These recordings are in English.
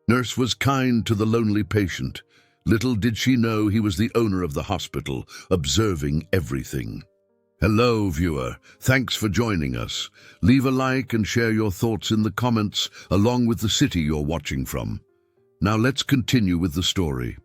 Nurse was kind to the lonely patient. Little did she know he was the owner of the hospital, observing everything. Hello, viewer. Thanks for joining us. Leave a like and share your thoughts in the comments, along with the city you're watching from. Now let's continue with the story.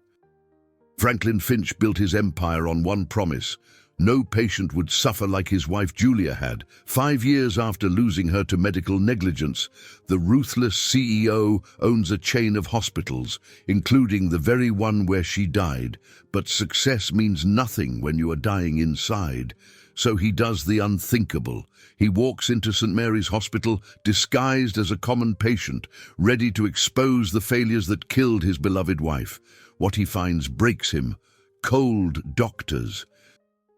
Franklin Finch built his empire on one promise: no patient would suffer like his wife Julia had. 5 years after losing her to medical negligence, the ruthless CEO owns a chain of hospitals, including the very one where she died. But success means nothing when you are dying inside. So he does the unthinkable. He walks into St. Mary's Hospital disguised as a common patient, ready to expose the failures that killed his beloved wife. What he finds breaks him: cold doctors,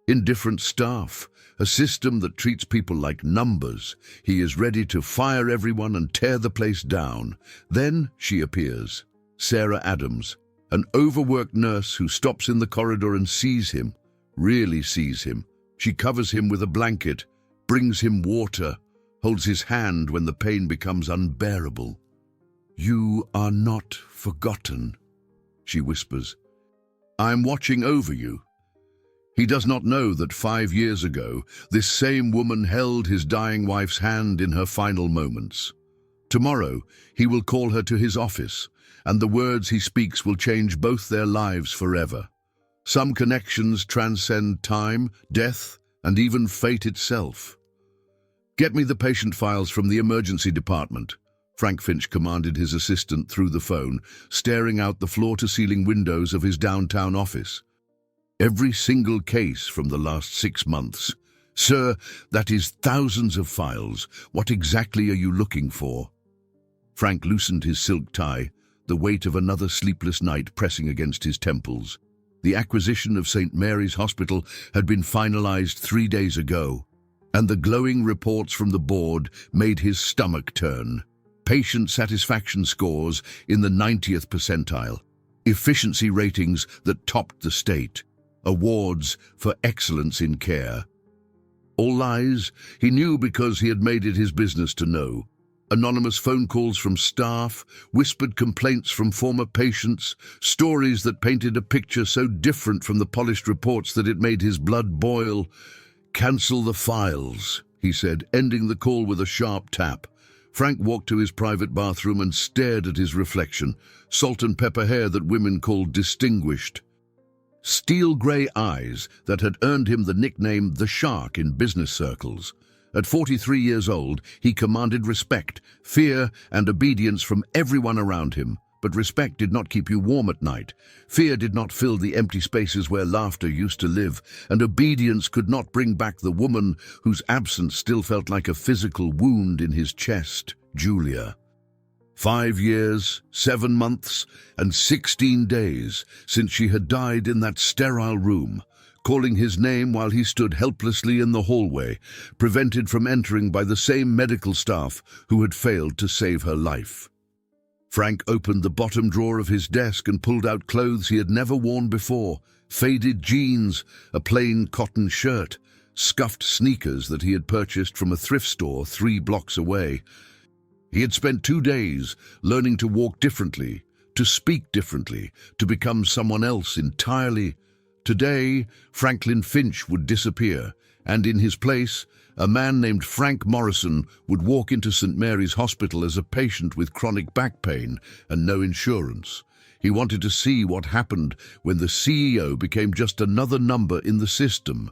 indifferent staff, a system that treats people like numbers. He is ready to fire everyone and tear the place down. Then she appears, Sarah Adams, an overworked nurse who stops in the corridor and sees him, really sees him. She covers him with a blanket, brings him water, holds his hand when the pain becomes unbearable. "You are not forgotten," she whispers. "I'm watching over you." He does not know that 5 years ago, this same woman held his dying wife's hand in her final moments. Tomorrow, he will call her to his office, and the words he speaks will change both their lives forever. Some connections transcend time, death, and even fate itself. "Get me the patient files from the emergency department," Frank Finch commanded his assistant through the phone, staring out the floor-to-ceiling windows of his downtown office. "Every single case from the last 6 months. Sir, that is thousands of files. What exactly are you looking for?" Frank loosened his silk tie, the weight of another sleepless night pressing against his temples. The acquisition of St. Mary's Hospital had been finalized 3 days ago, and the glowing reports from the board made his stomach turn. Patient satisfaction scores in the 90th percentile, efficiency ratings that topped the state, awards for excellence in care. All lies, he knew, because he had made it his business to know. Anonymous phone calls from staff, whispered complaints from former patients, stories that painted a picture so different from the polished reports that it made his blood boil. "Cancel the files," he said, ending the call with a sharp tap. Frank walked to his private bathroom and stared at his reflection, salt and pepper hair that women called distinguished, steel grey eyes that had earned him the nickname the Shark in business circles. At 43 years old, he commanded respect, fear, and obedience from everyone around him. But respect did not keep you warm at night. Fear did not fill the empty spaces where laughter used to live, and obedience could not bring back the woman whose absence still felt like a physical wound in his chest, Julia. 5 years, 7 months, and 16 days since she had died in that sterile room, calling his name while he stood helplessly in the hallway, prevented from entering by the same medical staff who had failed to save her life. Frank opened the bottom drawer of his desk and pulled out clothes he had never worn before: faded jeans, a plain cotton shirt, scuffed sneakers that he had purchased from a thrift store 3 blocks away. He had spent 2 days learning to walk differently, to speak differently, to become someone else entirely. Today, Franklin Finch would disappear, and in his place, a man named Frank Morrison would walk into St. Mary's Hospital as a patient with chronic back pain and no insurance. He wanted to see what happened when the CEO became just another number in the system.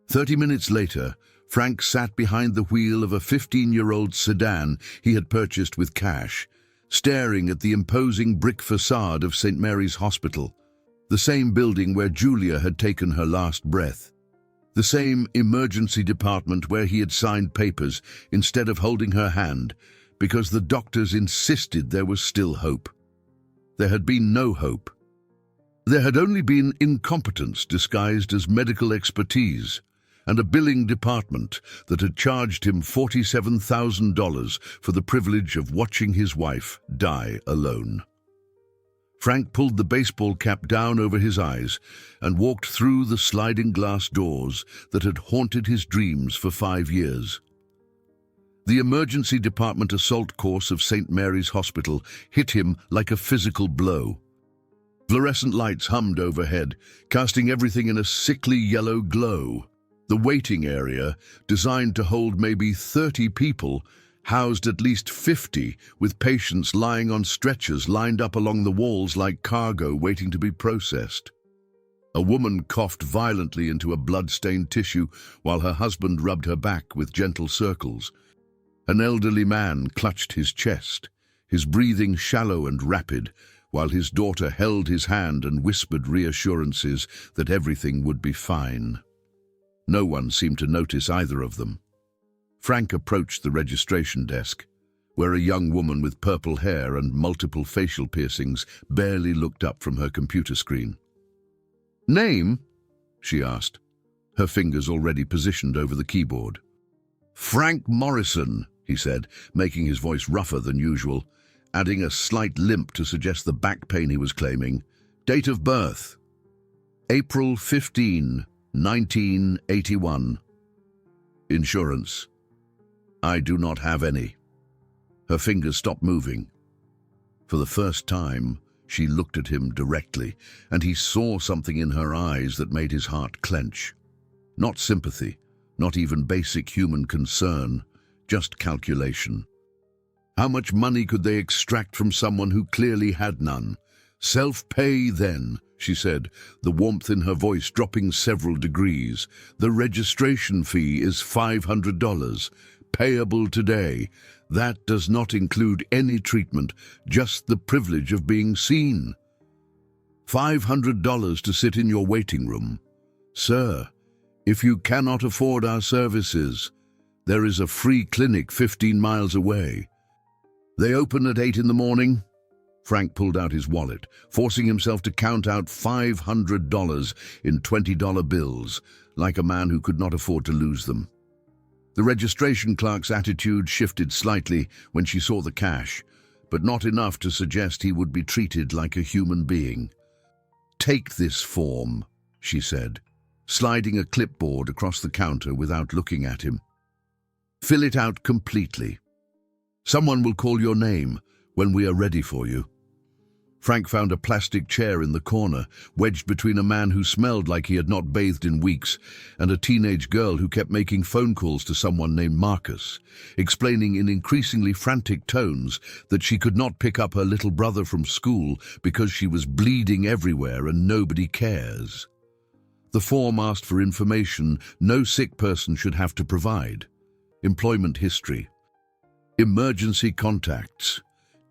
30 minutes later, Frank sat behind the wheel of a 15-year-old sedan he had purchased with cash, staring at the imposing brick facade of St. Mary's Hospital, the same building where Julia had taken her last breath, the same emergency department where he had signed papers instead of holding her hand, because the doctors insisted there was still hope. There had been no hope. There had only been incompetence disguised as medical expertise, and a billing department that had charged him $47,000 for the privilege of watching his wife die alone. Frank pulled the baseball cap down over his eyes and walked through the sliding glass doors that had haunted his dreams for 5 years. The emergency department assault course of St. Mary's Hospital hit him like a physical blow. Fluorescent lights hummed overhead, casting everything in a sickly yellow glow. The waiting area, designed to hold maybe 30 people, housed at least 50, with patients lying on stretchers lined up along the walls like cargo waiting to be processed. A woman coughed violently into a blood-stained tissue while her husband rubbed her back with gentle circles. An elderly man clutched his chest, his breathing shallow and rapid, while his daughter held his hand and whispered reassurances that everything would be fine. No one seemed to notice either of them. Frank approached the registration desk, where a young woman with purple hair and multiple facial piercings barely looked up from her computer screen. "Name?" she asked, her fingers already positioned over the keyboard. "Frank Morrison," he said, making his voice rougher than usual, adding a slight limp to suggest the back pain he was claiming. "Date of birth?" "April 15, 1981. "Insurance?" "I do not have any." Her fingers stopped moving. For the first time, she looked at him directly, and he saw something in her eyes that made his heart clench. Not sympathy, not even basic human concern, just calculation. How much money could they extract from someone who clearly had none? "Self-pay, then," she said, the warmth in her voice dropping several degrees. "The registration fee is $500, payable today. That does not include any treatment, just the privilege of being seen. $500 to sit in your waiting room. Sir, if you cannot afford our services, there is a free clinic 15 miles away. They open at 8 in the morning." Frank pulled out his wallet, forcing himself to count out $500 in $20 bills, like a man who could not afford to lose them. The registration clerk's attitude shifted slightly when she saw the cash, but not enough to suggest he would be treated like a human being. "Take this form," she said, sliding a clipboard across the counter without looking at him. "Fill it out completely. Someone will call your name when we are ready for you." Frank found a plastic chair in the corner, wedged between a man who smelled like he had not bathed in weeks and a teenage girl who kept making phone calls to someone named Marcus, explaining in increasingly frantic tones that she could not pick up her little brother from school because she was bleeding everywhere and nobody cares. The form asked for information no sick person should have to provide. Employment history, emergency contacts,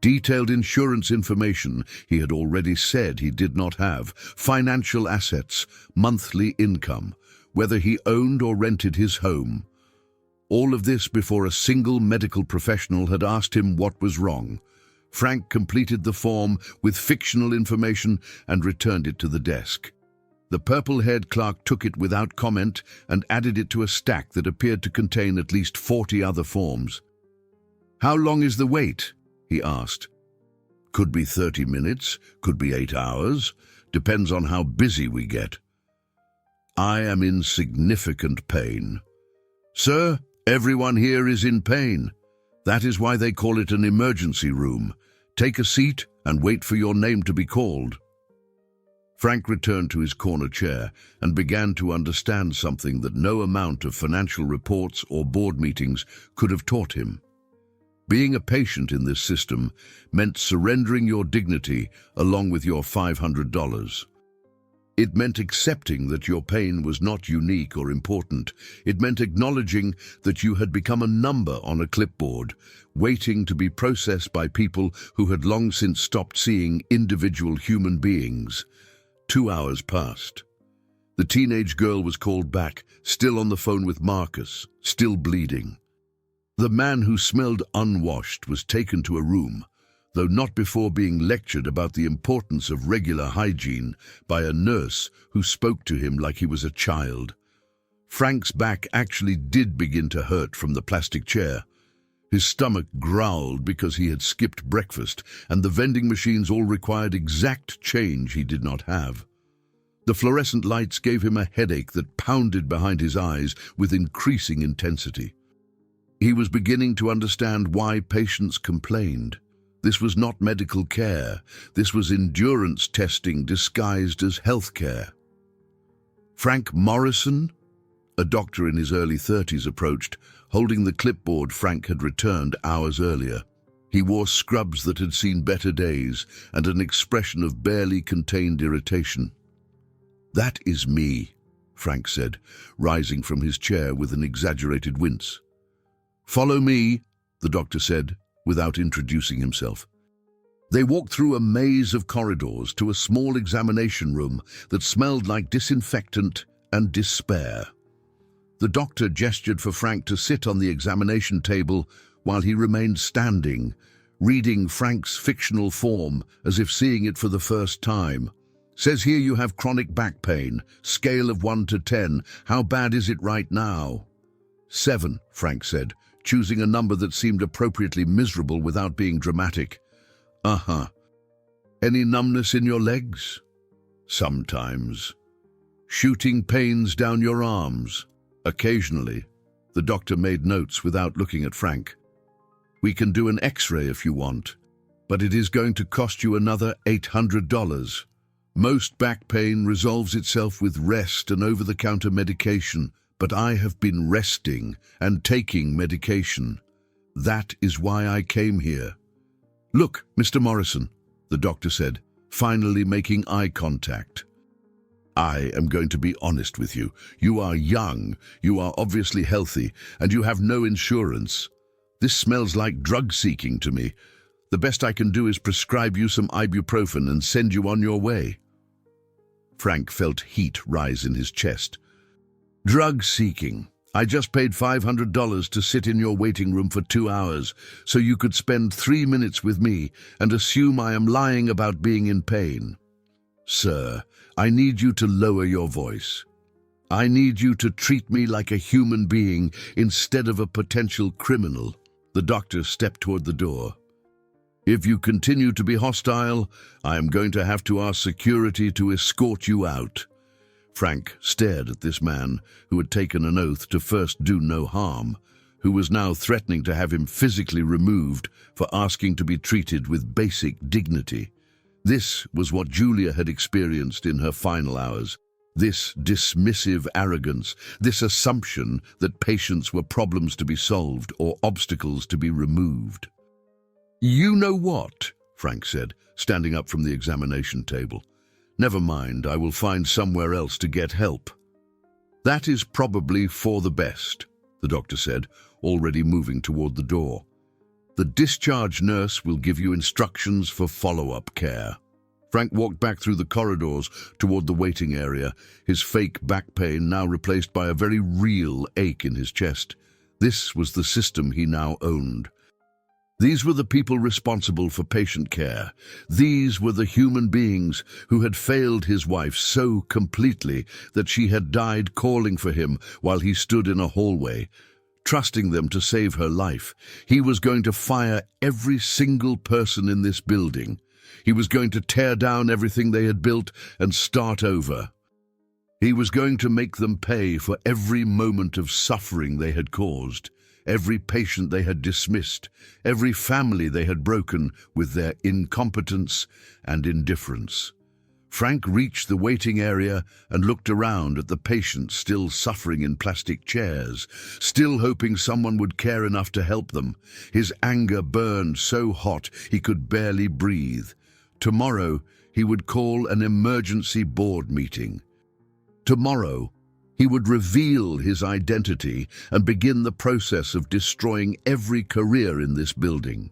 detailed insurance information he had already said he did not have, financial assets, monthly income, whether he owned or rented his home. All of this before a single medical professional had asked him what was wrong. Frank completed the form with fictional information and returned it to the desk. The purple-haired clerk took it without comment and added it to a stack that appeared to contain at least 40 other forms. "How long is the wait?" he asked. "Could be 30 minutes, could be 8 hours, depends on how busy we get." "I am in significant pain." "Sir, everyone here is in pain. That is why they call it an emergency room. Take a seat and wait for your name to be called." Frank returned to his corner chair and began to understand something that no amount of financial reports or board meetings could have taught him. Being a patient in this system meant surrendering your dignity along with your $500. It meant accepting that your pain was not unique or important. It meant acknowledging that you had become a number on a clipboard, waiting to be processed by people who had long since stopped seeing individual human beings. 2 hours passed. The teenage girl was called back, still on the phone with Marcus, still bleeding. The man who smelled unwashed was taken to a room, though not before being lectured about the importance of regular hygiene by a nurse who spoke to him like he was a child. Frank's back actually did begin to hurt from the plastic chair. His stomach growled because he had skipped breakfast, and the vending machines all required exact change he did not have. The fluorescent lights gave him a headache that pounded behind his eyes with increasing intensity. He was beginning to understand why patients complained. This was not medical care. This was endurance testing disguised as healthcare. Frank Morrison, a doctor in his early 30s, approached, holding the clipboard Frank had returned hours earlier. He wore scrubs that had seen better days and an expression of barely contained irritation. "That is me," Frank said, rising from his chair with an exaggerated wince. "Follow me," the doctor said, without introducing himself. They walked through a maze of corridors to a small examination room that smelled like disinfectant and despair. The doctor gestured for Frank to sit on the examination table while he remained standing, reading Frank's fictional form as if seeing it for the first time. "Says here you have chronic back pain. Scale of 1 to 10. How bad is it right now?" 7, Frank said, choosing a number that seemed appropriately miserable without being dramatic. "Uh-huh. Any numbness in your legs?" "Sometimes." "Shooting pains down your arms?" "Occasionally." The doctor made notes without looking at Frank. "We can do an X-ray if you want, but it is going to cost you another $800. Most back pain resolves itself with rest and over-the-counter medication, but I have been resting and taking medication. That is why I came here." "Look, Mr. Morrison," the doctor said, finally making eye contact. "I am going to be honest with you. You are young, you are obviously healthy, and you have no insurance. This smells like drug seeking to me. The best I can do is prescribe you some ibuprofen and send you on your way." Frank felt heat rise in his chest. "Drug seeking. I just paid $500 to sit in your waiting room for 2 hours so you could spend 3 minutes with me and assume I am lying about being in pain. Sir, I need you to lower your voice. I need you to treat me like a human being instead of a potential criminal." The doctor stepped toward the door. "If you continue to be hostile, I am going to have to ask security to escort you out." Frank stared at this man who had taken an oath to first do no harm, who was now threatening to have him physically removed for asking to be treated with basic dignity. This was what Julia had experienced in her final hours. This dismissive arrogance, this assumption that patients were problems to be solved or obstacles to be removed. "You know what?" Frank said, standing up from the examination table. "Never mind, I will find somewhere else to get help." "That is probably for the best," the doctor said, already moving toward the door. "The discharge nurse will give you instructions for follow-up care." Frank walked back through the corridors toward the waiting area, his fake back pain now replaced by a very real ache in his chest. This was the system he now owned. These were the people responsible for patient care. These were the human beings who had failed his wife so completely that she had died calling for him while he stood in a hallway, trusting them to save her life. He was going to fire every single person in this building. He was going to tear down everything they had built and start over. He was going to make them pay for every moment of suffering they had caused, every patient they had dismissed, every family they had broken with their incompetence and indifference. Frank reached the waiting area and looked around at the patients still suffering in plastic chairs, still hoping someone would care enough to help them. His anger burned so hot he could barely breathe. Tomorrow, he would call an emergency board meeting. Tomorrow, he would reveal his identity and begin the process of destroying every career in this building.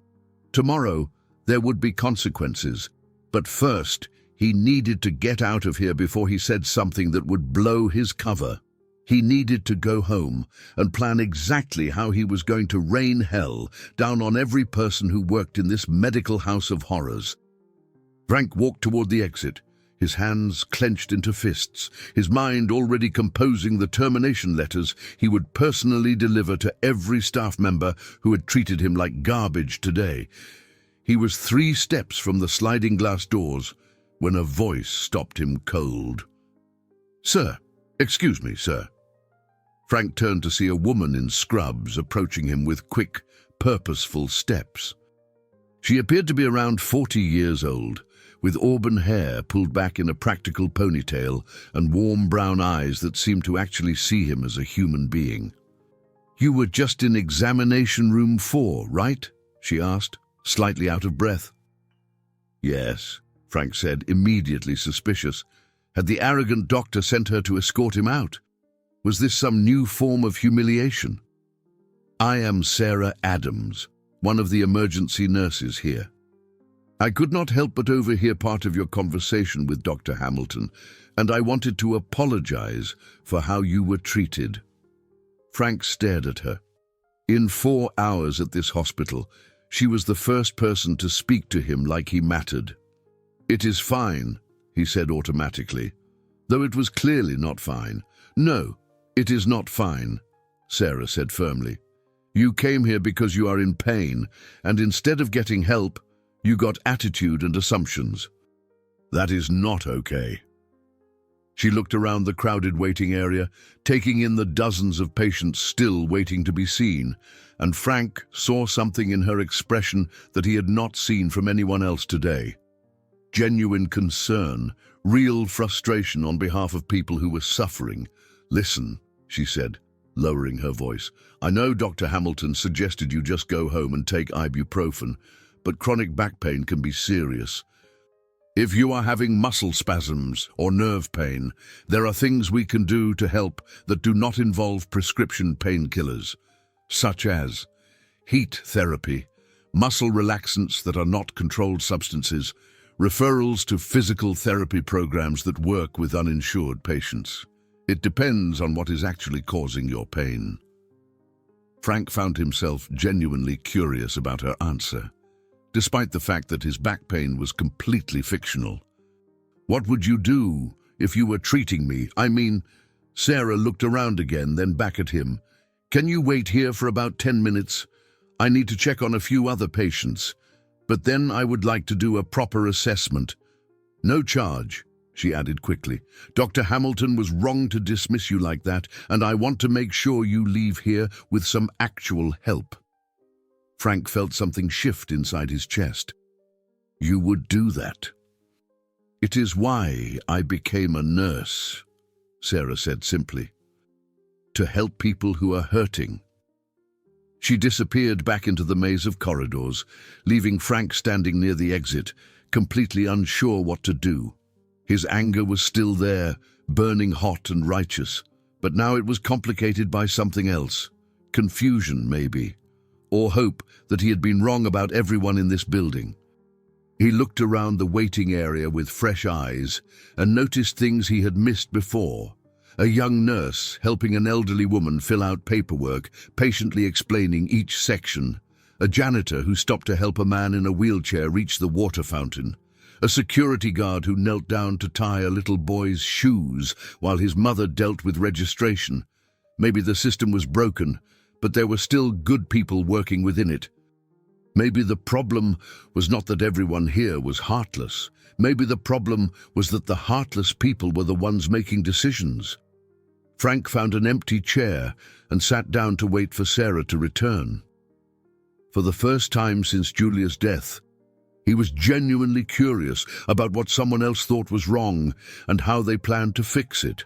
Tomorrow, there would be consequences, but first, he needed to get out of here before he said something that would blow his cover. He needed to go home and plan exactly how he was going to rain hell down on every person who worked in this medical house of horrors. Frank walked toward the exit, his hands clenched into fists, his mind already composing the termination letters he would personally deliver to every staff member who had treated him like garbage today. He was 3 steps from the sliding glass doors when a voice stopped him cold. "Sir, excuse me, sir." Frank turned to see a woman in scrubs approaching him with quick, purposeful steps. She appeared to be around 40 years old, with auburn hair pulled back in a practical ponytail and warm brown eyes that seemed to actually see him as a human being. "You were just in examination room 4, right?" she asked, slightly out of breath. "Yes," Frank said, immediately suspicious. Had the arrogant doctor sent her to escort him out? Was this some new form of humiliation? "I am Sarah Adams, one of the emergency nurses here. I could not help but overhear part of your conversation with Dr. Hamilton, and I wanted to apologize for how you were treated." Frank stared at her. In 4 hours at this hospital, she was the first person to speak to him like he mattered. "It is fine," he said automatically, though it was clearly not fine. "No, it is not fine," Sarah said firmly. "You came here because you are in pain, and instead of getting help, you got attitude and assumptions. That is not okay." She looked around the crowded waiting area, taking in the dozens of patients still waiting to be seen, and Frank saw something in her expression that he had not seen from anyone else today. Genuine concern, real frustration on behalf of people who were suffering. "Listen," she said, lowering her voice. "I know Dr. Hamilton suggested you just go home and take ibuprofen, but chronic back pain can be serious. If you are having muscle spasms or nerve pain, there are things we can do to help that do not involve prescription painkillers, such as heat therapy, muscle relaxants that are not controlled substances, referrals to physical therapy programs that work with uninsured patients. It depends on what is actually causing your pain." Frank found himself genuinely curious about her answer, despite the fact that his back pain was completely fictional. "What would you do if you were treating me? I mean," Sarah looked around again, then back at him. "Can you wait here for about 10 minutes? I need to check on a few other patients, but then I would like to do a proper assessment. No charge," she added quickly. "Dr. Hamilton was wrong to dismiss you like that, and I want to make sure you leave here with some actual help." Frank felt something shift inside his chest. "You would do that?" "It is why I became a nurse," Sarah said simply. "To help people who are hurting." She disappeared back into the maze of corridors, leaving Frank standing near the exit, completely unsure what to do. His anger was still there, burning hot and righteous, but now it was complicated by something else. Confusion, maybe. Or hope that he had been wrong about everyone in this building. He looked around the waiting area with fresh eyes and noticed things he had missed before. A young nurse helping an elderly woman fill out paperwork, patiently explaining each section. A janitor who stopped to help a man in a wheelchair reach the water fountain. A security guard who knelt down to tie a little boy's shoes while his mother dealt with registration. Maybe the system was broken, but there were still good people working within it. Maybe the problem was not that everyone here was heartless. Maybe the problem was that the heartless people were the ones making decisions. Frank found an empty chair and sat down to wait for Sarah to return. For the first time since Julia's death, he was genuinely curious about what someone else thought was wrong and how they planned to fix it.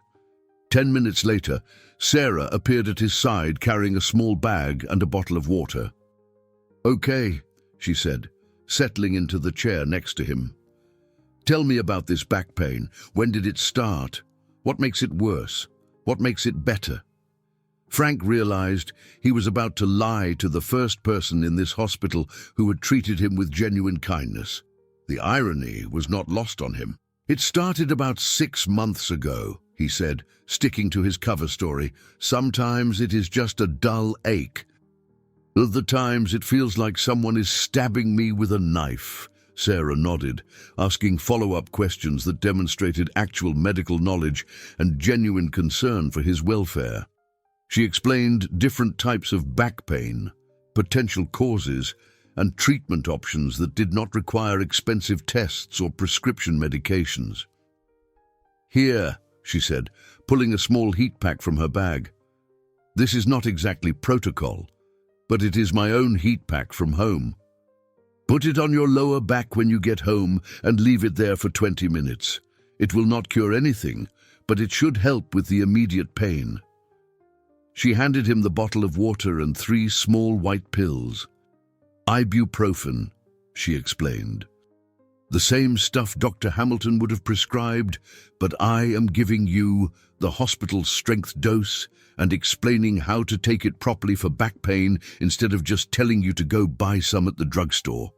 10 minutes later, Sarah appeared at his side carrying a small bag and a bottle of water. "Okay," she said, settling into the chair next to him. "Tell me about this back pain. When did it start? What makes it worse? What makes it better?" Frank realized he was about to lie to the first person in this hospital who had treated him with genuine kindness. The irony was not lost on him. "It started about 6 months ago," he said, sticking to his cover story. "Sometimes it is just a dull ache. Other times it feels like someone is stabbing me with a knife." Sarah nodded, asking follow-up questions that demonstrated actual medical knowledge and genuine concern for his welfare. She explained different types of back pain, potential causes, and treatment options that did not require expensive tests or prescription medications. "Here," she said, pulling a small heat pack from her bag. This is not exactly protocol, but it is my own heat pack from home. Put it on your lower back when you get home and leave it there for 20 minutes. It will not cure anything, but it should help with the immediate pain. She handed him the bottle of water and 3 small white pills. Ibuprofen, she explained. The same stuff Dr. Hamilton would have prescribed, but I am giving you the hospital strength dose and explaining how to take it properly for back pain instead of just telling you to go buy some at the drugstore.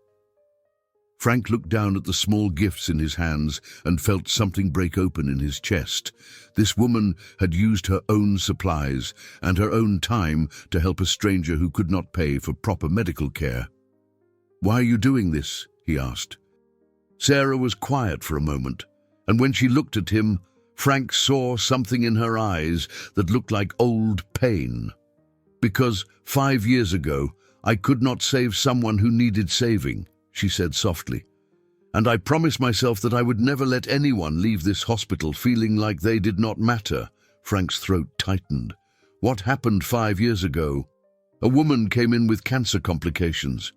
Frank looked down at the small gifts in his hands and felt something break open in his chest. This woman had used her own supplies and her own time to help a stranger who could not pay for proper medical care. "Why are you doing this?" he asked. Sarah was quiet for a moment, and when she looked at him, Frank saw something in her eyes that looked like old pain. "Because 5 years ago, I could not save someone who needed saving," she said softly. "And I promised myself that I would never let anyone leave this hospital feeling like they did not matter." Frank's throat tightened. "What happened 5 years ago? A woman came in with cancer complications.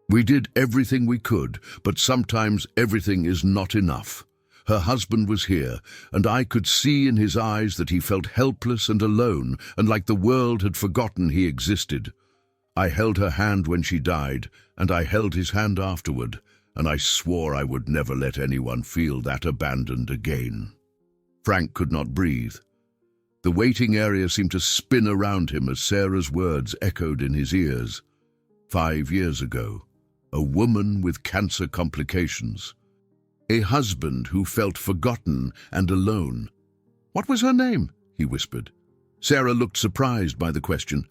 We did everything we could, but sometimes everything is not enough. Her husband was here, and I could see in his eyes that he felt helpless and alone, and like the world had forgotten he existed. I held her hand when she died, and I held his hand afterward, and I swore I would never let anyone feel that abandoned again." Frank could not breathe. The waiting area seemed to spin around him as Sarah's words echoed in his ears. 5 years ago, a woman with cancer complications. A husband who felt forgotten and alone. "What was her name?" he whispered. Sarah looked surprised by the question.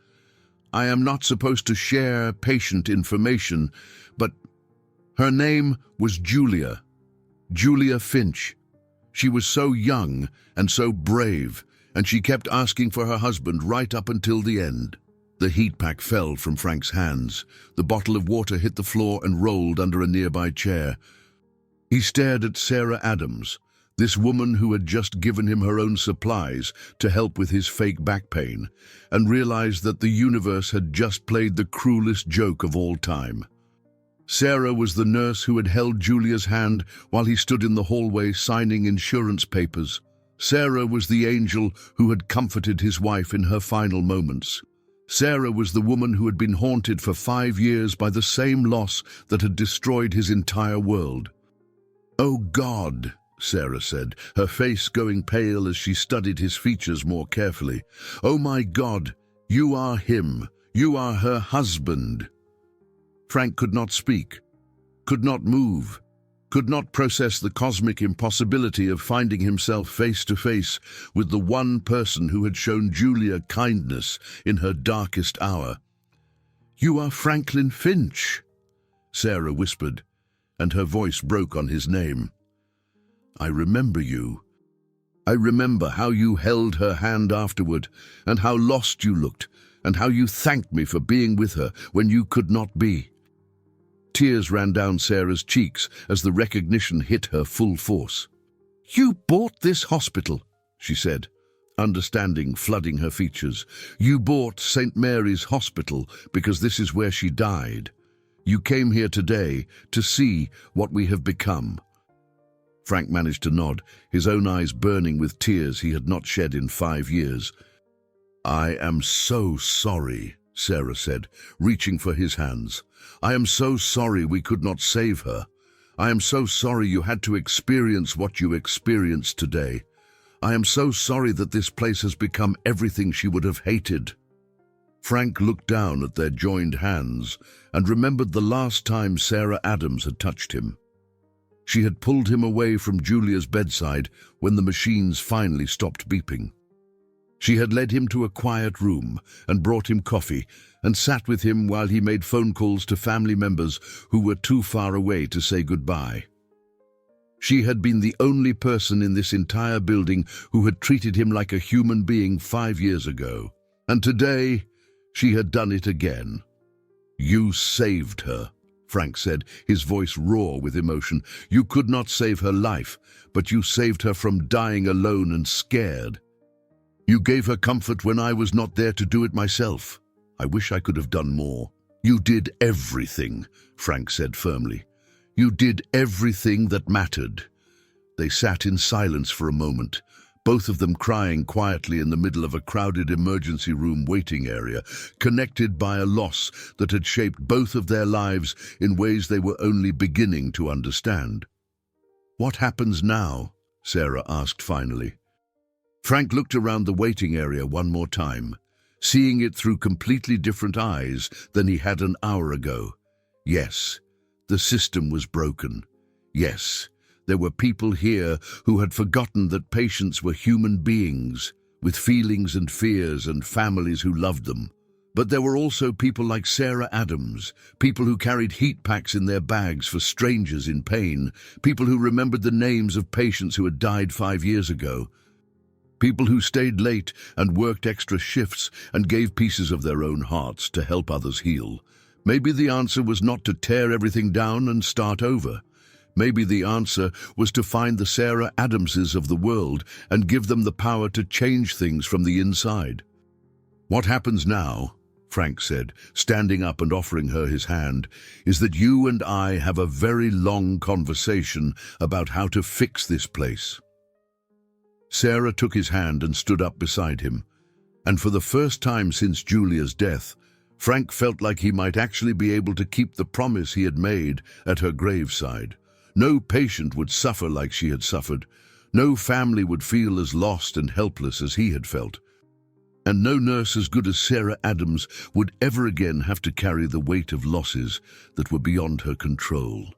"I am not supposed to share patient information, but her name was Julia. Julia Finch. She was so young and so brave, and she kept asking for her husband right up until the end." The heat pack fell from Frank's hands. The bottle of water hit the floor and rolled under a nearby chair. He stared at Sarah Adams, this woman who had just given him her own supplies to help with his fake back pain, and realized that the universe had just played the cruelest joke of all time. Sarah was the nurse who had held Julia's hand while he stood in the hallway signing insurance papers. Sarah was the angel who had comforted his wife in her final moments. Sarah was the woman who had been haunted for 5 years by the same loss that had destroyed his entire world. "Oh God," Sarah said, her face going pale as she studied his features more carefully. "Oh my God, you are him. You are her husband." Frank could not speak, could not move, could not process the cosmic impossibility of finding himself face to face with the one person who had shown Julia kindness in her darkest hour. "You are Franklin Finch," Sarah whispered, and her voice broke on his name. "I remember you. I remember how you held her hand afterward, and how lost you looked, and how you thanked me for being with her when you could not be." Tears ran down Sarah's cheeks as the recognition hit her full force. "You bought this hospital," she said, understanding flooding her features. "You bought St. Mary's Hospital because this is where she died. You came here today to see what we have become." Frank managed to nod, his own eyes burning with tears he had not shed in 5 years. "I am so sorry," Sarah said, reaching for his hands. "I am so sorry we could not save her. I am so sorry you had to experience what you experienced today. I am so sorry that this place has become everything she would have hated." Frank looked down at their joined hands and remembered the last time Sarah Adams had touched him. She had pulled him away from Julia's bedside when the machines finally stopped beeping. She had led him to a quiet room and brought him coffee and sat with him while he made phone calls to family members who were too far away to say goodbye. She had been the only person in this entire building who had treated him like a human being 5 years ago. And today, she had done it again. "You saved her," Frank said, his voice raw with emotion. "You could not save her life, but you saved her from dying alone and scared." You gave her comfort when I was not there to do it myself. I wish I could have done more. You did everything, Frank said firmly. You did everything that mattered. They sat in silence for a moment, both of them crying quietly in the middle of a crowded emergency room waiting area, connected by a loss that had shaped both of their lives in ways they were only beginning to understand. "What happens now?" Sarah asked finally. Frank looked around the waiting area one more time, seeing it through completely different eyes than he had an hour ago. Yes, the system was broken. Yes, there were people here who had forgotten that patients were human beings, with feelings and fears and families who loved them. But there were also people like Sarah Adams, people who carried heat packs in their bags for strangers in pain, people who remembered the names of patients who had died 5 years ago, people who stayed late and worked extra shifts and gave pieces of their own hearts to help others heal. Maybe the answer was not to tear everything down and start over. Maybe the answer was to find the Sarah Adamses of the world and give them the power to change things from the inside. "What happens now," Frank said, standing up and offering her his hand, "is that you and I have a very long conversation about how to fix this place." Sarah took his hand and stood up beside him, and for the first time since Julia's death, Frank felt like he might actually be able to keep the promise he had made at her graveside. No patient would suffer like she had suffered. No family would feel as lost and helpless as he had felt. And no nurse as good as Sarah Adams would ever again have to carry the weight of losses that were beyond her control.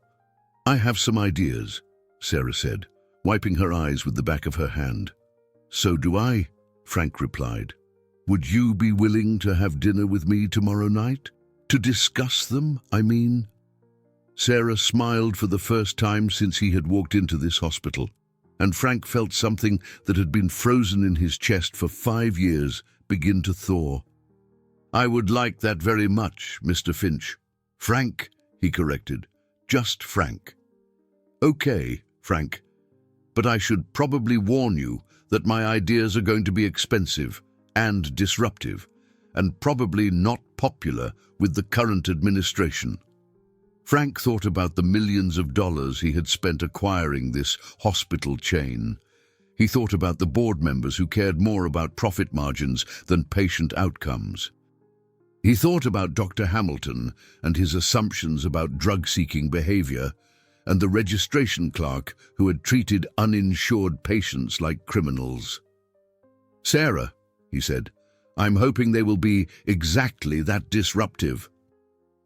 "I have some ideas," Sarah said, wiping her eyes with the back of her hand. "So do I," Frank replied. "Would you be willing to have dinner with me tomorrow night? To discuss them, I mean?" Sarah smiled for the first time since he had walked into this hospital, and Frank felt something that had been frozen in his chest for 5 years begin to thaw. "I would like that very much, Mr. Finch." "Frank," he corrected. "Just Frank." "Okay, Frank. But I should probably warn you that my ideas are going to be expensive and disruptive, and probably not popular with the current administration." Frank thought about the millions of dollars he had spent acquiring this hospital chain. He thought about the board members who cared more about profit margins than patient outcomes. He thought about Dr. Hamilton and his assumptions about drug-seeking behavior, and the registration clerk who had treated uninsured patients like criminals. "Sarah," he said, "I'm hoping they will be exactly that disruptive."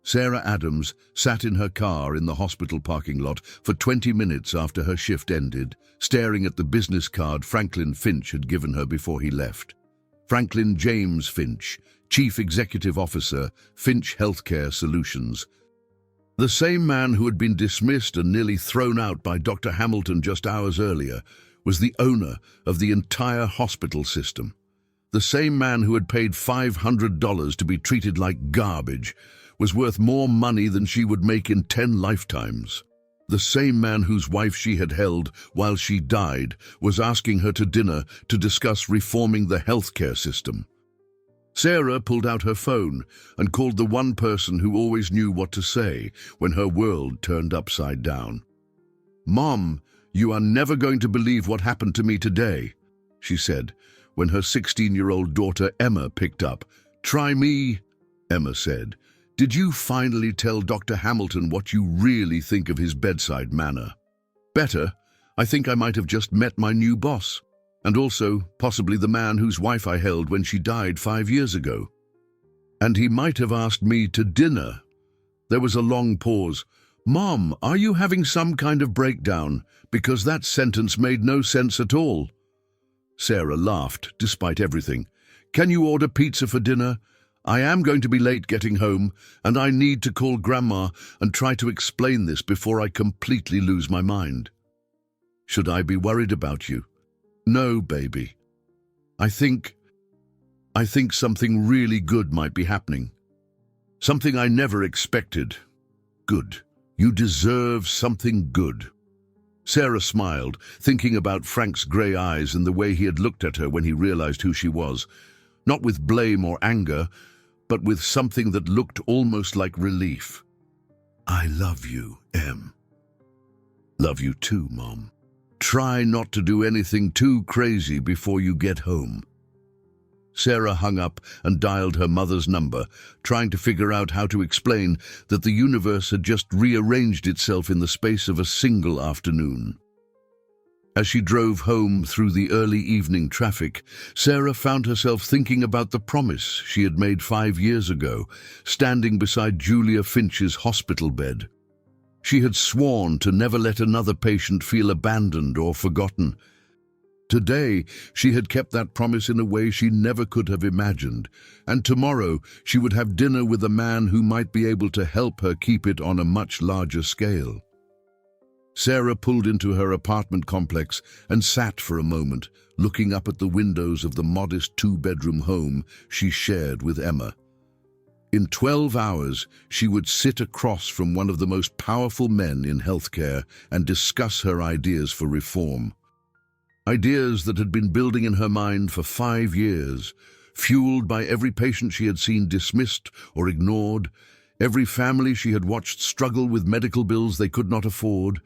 Sarah Adams sat in her car in the hospital parking lot for 20 minutes after her shift ended, staring at the business card Franklin Finch had given her before he left. Franklin James Finch, Chief Executive Officer, Finch Healthcare Solutions. The same man who had been dismissed and nearly thrown out by Dr. Hamilton just hours earlier was the owner of the entire hospital system. The same man who had paid $500 to be treated like garbage was worth more money than she would make in 10 lifetimes. The same man whose wife she had held while she died was asking her to dinner to discuss reforming the healthcare system. Sarah pulled out her phone and called the one person who always knew what to say when her world turned upside down. "Mom, you are never going to believe what happened to me today," she said, when her 16-year-old daughter Emma picked up. "Try me," Emma said. "Did you finally tell Dr. Hamilton what you really think of his bedside manner?" "Better. I think I might have just met my new boss. And also, possibly the man whose wife I held when she died 5 years ago. And he might have asked me to dinner." There was a long pause. "Mom, are you having some kind of breakdown? Because that sentence made no sense at all." Sarah laughed, despite everything. "Can you order pizza for dinner? I am going to be late getting home, and I need to call Grandma and try to explain this before I completely lose my mind." "Should I be worried about you?" "No, baby. I think something really good might be happening. Something I never expected. Good. You deserve something good." Sarah smiled, thinking about Frank's grey eyes and the way he had looked at her when he realized who she was, not with blame or anger, but with something that looked almost like relief. "I love you, Em." "Love you too, Mom. Try not to do anything too crazy before you get home." Sarah hung up and dialed her mother's number, trying to figure out how to explain that the universe had just rearranged itself in the space of a single afternoon. As she drove home through the early evening traffic, Sarah found herself thinking about the promise she had made 5 years ago, standing beside Julia Finch's hospital bed. She had sworn to never let another patient feel abandoned or forgotten. Today, she had kept that promise in a way she never could have imagined, and tomorrow she would have dinner with a man who might be able to help her keep it on a much larger scale. Sarah pulled into her apartment complex and sat for a moment, looking up at the windows of the modest 2-bedroom home she shared with Emma. In 12 hours, she would sit across from one of the most powerful men in healthcare and discuss her ideas for reform. Ideas that had been building in her mind for 5 years, fueled by every patient she had seen dismissed or ignored, every family she had watched struggle with medical bills they could not afford,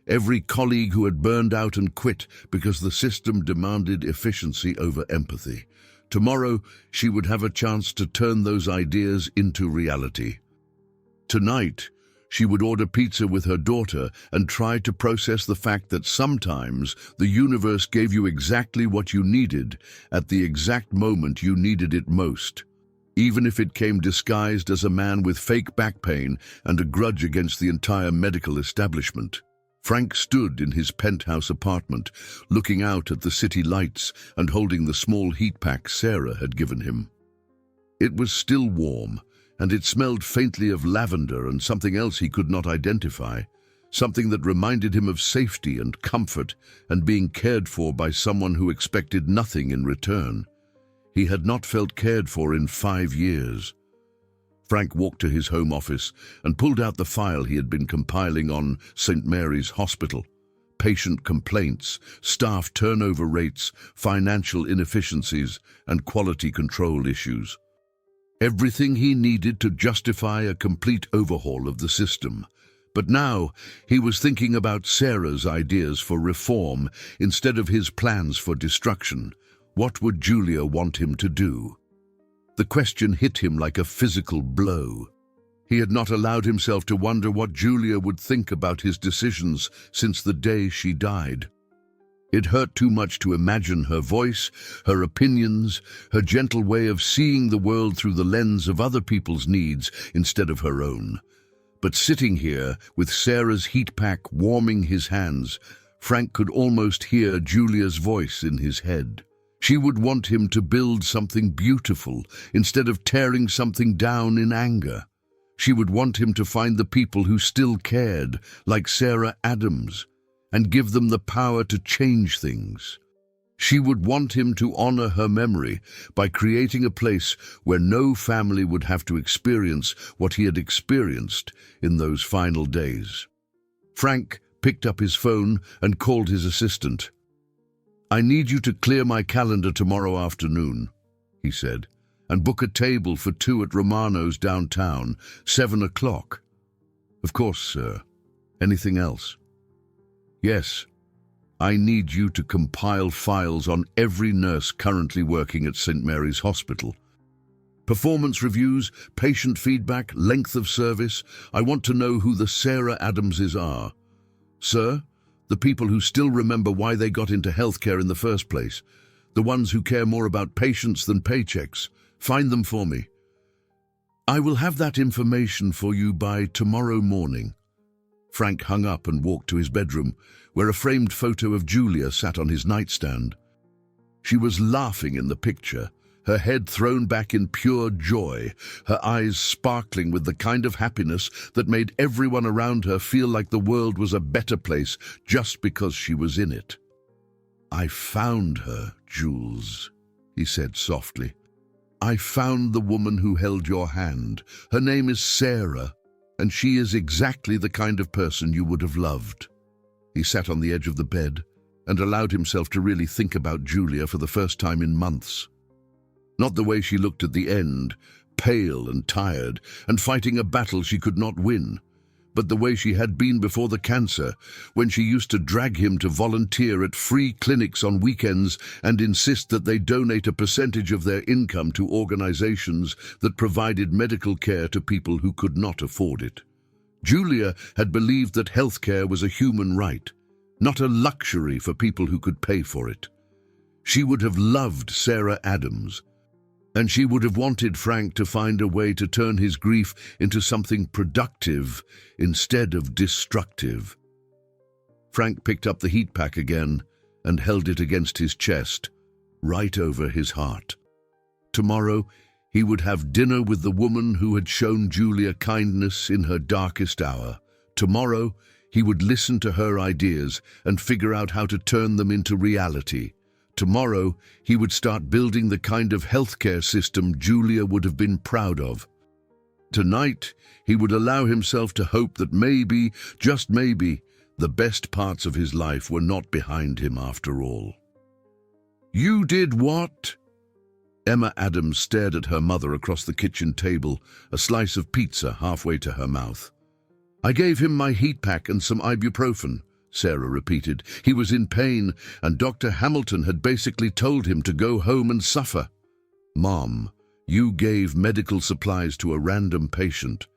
every colleague who had burned out and quit because the system demanded efficiency over empathy. Tomorrow, she would have a chance to turn those ideas into reality. Tonight, she would order pizza with her daughter and try to process the fact that sometimes the universe gave you exactly what you needed at the exact moment you needed it most, even if it came disguised as a man with fake back pain and a grudge against the entire medical establishment. Frank stood in his penthouse apartment, looking out at the city lights and holding the small heat pack Sarah had given him. It was still warm, and it smelled faintly of lavender and something else he could not identify, something that reminded him of safety and comfort and being cared for by someone who expected nothing in return. He had not felt cared for in 5 years. Frank walked to his home office and pulled out the file he had been compiling on St. Mary's Hospital. Patient complaints, staff turnover rates, financial inefficiencies, and quality control issues. Everything he needed to justify a complete overhaul of the system. But now he was thinking about Sarah's ideas for reform instead of his plans for destruction. What would Julia want him to do? The question hit him like a physical blow. He had not allowed himself to wonder what Julia would think about his decisions since the day she died. It hurt too much to imagine her voice, her opinions, her gentle way of seeing the world through the lens of other people's needs instead of her own. But sitting here, with Sarah's heat pack warming his hands, Frank could almost hear Julia's voice in his head. She would want him to build something beautiful instead of tearing something down in anger. She would want him to find the people who still cared, like Sarah Adams, and give them the power to change things. She would want him to honor her memory by creating a place where no family would have to experience what he had experienced in those final days. Frank picked up his phone and called his assistant. "I need you to clear my calendar tomorrow afternoon," he said, "and book a table for 2 at Romano's downtown, 7 o'clock. "Of course, sir. Anything else?" "Yes. I need you to compile files on every nurse currently working at St. Mary's Hospital. Performance reviews, patient feedback, length of service. I want to know who the Sarah Adamses are. Sir, the people who still remember why they got into healthcare in the first place. The ones who care more about patients than paychecks. Find them for me. I will have that information for you by tomorrow morning." Frank hung up and walked to his bedroom, where a framed photo of Julia sat on his nightstand. She was laughing in the picture, her head thrown back in pure joy, her eyes sparkling with the kind of happiness that made everyone around her feel like the world was a better place just because she was in it. "I found her, Jules," he said softly. "I found the woman who held your hand. Her name is Sarah, and she is exactly the kind of person you would have loved." He sat on the edge of the bed and allowed himself to really think about Julia for the first time in months. Not the way she looked at the end, pale and tired, and fighting a battle she could not win, but the way she had been before the cancer, when she used to drag him to volunteer at free clinics on weekends and insist that they donate a percentage of their income to organizations that provided medical care to people who could not afford it. Julia had believed that healthcare was a human right, not a luxury for people who could pay for it. She would have loved Sarah Adams, and she would have wanted Frank to find a way to turn his grief into something productive instead of destructive. Frank picked up the heat pack again and held it against his chest, right over his heart. Tomorrow, he would have dinner with the woman who had shown Julia kindness in her darkest hour. Tomorrow, he would listen to her ideas and figure out how to turn them into reality. Tomorrow, he would start building the kind of healthcare system Julia would have been proud of. Tonight, he would allow himself to hope that maybe, just maybe, the best parts of his life were not behind him after all. "You did what?" Emma Adams stared at her mother across the kitchen table, a slice of pizza halfway to her mouth. "I gave him my heat pack and some ibuprofen," Sarah repeated. "He was in pain, and Dr. Hamilton had basically told him to go home and suffer." "Mom, you gave medical supplies to a random patient.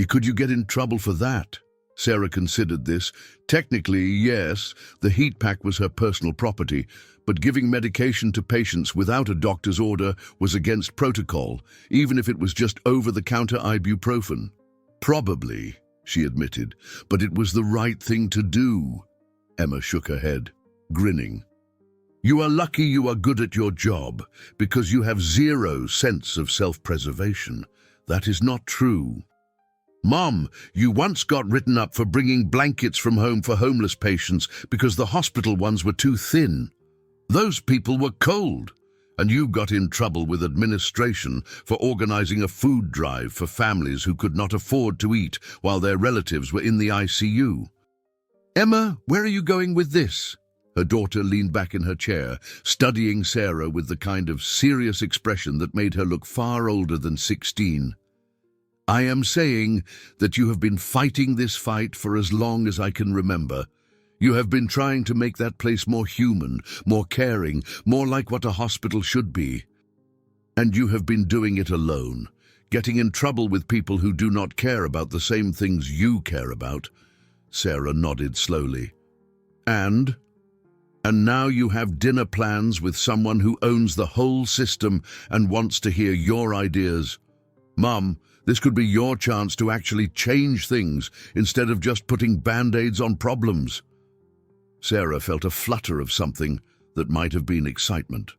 Could you get in trouble for that?" Sarah considered this. Technically, yes, the heat pack was her personal property, but giving medication to patients without a doctor's order was against protocol, even if it was just over-the-counter ibuprofen. "Probably," she admitted, "but it was the right thing to do." Emma shook her head, grinning. "You are lucky you are good at your job, because you have zero sense of self-preservation. That is not true. Mom, you once got written up for bringing blankets from home for homeless patients because the hospital ones were too thin. Those people were cold. And you got in trouble with administration for organizing a food drive for families who could not afford to eat while their relatives were in the ICU. Emma, where are you going with this?" Her daughter leaned back in her chair, studying Sarah with the kind of serious expression that made her look far older than 16. "I am saying that you have been fighting this fight for as long as I can remember. You have been trying to make that place more human, more caring, more like what a hospital should be. And you have been doing it alone, getting in trouble with people who do not care about the same things you care about." Sarah nodded slowly. And now you have dinner plans with someone who owns the whole system and wants to hear your ideas. Mum, this could be your chance to actually change things instead of just putting band-aids on problems. Sarah felt a flutter of something that might have been excitement.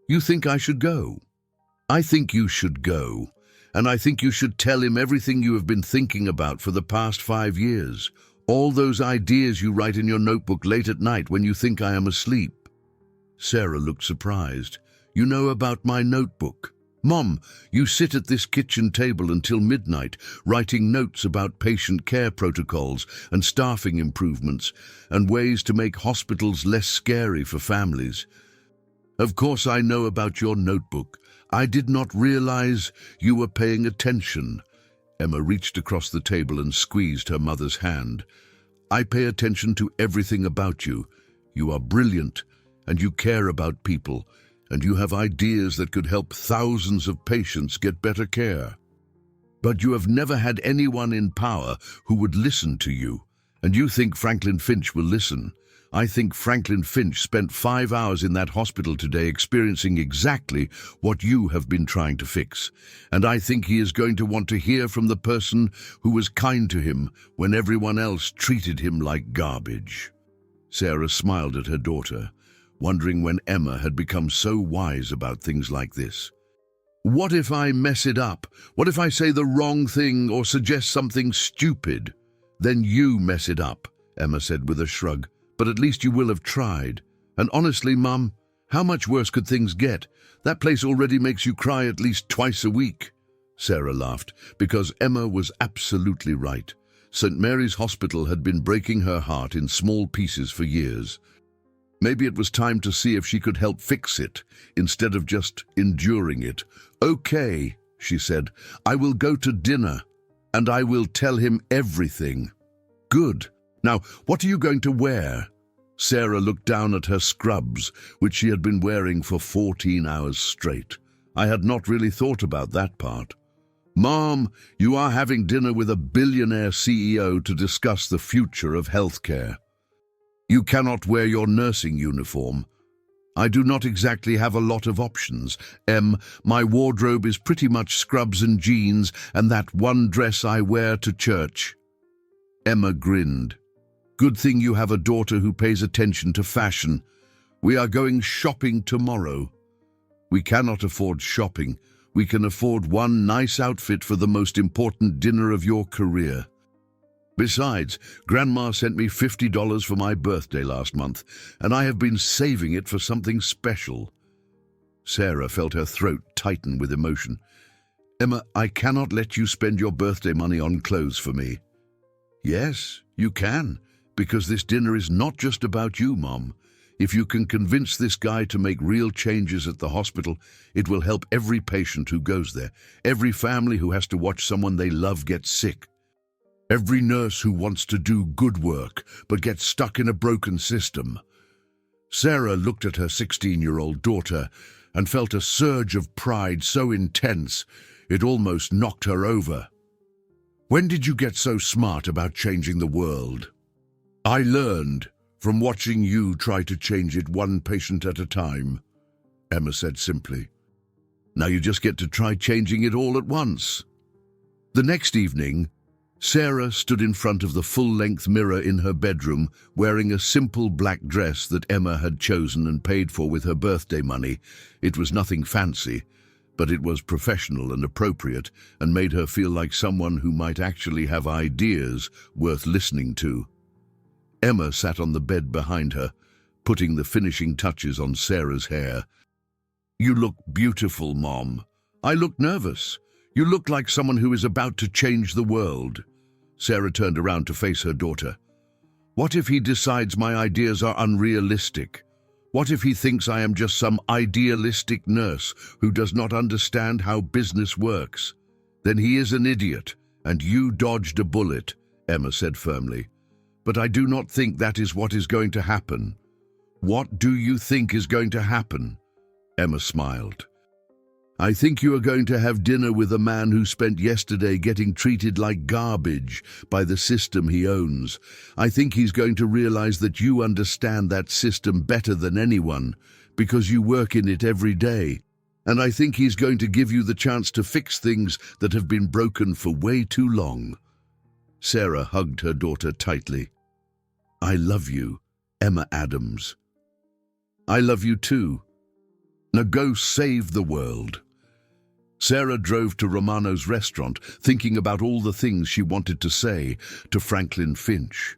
"You think I should go?" "I think you should go, and I think you should tell him everything you have been thinking about for the past 5 years. All those ideas you write in your notebook late at night when you think I am asleep." Sarah looked surprised. "You know about my notebook? Mom, you sit at this kitchen table until midnight, writing notes about patient care protocols and staffing improvements and ways to make hospitals less scary for families. Of course I know about your notebook. I did not realize you were paying attention." Emma reached across the table and squeezed her mother's hand. "I pay attention to everything about you. You are brilliant, and you care about people, and you have ideas that could help thousands of patients get better care. But you have never had anyone in power who would listen to you, and you think Franklin Finch will listen. I think Franklin Finch spent 5 hours in that hospital today experiencing exactly what you have been trying to fix, and I think he is going to want to hear from the person who was kind to him when everyone else treated him like garbage." Sarah smiled at her daughter, wondering when Emma had become so wise about things like this. "What if I mess it up? What if I say the wrong thing or suggest something stupid?" "Then you mess it up," Emma said with a shrug. "But at least you will have tried. And honestly, Mum, how much worse could things get? That place already makes you cry at least twice a week." Sarah laughed, because Emma was absolutely right. St. Mary's Hospital had been breaking her heart in small pieces for years. Maybe it was time to see if she could help fix it, instead of just enduring it. "Okay," she said, "I will go to dinner, and I will tell him everything." "Good. Now, what are you going to wear?" Sarah looked down at her scrubs, which she had been wearing for 14 hours straight. "I had not really thought about that part." "Mom, you are having dinner with a billionaire CEO to discuss the future of healthcare. You cannot wear your nursing uniform." "I do not exactly have a lot of options. My wardrobe is pretty much scrubs and jeans and that one dress I wear to church." Emma grinned. "Good thing you have a daughter who pays attention to fashion. We are going shopping tomorrow." "We cannot afford shopping. We can afford one nice outfit for the most important dinner of your career. Besides, Grandma sent me $50 for my birthday last month, and I have been saving it for something special." Sarah felt her throat tighten with emotion. "Emma, I cannot let you spend your birthday money on clothes for me." "Yes, you can, because this dinner is not just about you, Mom. If you can convince this guy to make real changes at the hospital, it will help every patient who goes there, every family who has to watch someone they love get sick, every nurse who wants to do good work but gets stuck in a broken system." Sarah looked at her 16-year-old daughter and felt a surge of pride so intense it almost knocked her over. "When did you get so smart about changing the world?" "I learned from watching you try to change it one patient at a time," Emma said simply. "Now you just get to try changing it all at once." The next evening, Sarah stood in front of the full-length mirror in her bedroom, wearing a simple black dress that Emma had chosen and paid for with her birthday money. It was nothing fancy, but it was professional and appropriate and made her feel like someone who might actually have ideas worth listening to. Emma sat on the bed behind her, putting the finishing touches on Sarah's hair. "You look beautiful, Mom. I look nervous. You look like someone who is about to change the world." Sarah turned around to face her daughter. "What if he decides my ideas are unrealistic? What if he thinks I am just some idealistic nurse who does not understand how business works? Then he is an idiot, and you dodged a bullet," Emma said firmly. "But I do not think that is what is going to happen." "What do you think is going to happen?" Emma smiled. "I think you are going to have dinner with a man who spent yesterday getting treated like garbage by the system he owns. I think he's going to realize that you understand that system better than anyone, because you work in it every day. And I think he's going to give you the chance to fix things that have been broken for way too long." Sarah hugged her daughter tightly. "I love you, Emma Adams." "I love you too. Now go save the world." Sarah drove to Romano's restaurant, thinking about all the things she wanted to say to Franklin Finch,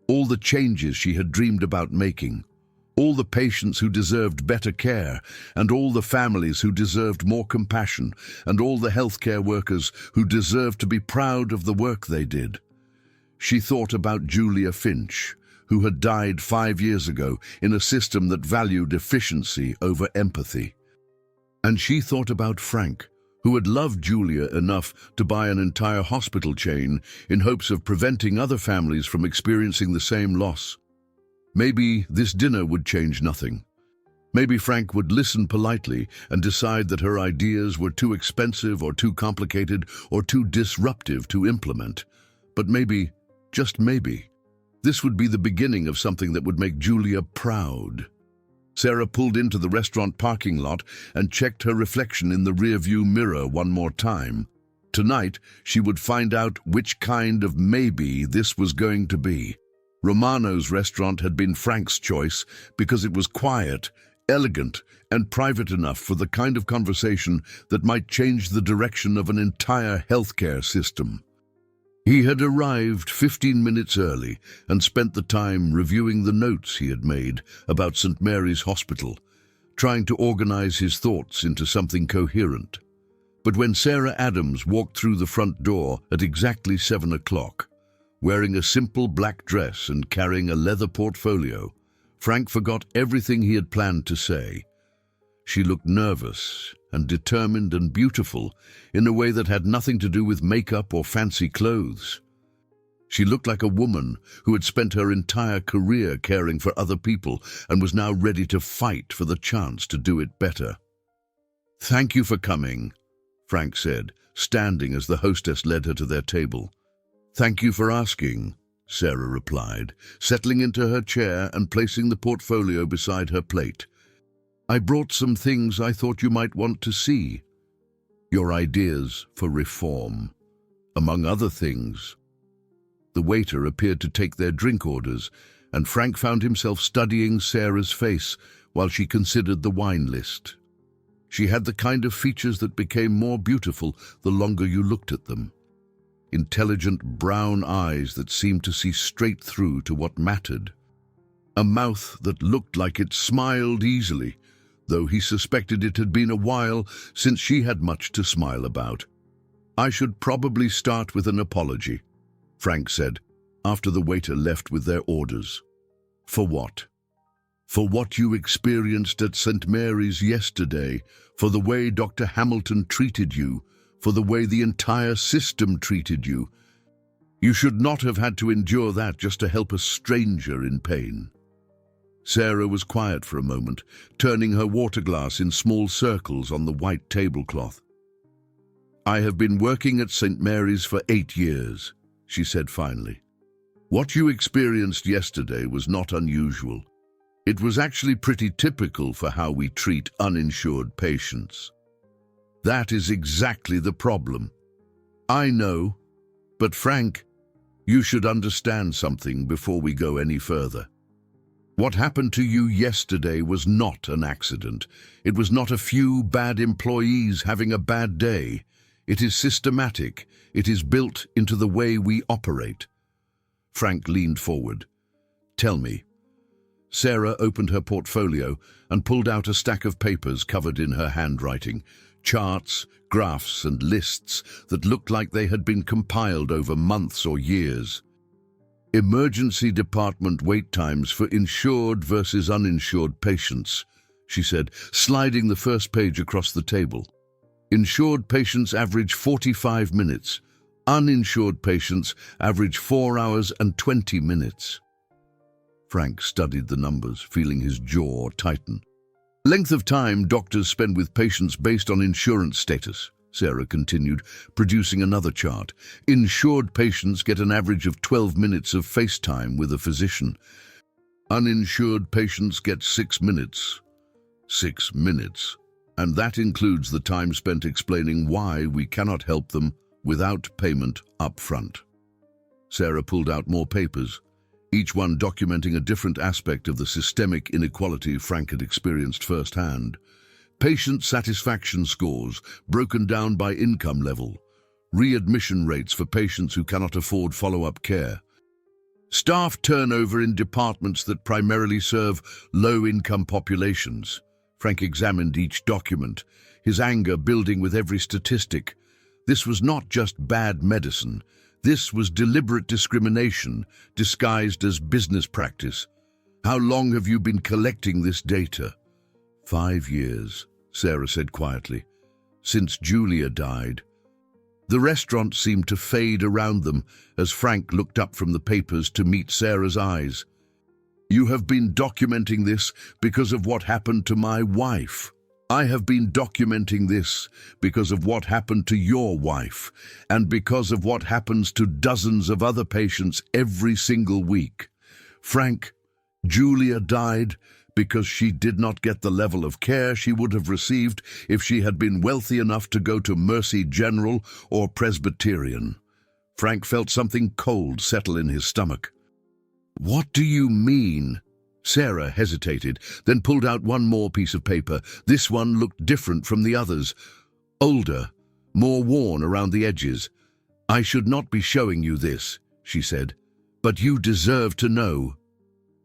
all the changes she had dreamed about making, all the patients who deserved better care, and all the families who deserved more compassion, and all the healthcare workers who deserved to be proud of the work they did. She thought about Julia Finch, who had died 5 years ago in a system that valued efficiency over empathy. And she thought about Frank, who had loved Julia enough to buy an entire hospital chain in hopes of preventing other families from experiencing the same loss. Maybe this dinner would change nothing. Maybe Frank would listen politely and decide that her ideas were too expensive or too complicated or too disruptive to implement. But maybe, just maybe, this would be the beginning of something that would make Julia proud. Sarah pulled into the restaurant parking lot and checked her reflection in the rearview mirror one more time. Tonight, she would find out which kind of maybe this was going to be. Romano's restaurant had been Frank's choice because it was quiet, elegant, and private enough for the kind of conversation that might change the direction of an entire healthcare system. He had arrived 15 minutes early and spent the time reviewing the notes he had made about St. Mary's Hospital, trying to organize his thoughts into something coherent. But when Sarah Adams walked through the front door at exactly 7 o'clock, Wearing a simple black dress and carrying a leather portfolio, Frank forgot everything he had planned to say. She looked nervous and determined and beautiful in a way that had nothing to do with makeup or fancy clothes. She looked like a woman who had spent her entire career caring for other people and was now ready to fight for the chance to do it better. "Thank you for coming," Frank said, standing as the hostess led her to their table. "Thank you for asking," Sarah replied, settling into her chair and placing the portfolio beside her plate. "I brought some things I thought you might want to see. Your ideas for reform, among other things." The waiter appeared to take their drink orders, and Frank found himself studying Sarah's face while she considered the wine list. She had the kind of features that became more beautiful the longer you looked at them. Intelligent brown eyes that seemed to see straight through to what mattered. A mouth that looked like it smiled easily, though he suspected it had been a while since she had much to smile about. "I should probably start with an apology," Frank said, after the waiter left with their orders. "For what?" "For what you experienced at St. Mary's yesterday, for the way Dr. Hamilton treated you, for the way the entire system treated you. You should not have had to endure that just to help a stranger in pain." Sarah was quiet for a moment, turning her water glass in small circles on the white tablecloth. "I have been working at St. Mary's for 8 years, she said finally. "What you experienced yesterday was not unusual. It was actually pretty typical for how we treat uninsured patients. That is exactly the problem. I know, but Frank, you should understand something before we go any further. What happened to you yesterday was not an accident. It was not a few bad employees having a bad day. It is systematic. It is built into the way we operate." Frank leaned forward. "Tell me." Sarah opened her portfolio and pulled out a stack of papers covered in her handwriting, charts, graphs, and lists that looked like they had been compiled over months or years. "Emergency department wait times for insured versus uninsured patients," she said, sliding the first page across the table. "Insured patients average 45 minutes. Uninsured patients average 4 hours and 20 minutes. Frank studied the numbers, feeling his jaw tighten. "Length of time doctors spend with patients based on insurance status," Sarah continued, producing another chart. "Insured patients get an average of 12 minutes of face time with a physician. Uninsured patients get 6 minutes. 6 minutes. And that includes the time spent explaining why we cannot help them without payment up front." Sarah pulled out more papers, each one documenting a different aspect of the systemic inequality Frank had experienced firsthand. Patient satisfaction scores broken down by income level, readmission rates for patients who cannot afford follow-up care, staff turnover in departments that primarily serve low-income populations. Frank examined each document, his anger building with every statistic. This was not just bad medicine. This was deliberate discrimination, disguised as business practice. "How long have you been collecting this data?" 5 years, Sarah said quietly. "Since Julia died." The restaurant seemed to fade around them as Frank looked up from the papers to meet Sarah's eyes. "You have been documenting this because of what happened to my wife. I have been documenting this because of what happened to your wife, and because of what happens to dozens of other patients every single week. Frank, Julia died because she did not get the level of care she would have received if she had been wealthy enough to go to Mercy General or Presbyterian." Frank felt something cold settle in his stomach. "What do you mean?" Sarah hesitated, then pulled out one more piece of paper. This one looked different from the others. Older, more worn around the edges. "I should not be showing you this," she said, "but you deserve to know."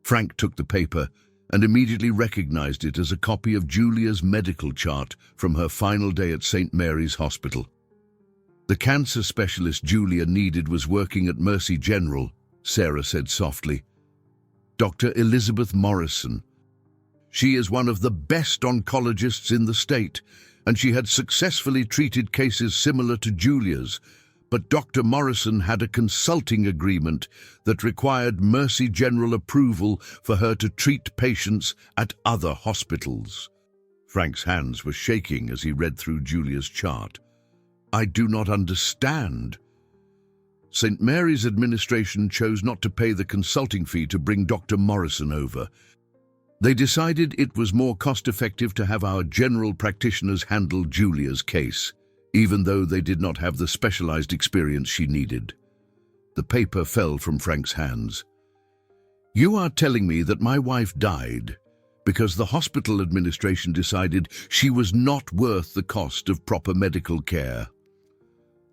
Frank took the paper and immediately recognized it as a copy of Julia's medical chart from her final day at St. Mary's Hospital. The cancer specialist Julia needed was working at Mercy General, Sarah said softly. Dr. Elizabeth Morrison. She is one of the best oncologists in the state, and she had successfully treated cases similar to Julia's, but Dr. Morrison had a consulting agreement that required Mercy General approval for her to treat patients at other hospitals. Frank's hands were shaking as he read through Julia's chart. I do not understand. St. Mary's administration chose not to pay the consulting fee to bring Dr. Morrison over. They decided it was more cost-effective to have our general practitioners handle Julia's case, even though they did not have the specialized experience she needed. The paper fell from Frank's hands. You are telling me that my wife died because the hospital administration decided she was not worth the cost of proper medical care.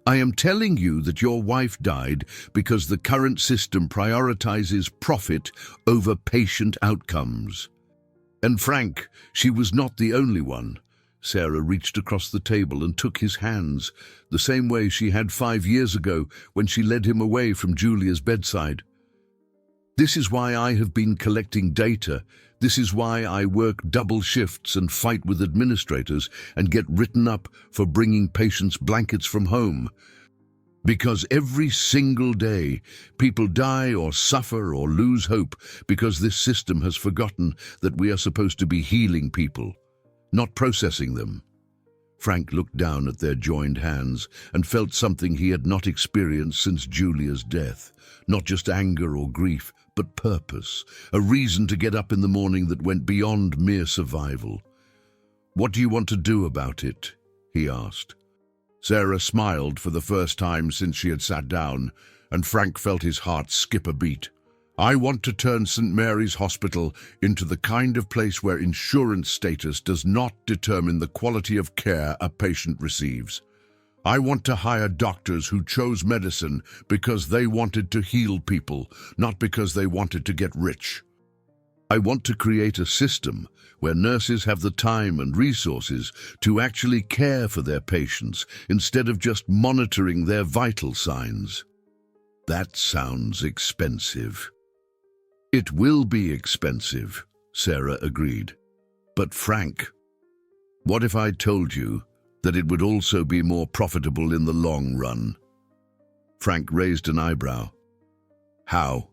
I am telling you that your wife died because the current system prioritizes profit over patient outcomes. And Frank, she was not the only one. Sarah reached across the table and took his hands, the same way she had 5 years ago when she led him away from Julia's bedside. This is why I have been collecting data. This is why I work double shifts and fight with administrators and get written up for bringing patients blankets from home. Because every single day, people die or suffer or lose hope because this system has forgotten that we are supposed to be healing people, not processing them. Frank looked down at their joined hands and felt something he had not experienced since Julia's death. Not just anger or grief, but purpose, a reason to get up in the morning that went beyond mere survival. What do you want to do about it? He asked. Sarah smiled for the first time since she had sat down, and Frank felt his heart skip a beat. I want to turn St. Mary's Hospital into the kind of place where insurance status does not determine the quality of care a patient receives. I want to hire doctors who chose medicine because they wanted to heal people, not because they wanted to get rich. I want to create a system where nurses have the time and resources to actually care for their patients instead of just monitoring their vital signs. That sounds expensive. It will be expensive, Sarah agreed. But Frank, what if I told you that it would also be more profitable in the long run? Frank raised an eyebrow. How?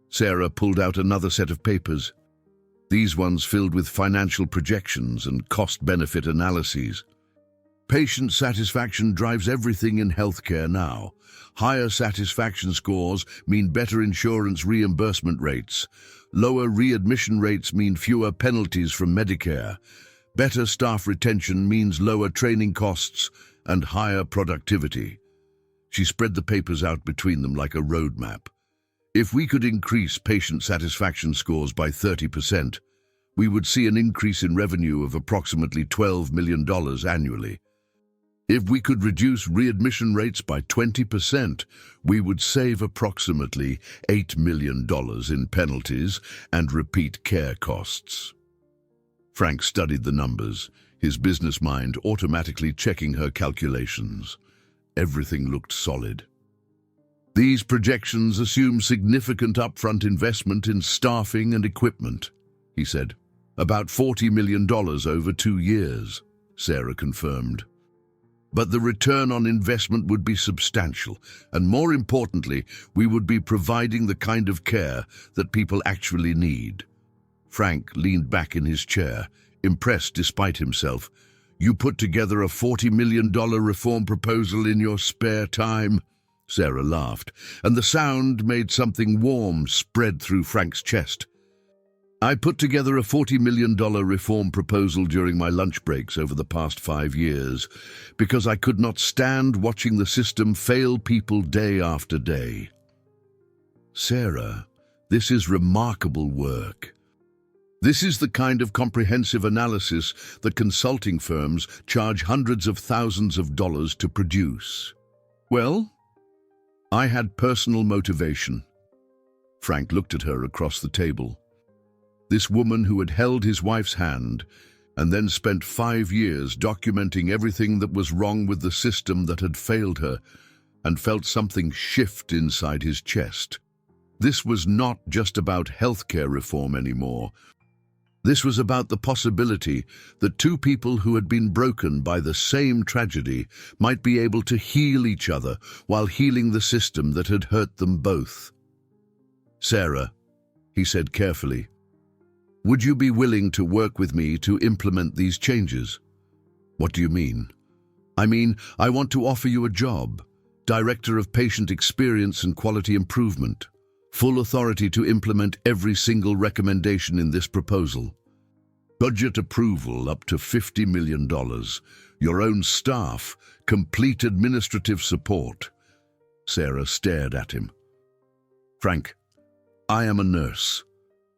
Sarah pulled out another set of papers, these ones filled with financial projections and cost-benefit analyses. Patient satisfaction drives everything in healthcare now. Higher satisfaction scores mean better insurance reimbursement rates. Lower readmission rates mean fewer penalties from Medicare. Better staff retention means lower training costs and higher productivity. She spread the papers out between them like a roadmap. If we could increase patient satisfaction scores by 30%, we would see an increase in revenue of approximately $12 million annually. If we could reduce readmission rates by 20%, we would save approximately $8 million in penalties and repeat care costs. Frank studied the numbers, his business mind automatically checking her calculations. Everything looked solid. These projections assume significant upfront investment in staffing and equipment, he said. About $40 million over 2 years, Sarah confirmed. But the return on investment would be substantial, and more importantly, we would be providing the kind of care that people actually need. Frank leaned back in his chair, impressed despite himself. You put together a $40 million reform proposal in your spare time? Sarah laughed, and the sound made something warm spread through Frank's chest. I put together a $40 million reform proposal during my lunch breaks over the past 5 years because I could not stand watching the system fail people day after day. Sarah, this is remarkable work. This is the kind of comprehensive analysis that consulting firms charge hundreds of thousands of dollars to produce. Well, I had personal motivation. Frank looked at her across the table. This woman who had held his wife's hand, and then spent 5 years documenting everything that was wrong with the system that had failed her, and felt something shift inside his chest. This was not just about healthcare reform anymore. This was about the possibility that two people who had been broken by the same tragedy might be able to heal each other while healing the system that had hurt them both. "Sarah," he said carefully, "would you be willing to work with me to implement these changes?" "What do you mean?" "I mean, I want to offer you a job, Director of Patient Experience and Quality Improvement. Full authority to implement every single recommendation in this proposal. Budget approval up to $50 million. Your own staff, complete administrative support." Sarah stared at him. "Frank, I am a nurse.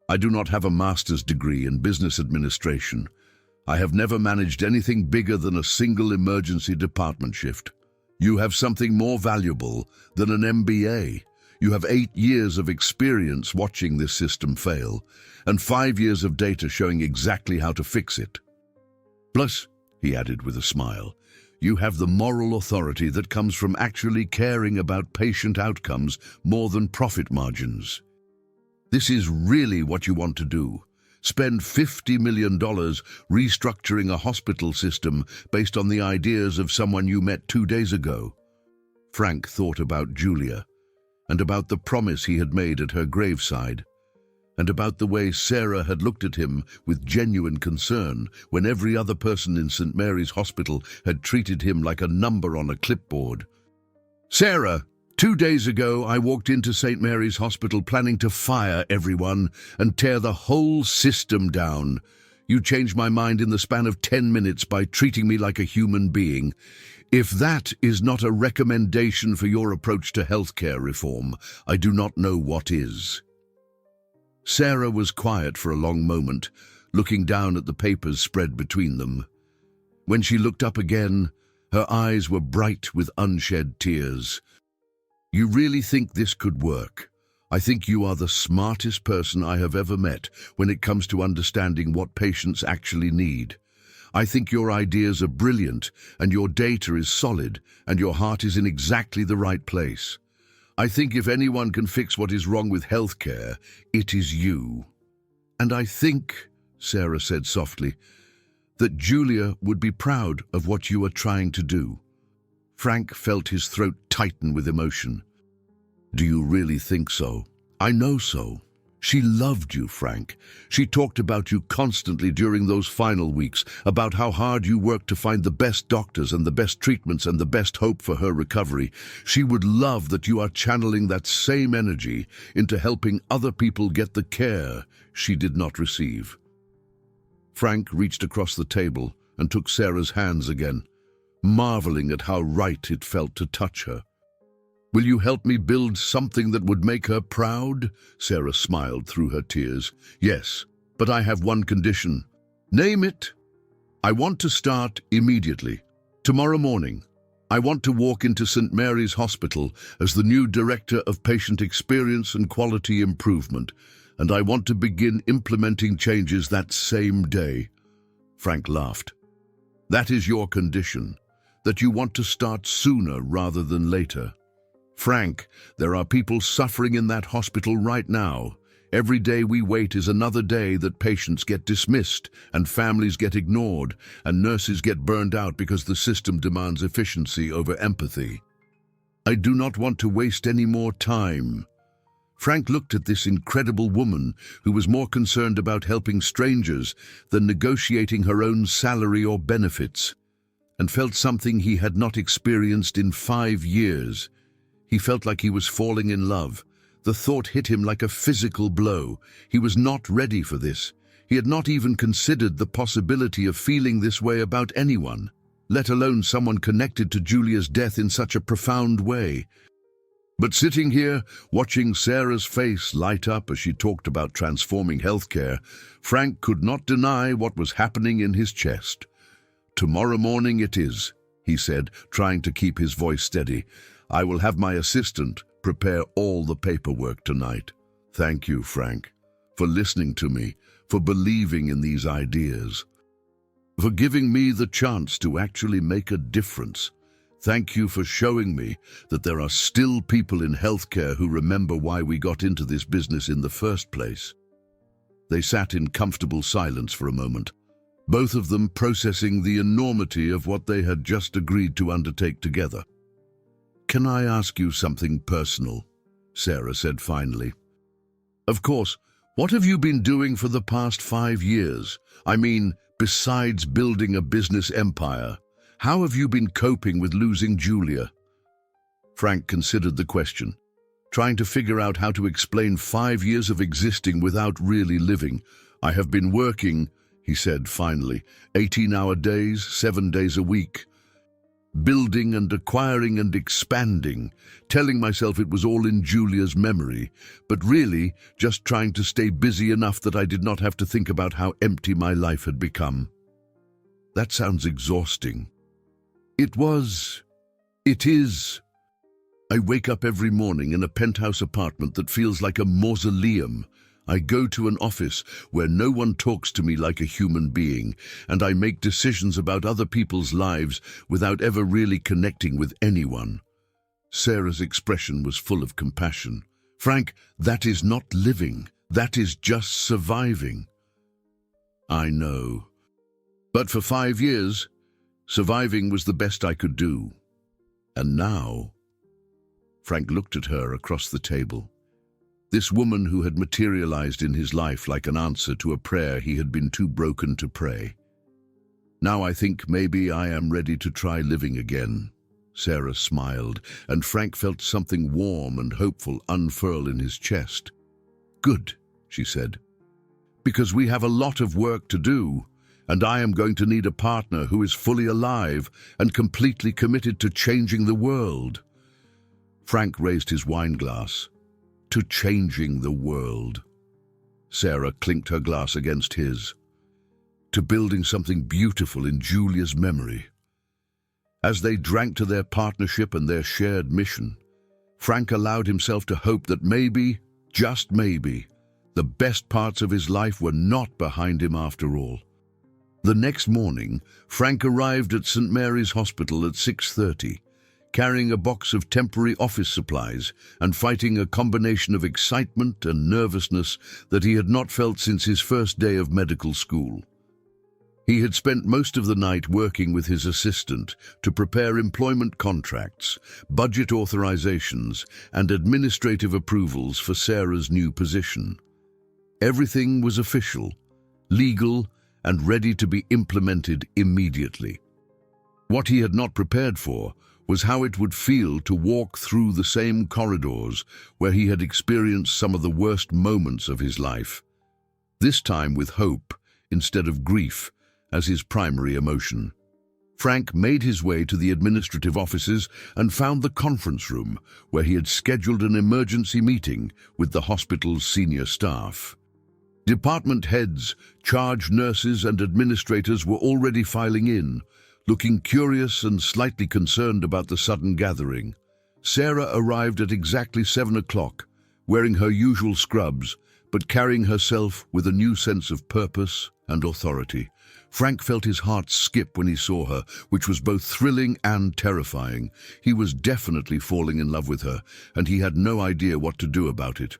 I do not have a master's degree in business administration. I have never managed anything bigger than a single emergency department shift. You have something more valuable than an MBA. You have 8 years of experience watching this system fail, and 5 years of data showing exactly how to fix it. Plus," he added with a smile, "you have the moral authority that comes from actually caring about patient outcomes more than profit margins. This is really what you want to do. Spend $50 million restructuring a hospital system based on the ideas of someone you met 2 days ago." Frank thought about Julia, and about the promise he had made at her graveside, and about the way Sarah had looked at him with genuine concern when every other person in St. Mary's Hospital had treated him like a number on a clipboard. "Sarah, 2 days ago I walked into St. Mary's Hospital planning to fire everyone and tear the whole system down. You changed my mind in the span of 10 minutes by treating me like a human being. If that is not a recommendation for your approach to healthcare reform, I do not know what is." Sarah was quiet for a long moment, looking down at the papers spread between them. When she looked up again, her eyes were bright with unshed tears. "You really think this could work? I think you are the smartest person I have ever met when it comes to understanding what patients actually need. I think your ideas are brilliant, and your data is solid, and your heart is in exactly the right place. I think if anyone can fix what is wrong with healthcare, it is you. And I think," Sarah said softly, "that Julia would be proud of what you are trying to do." Frank felt his throat tighten with emotion. "Do you really think so?" "I know so. She loved you, Frank. She talked about you constantly during those final weeks, about how hard you worked to find the best doctors and the best treatments and the best hope for her recovery. She would love that you are channeling that same energy into helping other people get the care she did not receive." Frank reached across the table and took Sarah's hands again, marveling at how right it felt to touch her. "Will you help me build something that would make her proud?" Sarah smiled through her tears. "Yes, but I have one condition." "Name it." "I want to start immediately. Tomorrow morning. I want to walk into St. Mary's Hospital as the new Director of Patient Experience and Quality Improvement, and I want to begin implementing changes that same day." Frank laughed. "That is your condition, that you want to start sooner rather than later. Frank, there are people suffering in that hospital right now. Every day we wait is another day that patients get dismissed and families get ignored and nurses get burned out because the system demands efficiency over empathy. I do not want to waste any more time." Frank looked at this incredible woman who was more concerned about helping strangers than negotiating her own salary or benefits, and felt something he had not experienced in 5 years. He felt like he was falling in love. The thought hit him like a physical blow. He was not ready for this. He had not even considered the possibility of feeling this way about anyone, let alone someone connected to Julia's death in such a profound way. But sitting here, watching Sarah's face light up as she talked about transforming healthcare, Frank could not deny what was happening in his chest. "Tomorrow morning it is," he said, trying to keep his voice steady. "I will have my assistant prepare all the paperwork tonight. Thank you, Frank, for listening to me, for believing in these ideas." for giving me the chance to actually make a difference. Thank you for showing me that there are still people in healthcare who remember why we got into this business in the first place." They sat in comfortable silence for a moment, both of them processing the enormity of what they had just agreed to undertake together. "Can I ask you something personal?" Sarah said finally. "Of course. What have you been doing for the past 5 years? I mean, besides building a business empire, how have you been coping with losing Julia?" Frank considered the question, trying to figure out how to explain 5 years of existing without really living. "I have been working," he said finally, 18-hour days, 7 days a week, building and acquiring and expanding, telling myself it was all in Julia's memory, but really just trying to stay busy enough that I did not have to think about how empty my life had become." "That sounds exhausting." It is. I wake up every morning in a penthouse apartment that feels like a mausoleum. I go to an office where no one talks to me like a human being, and I make decisions about other people's lives without ever really connecting with anyone. Sarah's expression was full of compassion. "Frank, that is not living. That is just surviving." "I know. But for 5 years, surviving was the best I could do. And now—" Frank looked at her across the table. This woman who had materialized in his life like an answer to a prayer he had been too broken to pray. "Now I think maybe I am ready to try living again." Sarah smiled, and Frank felt something warm and hopeful unfurl in his chest. "Good," she said, "because we have a lot of work to do, and I am going to need a partner who is fully alive and completely committed to changing the world." Frank raised his wine glass. "To changing the world." Sarah clinked her glass against his. "To building something beautiful in Julia's memory." As they drank to their partnership and their shared mission, Frank allowed himself to hope that maybe, just maybe, the best parts of his life were not behind him after all. The next morning, Frank arrived at St. Mary's Hospital at 6:30, carrying a box of temporary office supplies and fighting a combination of excitement and nervousness that he had not felt since his first day of medical school. He had spent most of the night working with his assistant to prepare employment contracts, budget authorizations, and administrative approvals for Sarah's new position. Everything was official, legal, and ready to be implemented immediately. What he had not prepared for was how it would feel to walk through the same corridors where he had experienced some of the worst moments of his life, this time with hope instead of grief as his primary emotion. Frank made his way to the administrative offices and found the conference room where he had scheduled an emergency meeting with the hospital's senior staff. Department heads, charge nurses, and administrators were already filing in, looking curious and slightly concerned about the sudden gathering. Sarah arrived at exactly 7 o'clock, wearing her usual scrubs, but carrying herself with a new sense of purpose and authority. Frank felt his heart skip when he saw her, which was both thrilling and terrifying. He was definitely falling in love with her, and he had no idea what to do about it.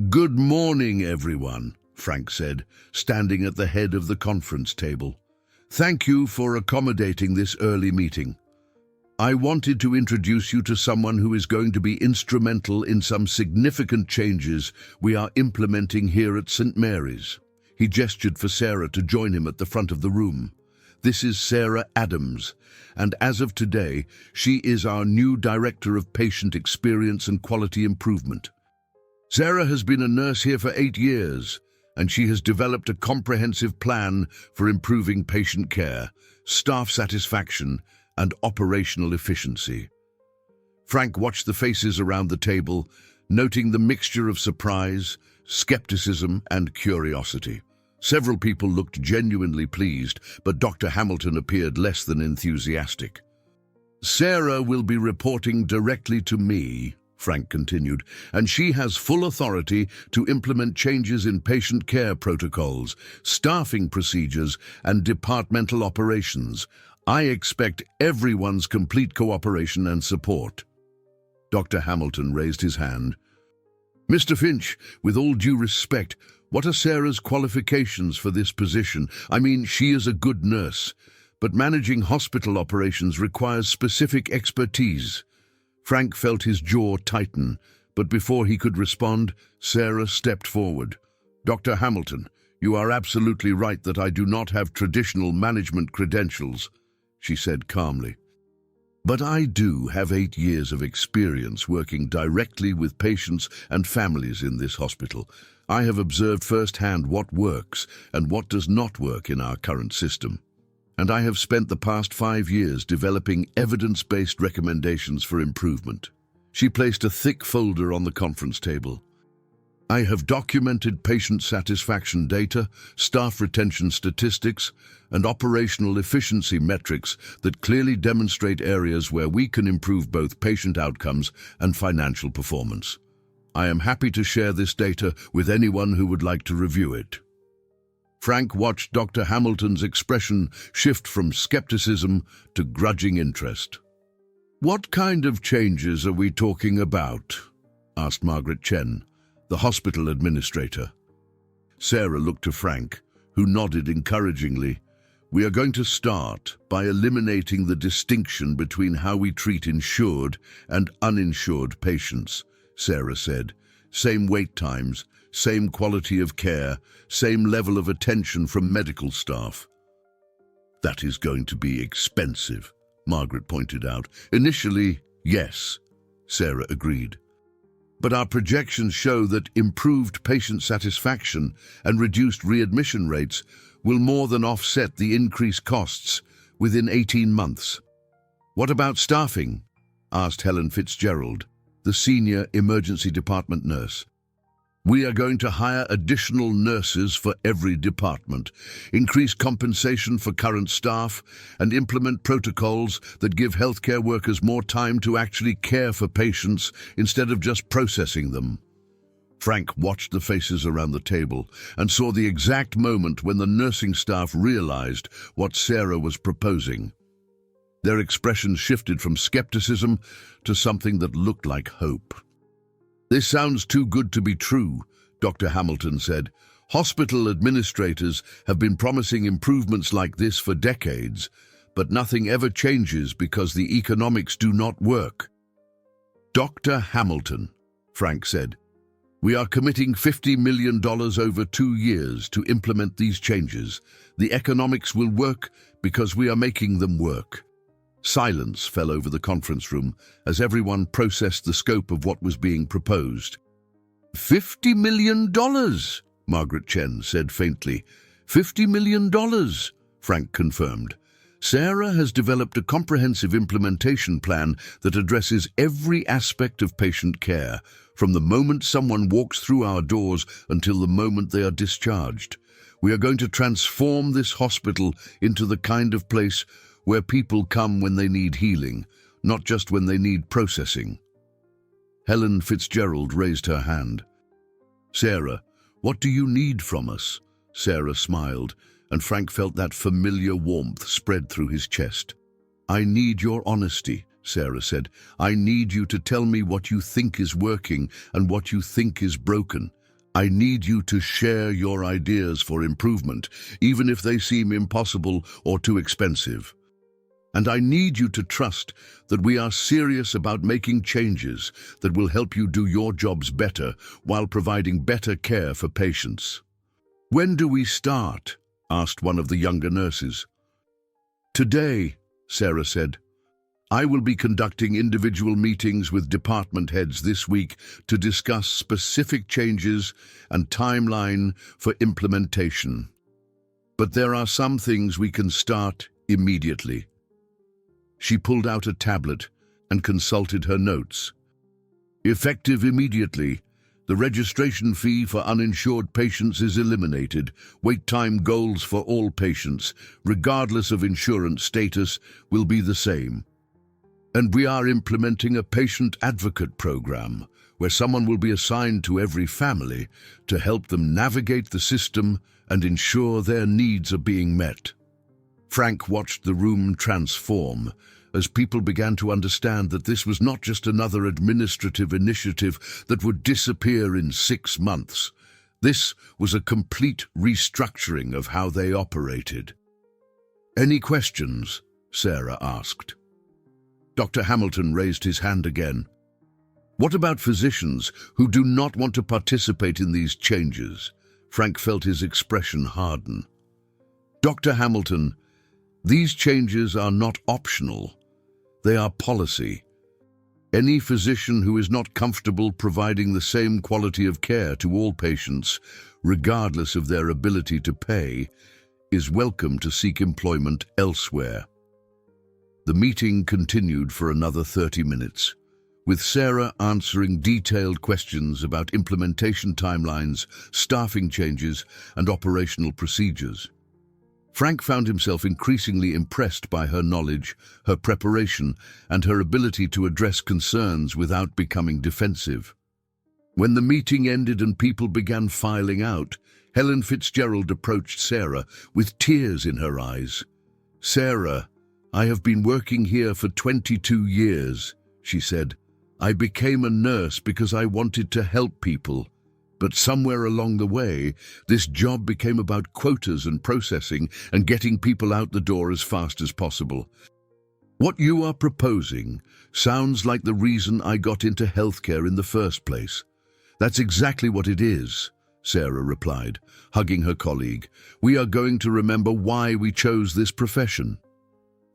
"Good morning, everyone," Frank said, standing at the head of the conference table. "Thank you for accommodating this early meeting. I wanted to introduce you to someone who is going to be instrumental in some significant changes we are implementing here at St. Mary's." He gestured for Sarah to join him at the front of the room. "This is Sarah Adams, and as of today, she is our new Director of Patient Experience and Quality Improvement. Sarah has been a nurse here for 8 years, and she has developed a comprehensive plan for improving patient care, staff satisfaction, and operational efficiency." Frank watched the faces around the table, noting the mixture of surprise, skepticism, and curiosity. Several people looked genuinely pleased, but Dr. Hamilton appeared less than enthusiastic. "Sarah will be reporting directly to me," Frank continued, and she has full authority to implement changes in patient care protocols, staffing procedures, and departmental operations. I expect everyone's complete cooperation and support. Dr. Hamilton raised his hand. Mr. Finch, with all due respect, what are Sarah's qualifications for this position? I mean, she is a good nurse, but managing hospital operations requires specific expertise. Frank felt his jaw tighten, but before he could respond, Sarah stepped forward. Dr. Hamilton, you are absolutely right that I do not have traditional management credentials, she said calmly. But I do have 8 years of experience working directly with patients and families in this hospital. I have observed firsthand what works and what does not work in our current system. And I have spent the past 5 years developing evidence-based recommendations for improvement. She placed a thick folder on the conference table. I have documented patient satisfaction data, staff retention statistics, and operational efficiency metrics that clearly demonstrate areas where we can improve both patient outcomes and financial performance. I am happy to share this data with anyone who would like to review it. Frank watched Dr. Hamilton's expression shift from skepticism to grudging interest. What kind of changes are we talking about? Asked Margaret Chen, the hospital administrator. Sarah looked to Frank, who nodded encouragingly. We are going to start by eliminating the distinction between how we treat insured and uninsured patients, Sarah said. Same wait times, same quality of care, same level of attention from medical staff. That is going to be expensive, Margaret pointed out. Initially, yes, Sarah agreed. But our projections show that improved patient satisfaction and reduced readmission rates will more than offset the increased costs within 18 months. What about staffing? Asked Helen Fitzgerald, the senior emergency department nurse. We are going to hire additional nurses for every department, increase compensation for current staff, and implement protocols that give healthcare workers more time to actually care for patients instead of just processing them. Frank watched the faces around the table and saw the exact moment when the nursing staff realized what Sarah was proposing. Their expressions shifted from skepticism to something that looked like hope. This sounds too good to be true, Dr. Hamilton said. Hospital administrators have been promising improvements like this for decades, but nothing ever changes because the economics do not work. Dr. Hamilton, Frank said, we are committing $50 million over 2 years to implement these changes. The economics will work because we are making them work. Silence fell over the conference room as everyone processed the scope of what was being proposed. $50 million, Margaret Chen said faintly. $50 million, Frank confirmed. Sarah has developed a comprehensive implementation plan that addresses every aspect of patient care, from the moment someone walks through our doors until the moment they are discharged. We are going to transform this hospital into the kind of place where people come when they need healing, not just when they need processing. Helen Fitzgerald raised her hand. Sarah, what do you need from us? Sarah smiled, and Frank felt that familiar warmth spread through his chest. I need your honesty, Sarah said. I need you to tell me what you think is working and what you think is broken. I need you to share your ideas for improvement, even if they seem impossible or too expensive. And I need you to trust that we are serious about making changes that will help you do your jobs better while providing better care for patients. When do we start? Asked one of the younger nurses. Today, Sarah said. I will be conducting individual meetings with department heads this week to discuss specific changes and timeline for implementation. But there are some things we can start immediately. She pulled out a tablet and consulted her notes. Effective immediately, the registration fee for uninsured patients is eliminated. Wait time goals for all patients, regardless of insurance status, will be the same. And we are implementing a patient advocate program where someone will be assigned to every family to help them navigate the system and ensure their needs are being met. Frank watched the room transform as people began to understand that this was not just another administrative initiative that would disappear in 6 months. This was a complete restructuring of how they operated. "Any questions?" Sarah asked. Dr. Hamilton raised his hand again. "What about physicians who do not want to participate in these changes?" Frank felt his expression harden. "Dr. Hamilton, these changes are not optional. They are policy. Any physician who is not comfortable providing the same quality of care to all patients, regardless of their ability to pay, is welcome to seek employment elsewhere." The meeting continued for another 30 minutes, with Sarah answering detailed questions about implementation timelines, staffing changes, and operational procedures. Frank found himself increasingly impressed by her knowledge, her preparation, and her ability to address concerns without becoming defensive. When the meeting ended and people began filing out, Helen Fitzgerald approached Sarah with tears in her eyes. "Sarah, I have been working here for 22 years, she said. "I became a nurse because I wanted to help people. But somewhere along the way, this job became about quotas and processing and getting people out the door as fast as possible. What you are proposing sounds like the reason I got into healthcare in the first place." "That's exactly what it is," Sarah replied, hugging her colleague. "We are going to remember why we chose this profession."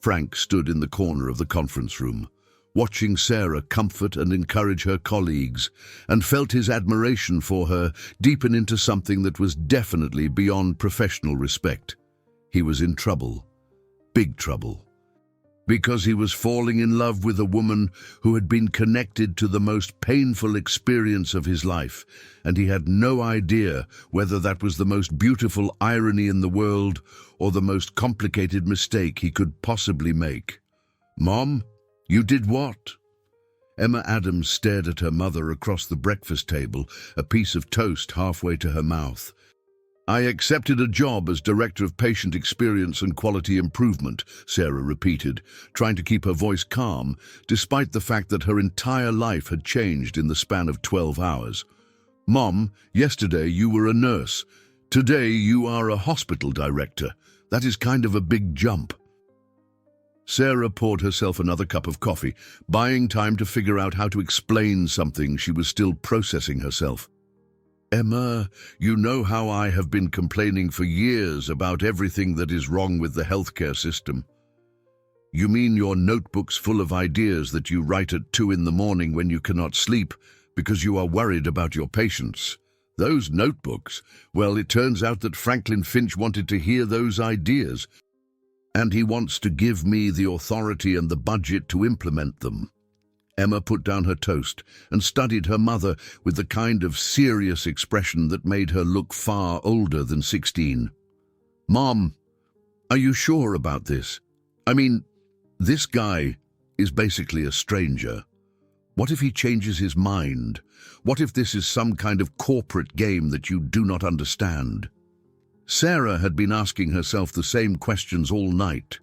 Frank stood in the corner of the conference room, watching Sarah comfort and encourage her colleagues, and felt his admiration for her deepen into something that was definitely beyond professional respect. He was in trouble, big trouble, because he was falling in love with a woman who had been connected to the most painful experience of his life, and he had no idea whether that was the most beautiful irony in the world or the most complicated mistake he could possibly make. "Mom, you did what?" Emma Adams stared at her mother across the breakfast table, a piece of toast halfway to her mouth. "I accepted a job as Director of Patient Experience and Quality Improvement," Sarah repeated, trying to keep her voice calm, despite the fact that her entire life had changed in the span of 12 hours. "Mom, yesterday you were a nurse. Today you are a hospital director. That is kind of a big jump." Sarah poured herself another cup of coffee, buying time to figure out how to explain something she was still processing herself. "Emma, you know how I have been complaining for years about everything that is wrong with the healthcare system. You mean your notebooks full of ideas that you write at 2 in the morning when you cannot sleep because you are worried about your patients? Those notebooks, well, it turns out that Franklin Finch wanted to hear those ideas, and he wants to give me the authority and the budget to implement them." Emma put down her toast and studied her mother with the kind of serious expression that made her look far older than 16. "Mom, are you sure about this? I mean, this guy is basically a stranger. What if he changes his mind? What if this is some kind of corporate game that you do not understand?" Sarah had been asking herself the same questions all night.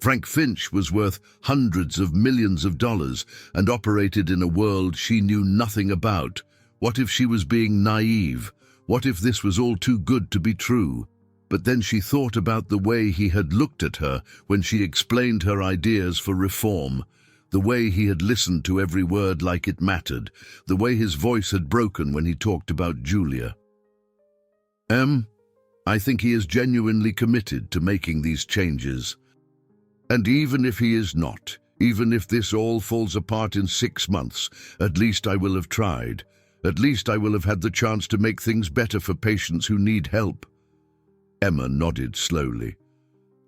Frank Finch was worth hundreds of millions of dollars and operated in a world she knew nothing about. What if she was being naive? What if this was all too good to be true? But then she thought about the way he had looked at her when she explained her ideas for reform, the way he had listened to every word like it mattered, the way his voice had broken when he talked about Julia. I think he is genuinely committed to making these changes. And even if he is not, even if this all falls apart in 6 months, at least I will have tried. At least I will have had the chance to make things better for patients who need help." Emma nodded slowly.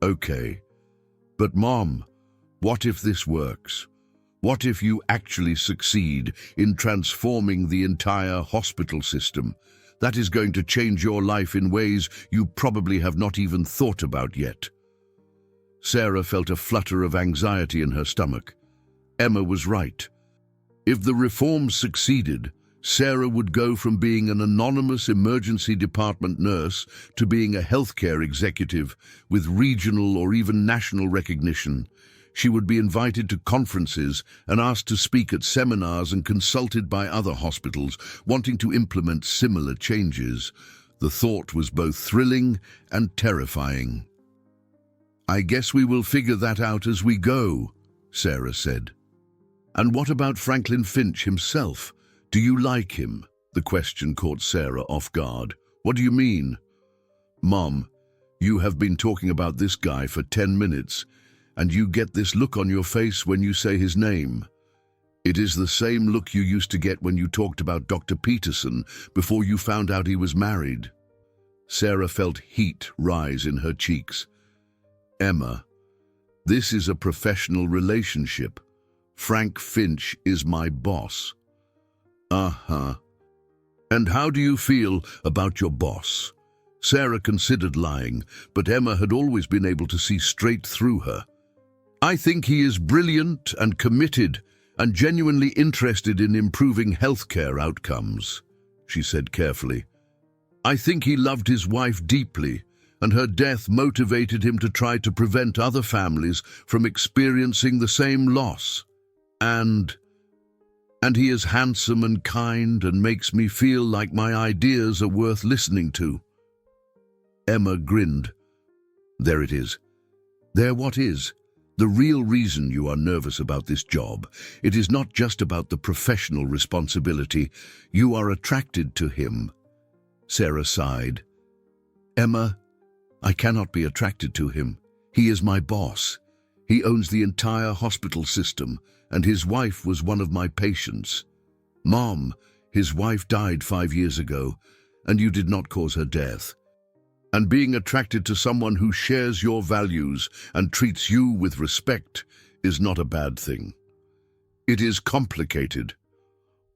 "Okay, but Mom, what if this works? What if you actually succeed in transforming the entire hospital system? That is going to change your life in ways you probably have not even thought about yet." Sarah felt a flutter of anxiety in her stomach. Emma was right. If the reforms succeeded, Sarah would go from being an anonymous emergency department nurse to being a healthcare executive with regional or even national recognition. She would be invited to conferences and asked to speak at seminars and consulted by other hospitals wanting to implement similar changes. The thought was both thrilling and terrifying. "I guess we will figure that out as we go," Sarah said. "And what about Franklin Finch himself? Do you like him?" The question caught Sarah off guard. "What do you mean?" "Mom, you have been talking about this guy for 10 minutes, and you get this look on your face when you say his name. It is the same look you used to get when you talked about Dr. Peterson before you found out he was married." Sarah felt heat rise in her cheeks. "Emma, this is a professional relationship. Frank Finch is my boss." "Uh-huh. And how do you feel about your boss?" Sarah considered lying, but Emma had always been able to see straight through her. "I think he is brilliant and committed and genuinely interested in improving healthcare outcomes," she said carefully. "I think he loved his wife deeply, and her death motivated him to try to prevent other families from experiencing the same loss. And he is handsome and kind and makes me feel like my ideas are worth listening to." Emma grinned. "There it is. There what is? The real reason you are nervous about this job. It is not just about the professional responsibility. You are attracted to him." Sarah sighed. "Emma, I cannot be attracted to him. He is my boss. He owns the entire hospital system, and his wife was one of my patients. Mom, his wife died 5 years ago, and you did not cause her death. And being attracted to someone who shares your values and treats you with respect is not a bad thing. It is complicated.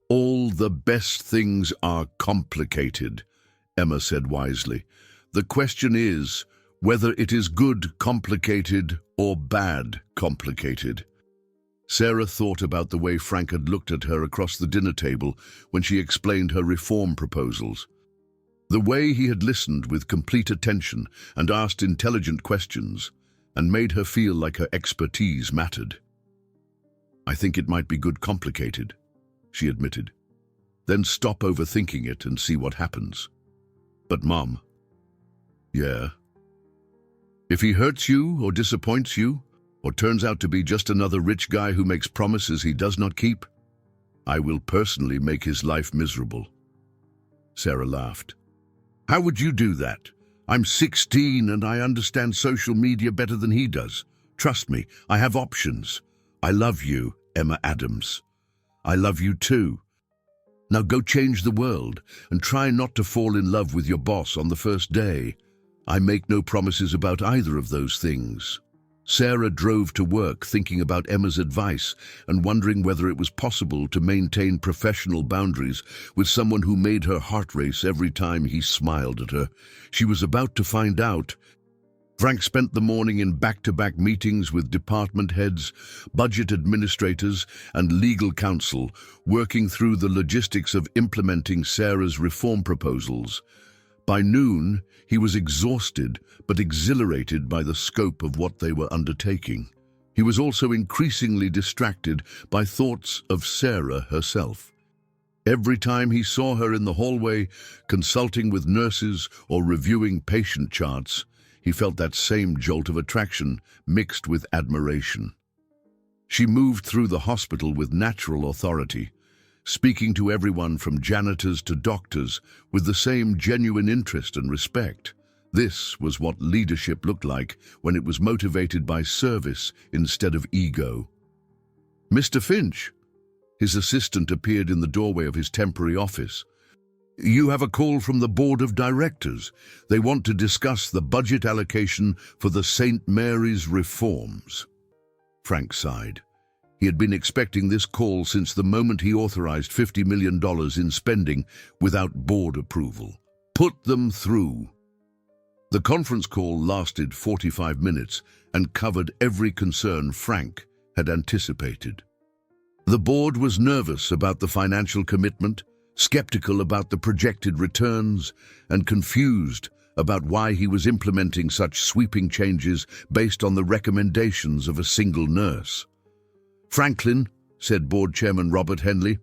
All the best things are complicated," Emma said wisely. "The question is whether it is good complicated or bad complicated." Sarah thought about the way Frank had looked at her across the dinner table when she explained her reform proposals. The way he had listened with complete attention and asked intelligent questions and made her feel like her expertise mattered. "I think it might be good complicated," she admitted. "Then stop overthinking it and see what happens." "But Mom." "Yeah." "If he hurts you or disappoints you, or turns out to be just another rich guy who makes promises he does not keep, I will personally make his life miserable." Sarah laughed. "How would you do that? I'm 16 and I understand social media better than he does. Trust me, I have options. I love you, Emma Adams. I love you too. Now go change the world and try not to fall in love with your boss on the first day. I make no promises about either of those things." Sarah drove to work thinking about Emma's advice and wondering whether it was possible to maintain professional boundaries with someone who made her heart race every time he smiled at her. She was about to find out. Frank spent the morning in back-to-back meetings with department heads, budget administrators, and legal counsel, working through the logistics of implementing Sarah's reform proposals. By noon, he was exhausted but exhilarated by the scope of what they were undertaking. He was also increasingly distracted by thoughts of Sarah herself. Every time he saw her in the hallway, consulting with nurses or reviewing patient charts, he felt that same jolt of attraction mixed with admiration. She moved through the hospital with natural authority, speaking to everyone from janitors to doctors with the same genuine interest and respect. This was what leadership looked like when it was motivated by service instead of ego. "Mr. Finch," his assistant appeared in the doorway of his temporary office. "You have a call from the board of directors. They want to discuss the budget allocation for the St. Mary's reforms." Frank sighed. He had been expecting this call since the moment he authorized $50 million in spending without board approval. Put them through. The conference call lasted 45 minutes and covered every concern Frank had anticipated. The board was nervous about the financial commitment, skeptical about the projected returns, and confused about why he was implementing such sweeping changes based on the recommendations of a single nurse. "Franklin," said board chairman Robert Henley,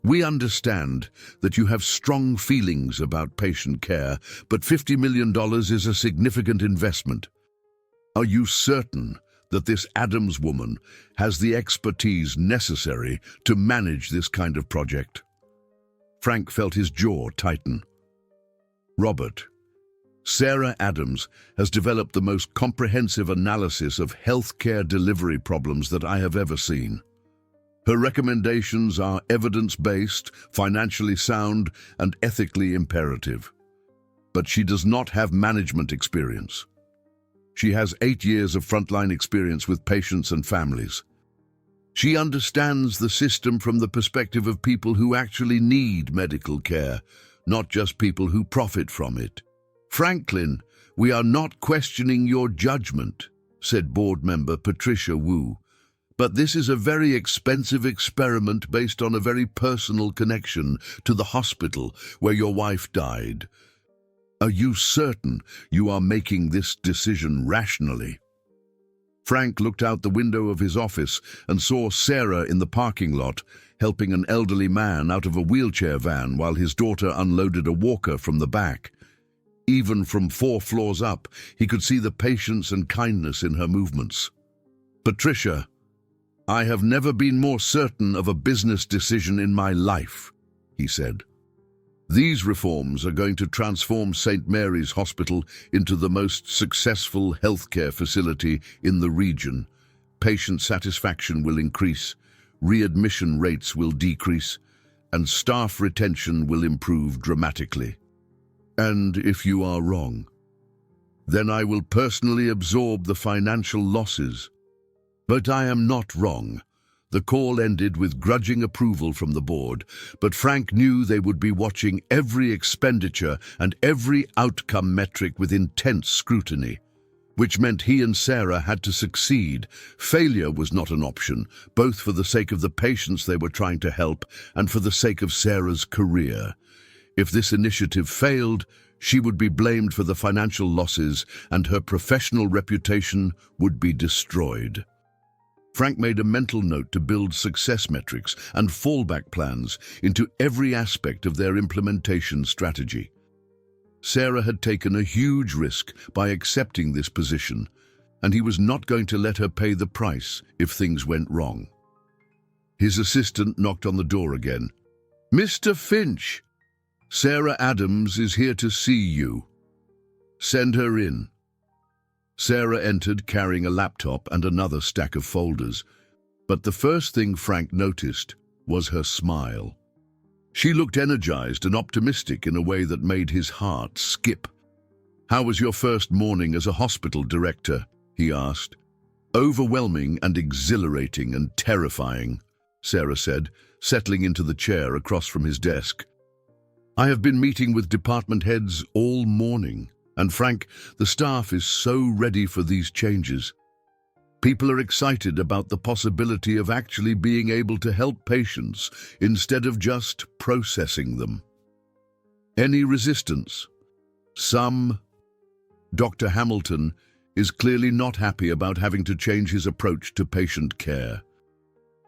"we understand that you have strong feelings about patient care, but $50 million is a significant investment. Are you certain that this Adams woman has the expertise necessary to manage this kind of project?" Frank felt his jaw tighten. "Robert, Sarah Adams has developed the most comprehensive analysis of healthcare delivery problems that I have ever seen. Her recommendations are evidence-based, financially sound, and ethically imperative. But she does not have management experience. She has 8 years of frontline experience with patients and families. She understands the system from the perspective of people who actually need medical care, not just people who profit from it." "Franklin, we are not questioning your judgment," said board member Patricia Wu. "But this is a very expensive experiment based on a very personal connection to the hospital where your wife died. Are you certain you are making this decision rationally?" Frank looked out the window of his office and saw Sarah in the parking lot, helping an elderly man out of a wheelchair van while his daughter unloaded a walker from the back. Even from 4 floors up, he could see the patience and kindness in her movements. "Patricia, I have never been more certain of a business decision in my life," he said. "These reforms are going to transform St. Mary's Hospital into the most successful healthcare facility in the region. Patient satisfaction will increase, readmission rates will decrease, and staff retention will improve dramatically. And if you are wrong, then I will personally absorb the financial losses. But I am not wrong." The call ended with grudging approval from the board, but Frank knew they would be watching every expenditure and every outcome metric with intense scrutiny, which meant he and Sarah had to succeed. Failure was not an option, both for the sake of the patients they were trying to help and for the sake of Sarah's career. If this initiative failed, she would be blamed for the financial losses and her professional reputation would be destroyed. Frank made a mental note to build success metrics and fallback plans into every aspect of their implementation strategy. Sarah had taken a huge risk by accepting this position, and he was not going to let her pay the price if things went wrong. His assistant knocked on the door again. "Mr. Finch, Sarah Adams is here to see you. Send her in." Sarah entered carrying a laptop and another stack of folders, but the first thing Frank noticed was her smile. She looked energized and optimistic in a way that made his heart skip. "How was your first morning as a hospital director?" he asked. "Overwhelming and exhilarating and terrifying," Sarah said, settling into the chair across from his desk. "I have been meeting with department heads all morning. And Frank, the staff is so ready for these changes. People are excited about the possibility of actually being able to help patients instead of just processing them." "Any resistance?" "Some. Dr. Hamilton is clearly not happy about having to change his approach to patient care.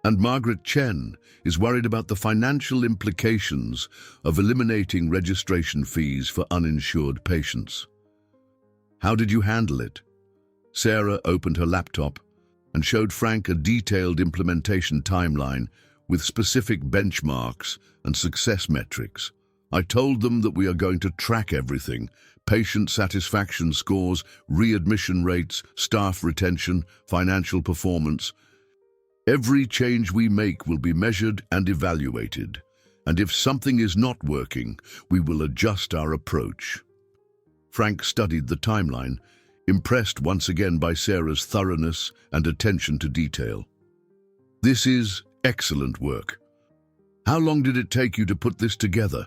And Margaret Chen is worried about the financial implications of eliminating registration fees for uninsured patients." "How did you handle it?" Sarah opened her laptop and showed Frank a detailed implementation timeline with specific benchmarks and success metrics. "I told them that we are going to track everything: patient satisfaction scores, readmission rates, staff retention, financial performance. Every change we make will be measured and evaluated, and if something is not working, we will adjust our approach." Frank studied the timeline, impressed once again by Sarah's thoroughness and attention to detail. "This is excellent work. How long did it take you to put this together?"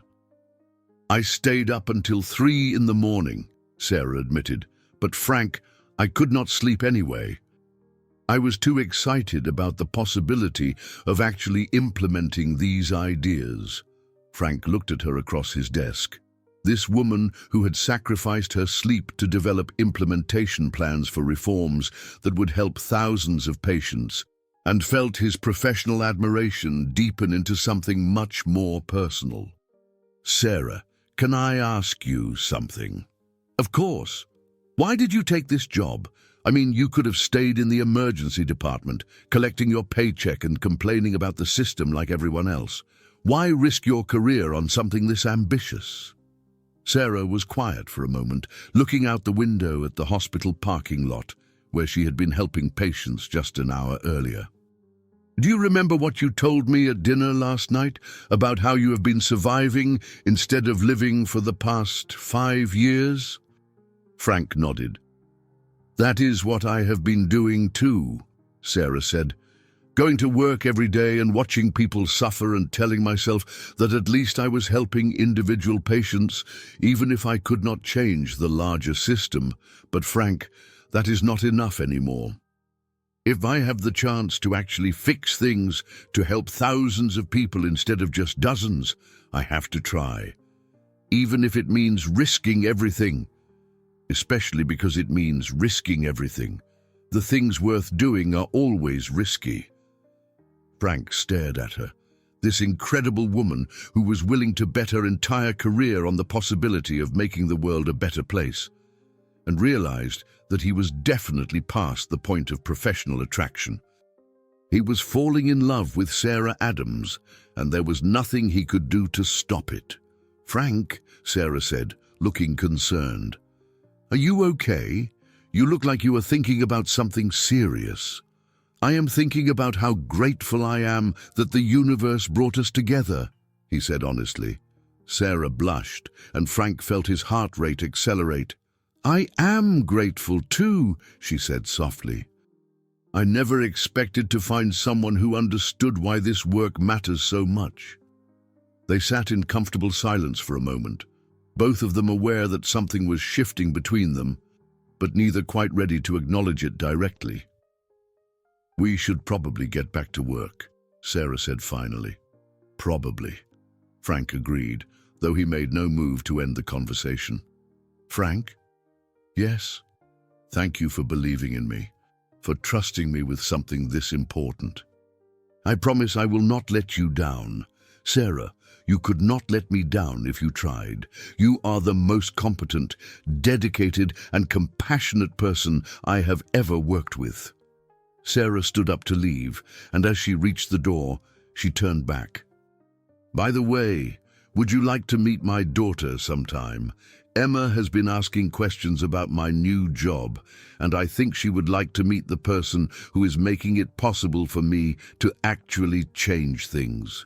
"I stayed up until 3 in the morning," Sarah admitted. "But Frank, I could not sleep anyway. I was too excited about the possibility of actually implementing these ideas. Frank looked at her across his desk. This woman who had sacrificed her sleep to develop implementation plans for reforms that would help thousands of patients, and felt his professional admiration deepen into something much more personal. "Sarah, can I ask you something?" "Of course. Why did you take this job? I mean, you could have stayed in the emergency department, collecting your paycheck and complaining about the system like everyone else. Why risk your career on something this ambitious?" Sarah was quiet for a moment, looking out the window at the hospital parking lot, where she had been helping patients just an hour earlier. "Do you remember what you told me at dinner last night about how you have been surviving instead of living for the past 5 years? Frank nodded. "That is what I have been doing too," Sarah said. "Going to work every day and watching people suffer and telling myself that at least I was helping individual patients, even if I could not change the larger system. But Frank, that is not enough anymore. If I have the chance to actually fix things, to help thousands of people instead of just dozens, I have to try. Even if it means risking everything. Especially because it means risking everything. The things worth doing are always risky." Frank stared at her, this incredible woman who was willing to bet her entire career on the possibility of making the world a better place, and realized that he was definitely past the point of professional attraction. He was falling in love with Sarah Adams, and there was nothing he could do to stop it. "Frank," Sarah said, looking concerned, "are you okay? You look like you are thinking about something serious." "I am thinking about how grateful I am that the universe brought us together," he said honestly. Sarah blushed, and Frank felt his heart rate accelerate. "I am grateful too," she said softly. "I never expected to find someone who understood why this work matters so much." They sat in comfortable silence for a moment, both of them aware that something was shifting between them, but neither quite ready to acknowledge it directly. "We should probably get back to work," Sarah said finally. "Probably," Frank agreed, though he made no move to end the conversation. "Frank?" "Yes. Thank you for believing in me, for trusting me with something this important. I promise I will not let you down. Sarah, you could not let me down if you tried. You are the most competent, dedicated, and compassionate person I have ever worked with." Sarah stood up to leave, and as she reached the door, she turned back. "By the way, would you like to meet my daughter sometime? Emma has been asking questions about my new job, and I think she would like to meet the person who is making it possible for me to actually change things."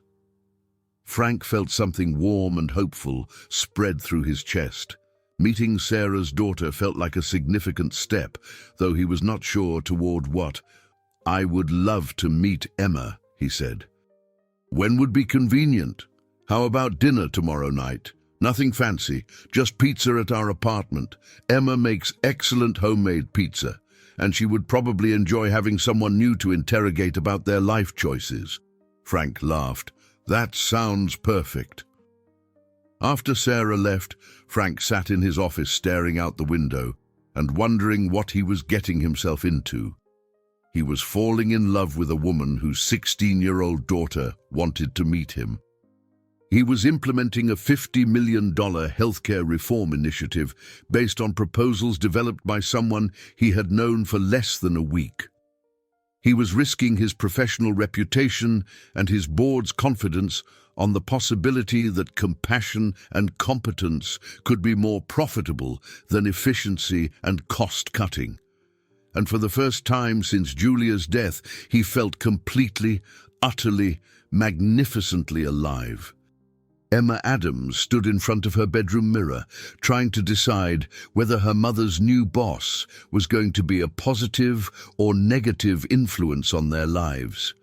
Frank felt something warm and hopeful spread through his chest. Meeting Sarah's daughter felt like a significant step, though he was not sure toward what. "I would love to meet Emma," he said. "When would be convenient? How about dinner tomorrow night? Nothing fancy, just pizza at our apartment. Emma makes excellent homemade pizza, and she would probably enjoy having someone new to interrogate about their life choices." Frank laughed. "That sounds perfect." After Sarah left, Frank sat in his office staring out the window and wondering what he was getting himself into. He was falling in love with a woman whose 16-year-old daughter wanted to meet him. He was implementing a $50 million healthcare reform initiative based on proposals developed by someone he had known for less than a week. He was risking his professional reputation and his board's confidence on the possibility that compassion and competence could be more profitable than efficiency and cost-cutting. And for the first time since Julia's death, he felt completely, utterly, magnificently alive. Emma Adams stood in front of her bedroom mirror, trying to decide whether her mother's new boss was going to be a positive or negative influence on their lives.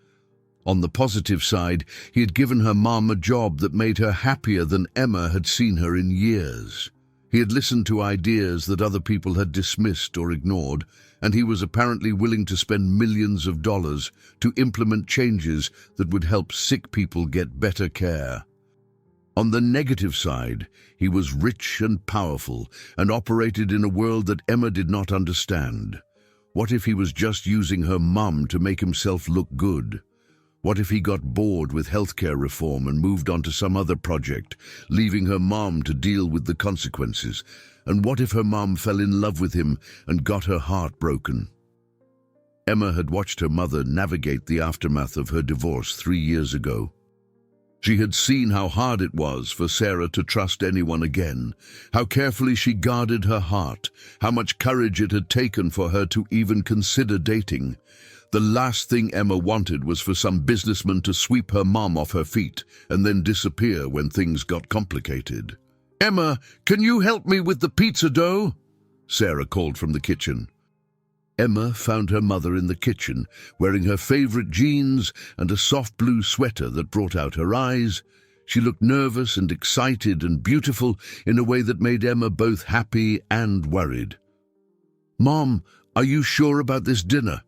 On the positive side, he had given her mom a job that made her happier than Emma had seen her in years. He had listened to ideas that other people had dismissed or ignored, and he was apparently willing to spend millions of dollars to implement changes that would help sick people get better care. On the negative side, he was rich and powerful and operated in a world that Emma did not understand. What if he was just using her mum to make himself look good? What if he got bored with healthcare reform and moved on to some other project, leaving her mom to deal with the consequences? And what if her mom fell in love with him and got her heart broken? Emma had watched her mother navigate the aftermath of her divorce 3 years ago. She had seen how hard it was for Sarah to trust anyone again, how carefully she guarded her heart, how much courage it had taken for her to even consider dating. The last thing Emma wanted was for some businessman to sweep her mom off her feet and then disappear when things got complicated. "Emma, can you help me with the pizza dough?" Sarah called from the kitchen. Emma found her mother in the kitchen, wearing her favorite jeans and a soft blue sweater that brought out her eyes. She looked nervous and excited and beautiful in a way that made Emma both happy and worried. "Mom, are you sure about this dinner?"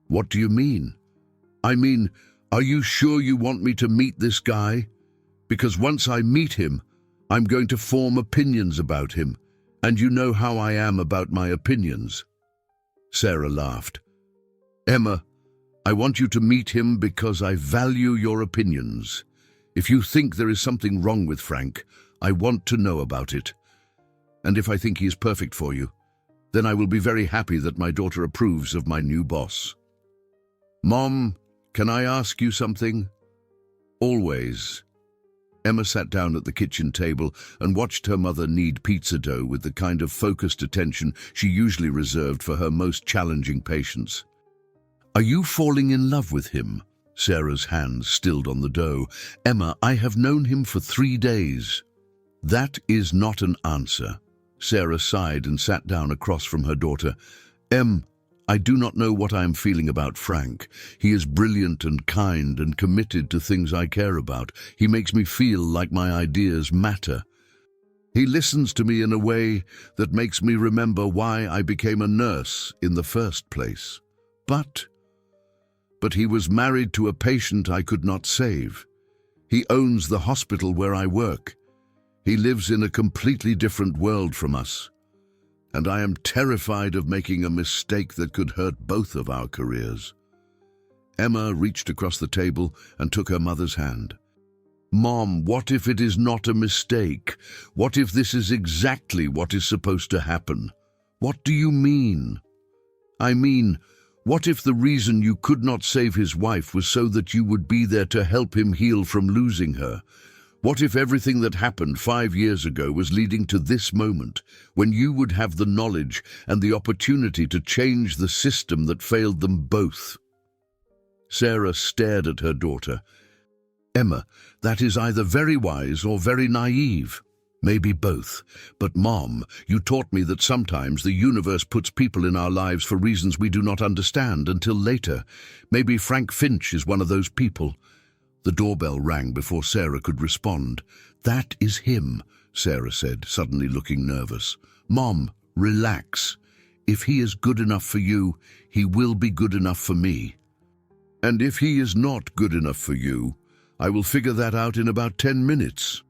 "What do you mean?" "I mean, are you sure you want me to meet this guy? Because once I meet him, I'm going to form opinions about him, and you know how I am about my opinions." Sarah laughed. "Emma, I want you to meet him because I value your opinions. If you think there is something wrong with Frank, I want to know about it. And if I think he is perfect for you, then I will be very happy that my daughter approves of my new boss." "Mom, can I ask you something?" "Always." Emma sat down at the kitchen table and watched her mother knead pizza dough with the kind of focused attention she usually reserved for her most challenging patients. "Are you falling in love with him?" Sarah's hands stilled on the dough. "Emma, I have known him for 3 days." "That is not an answer." Sarah sighed and sat down across from her daughter. I do not know what I am feeling about Frank. He is brilliant and kind and committed to things I care about. He makes me feel like my ideas matter. He listens to me in a way that makes me remember why I became a nurse in the first place. But he was married to a patient I could not save. He owns the hospital where I work. He lives in a completely different world from us. And I am terrified of making a mistake that could hurt both of our careers. Emma reached across the table and took her mother's hand. "Mom, what if it is not a mistake? What if this is exactly what is supposed to happen?" "What do you mean?" "I mean, what if the reason you could not save his wife was so that you would be there to help him heal from losing her? What if everything that happened 5 years ago was leading to this moment, when you would have the knowledge and the opportunity to change the system that failed them both?" Sarah stared at her daughter. "Emma, that is either very wise or very naive. Maybe both. But Mom, you taught me that sometimes the universe puts people in our lives for reasons we do not understand until later. Maybe Frank Finch is one of those people." The doorbell rang before Sarah could respond. "That is him," Sarah said, suddenly looking nervous. "Mom, relax. If he is good enough for you, he will be good enough for me. And if he is not good enough for you, I will figure that out in about 10 minutes.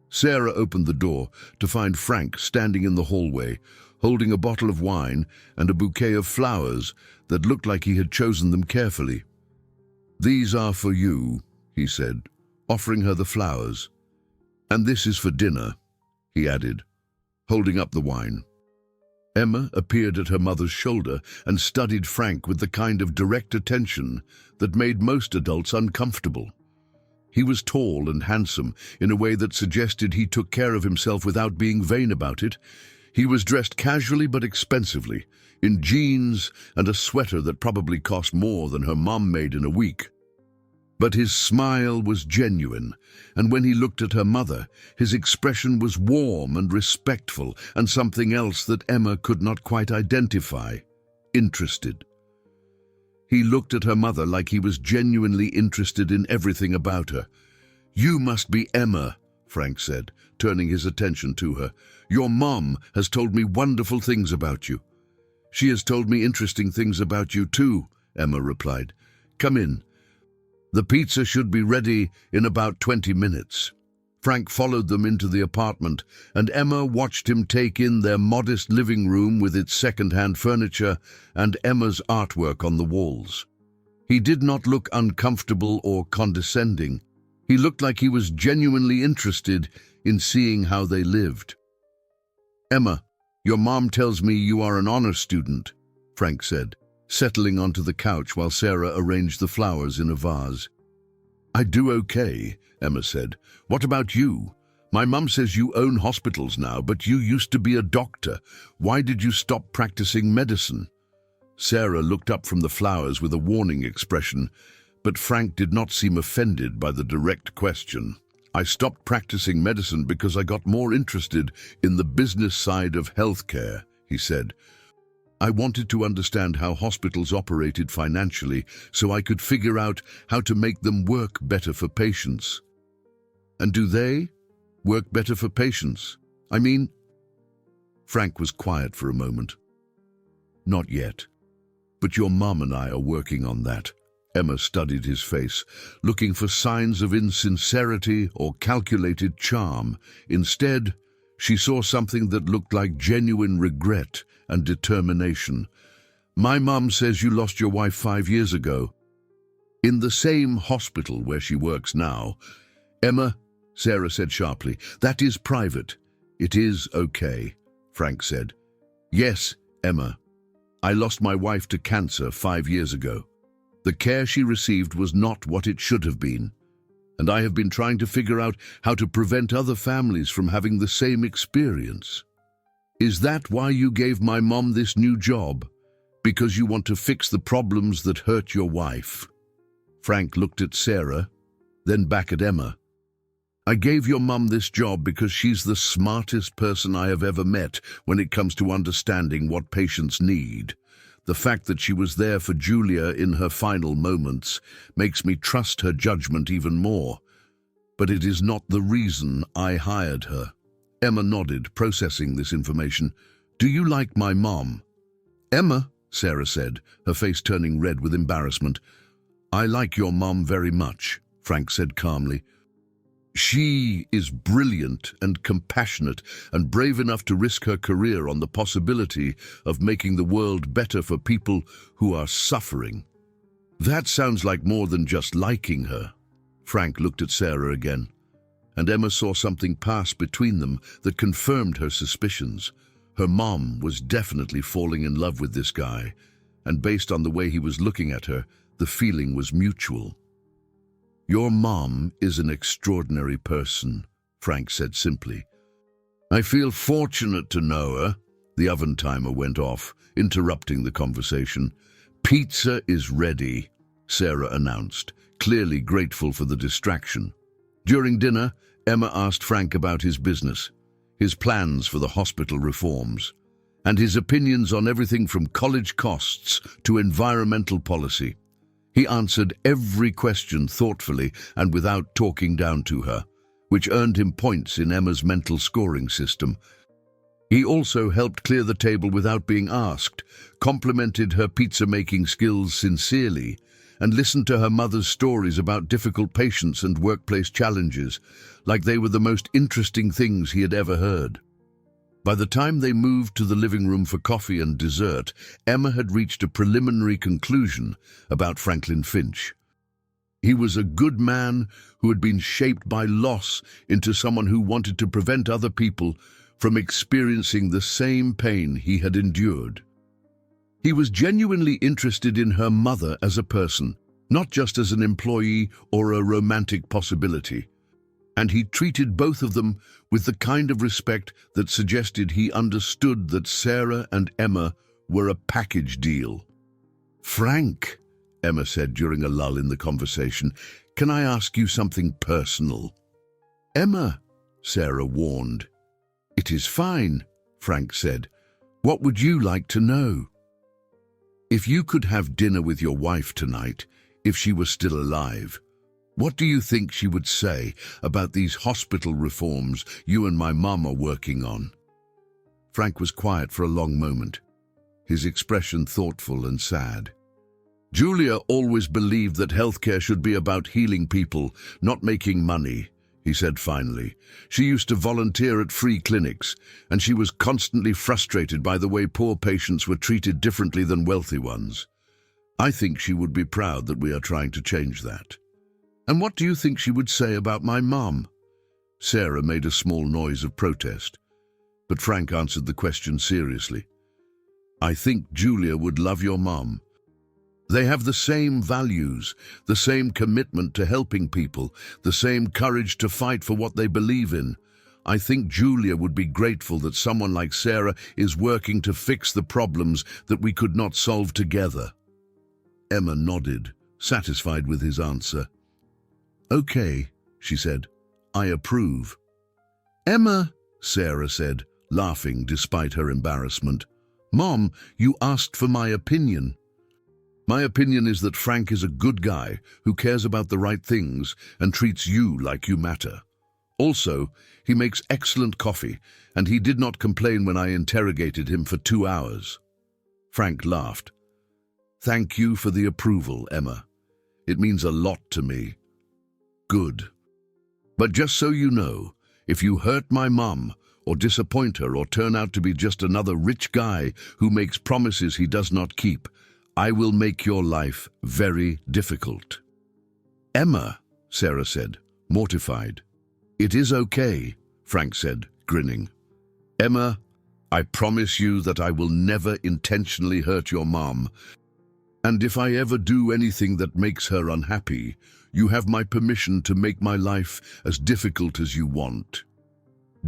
Sarah opened the door to find Frank standing in the hallway, holding a bottle of wine and a bouquet of flowers that looked like he had chosen them carefully. "These are for you," he said, offering her the flowers. "And this is for dinner," he added, holding up the wine. Emma appeared at her mother's shoulder and studied Frank with the kind of direct attention that made most adults uncomfortable. He was tall and handsome in a way that suggested he took care of himself without being vain about it. He was dressed casually but expensively, in jeans and a sweater that probably cost more than her mom made in a week. But his smile was genuine, and when he looked at her mother, his expression was warm and respectful, and something else that Emma could not quite identify: interested. He looked at her mother like he was genuinely interested in everything about her. "You must be Emma," Frank said, turning his attention to her. "Your mom has told me wonderful things about you." "She has told me interesting things about you too," Emma replied. "Come in. The pizza should be ready in about 20 minutes. Frank followed them into the apartment, and Emma watched him take in their modest living room with its second-hand furniture and Emma's artwork on the walls. He did not look uncomfortable or condescending. He looked like he was genuinely interested in seeing how they lived. "Emma, your mom tells me you are an honor student," Frank said, settling onto the couch while Sarah arranged the flowers in a vase. "I do okay," Emma said. "What about you? My mum says you own hospitals now, but you used to be a doctor. Why did you stop practicing medicine?" Sarah looked up from the flowers with a warning expression, but Frank did not seem offended by the direct question. "I stopped practicing medicine because I got more interested in the business side of healthcare," he said. "I wanted to understand how hospitals operated financially so I could figure out how to make them work better for patients." "And do they work better for patients? I mean—" Frank was quiet for a moment. "Not yet. But your mom and I are working on that." Emma studied his face, looking for signs of insincerity or calculated charm. Instead, she saw something that looked like genuine regret and determination. "My mom says you lost your wife 5 years ago. In the same hospital where she works now." "Emma," Sarah said sharply, "that is private." "It is okay," Frank said. "Yes, Emma. I lost my wife to cancer 5 years ago. The care she received was not what it should have been, and I have been trying to figure out how to prevent other families from having the same experience." "Is that why you gave my mom this new job? Because you want to fix the problems that hurt your wife?" Frank looked at Sarah, then back at Emma. "I gave your mum this job because she's the smartest person I have ever met when it comes to understanding what patients need. The fact that she was there for Julia in her final moments makes me trust her judgment even more. But it is not the reason I hired her." Emma nodded, processing this information. "Do you like my mom?" "Emma," Sarah said, her face turning red with embarrassment. "I like your mom very much," Frank said calmly. "She is brilliant and compassionate and brave enough to risk her career on the possibility of making the world better for people who are suffering." "That sounds like more than just liking her." Frank looked at Sarah again, and Emma saw something pass between them that confirmed her suspicions. Her mom was definitely falling in love with this guy, and based on the way he was looking at her, the feeling was mutual. "Your mom is an extraordinary person," Frank said simply. "I feel fortunate to know her." The oven timer went off, interrupting the conversation. "Pizza is ready," Sarah announced, clearly grateful for the distraction. During dinner, Emma asked Frank about his business, his plans for the hospital reforms, and his opinions on everything from college costs to environmental policy. He answered every question thoughtfully and without talking down to her, which earned him points in Emma's mental scoring system. He also helped clear the table without being asked, complimented her pizza-making skills sincerely, and listened to her mother's stories about difficult patients and workplace challenges, like they were the most interesting things he had ever heard. By the time they moved to the living room for coffee and dessert, Emma had reached a preliminary conclusion about Franklin Finch. He was a good man who had been shaped by loss into someone who wanted to prevent other people from experiencing the same pain he had endured. He was genuinely interested in her mother as a person, not just as an employee or a romantic possibility. And he treated both of them with the kind of respect that suggested he understood that Sarah and Emma were a package deal. "Frank," Emma said during a lull in the conversation, "can I ask you something personal?" "Emma," Sarah warned. "It is fine," Frank said. "What would you like to know?" "If you could have dinner with your wife tonight, if she was still alive, What do you think she would say about these hospital reforms you and my mum are working on?" Frank was quiet for a long moment, his expression thoughtful and sad. "Julia always believed that healthcare should be about healing people, not making money," he said finally. "She used to volunteer at free clinics, and she was constantly frustrated by the way poor patients were treated differently than wealthy ones. I think she would be proud that we are trying to change that." "And what do you think she would say about my mum?" Sarah made a small noise of protest, but Frank answered the question seriously. "I think Julia would love your mum. They have the same values, the same commitment to helping people, the same courage to fight for what they believe in. I think Julia would be grateful that someone like Sarah is working to fix the problems that we could not solve together." Emma nodded, satisfied with his answer. "Okay," she said, "I approve." "Emma," Sarah said, laughing despite her embarrassment, "Mom, you asked for my opinion." "My opinion is that Frank is a good guy who cares about the right things and treats you like you matter. Also, he makes excellent coffee, and he did not complain when I interrogated him for 2 hours." Frank laughed. "Thank you for the approval, Emma. It means a lot to me." "Good. But just so you know, if you hurt my mum, or disappoint her, or turn out to be just another rich guy who makes promises he does not keep, I will make your life very difficult." "Emma," Sarah said, mortified. "It is okay," Frank said, grinning. "Emma, I promise you that I will never intentionally hurt your mom, and if I ever do anything that makes her unhappy, you have my permission to make my life as difficult as you want."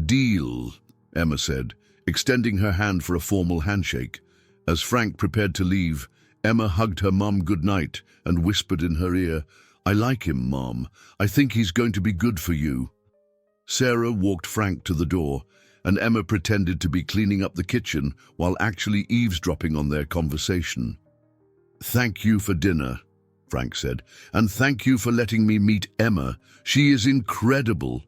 "Deal," Emma said, extending her hand for a formal handshake. As Frank prepared to leave, Emma hugged her mom goodnight and whispered in her ear, "I like him, Mom. I think he's going to be good for you." Sarah walked Frank to the door, and Emma pretended to be cleaning up the kitchen while actually eavesdropping on their conversation. "Thank you for dinner," Frank said, "and thank you for letting me meet Emma. She is incredible."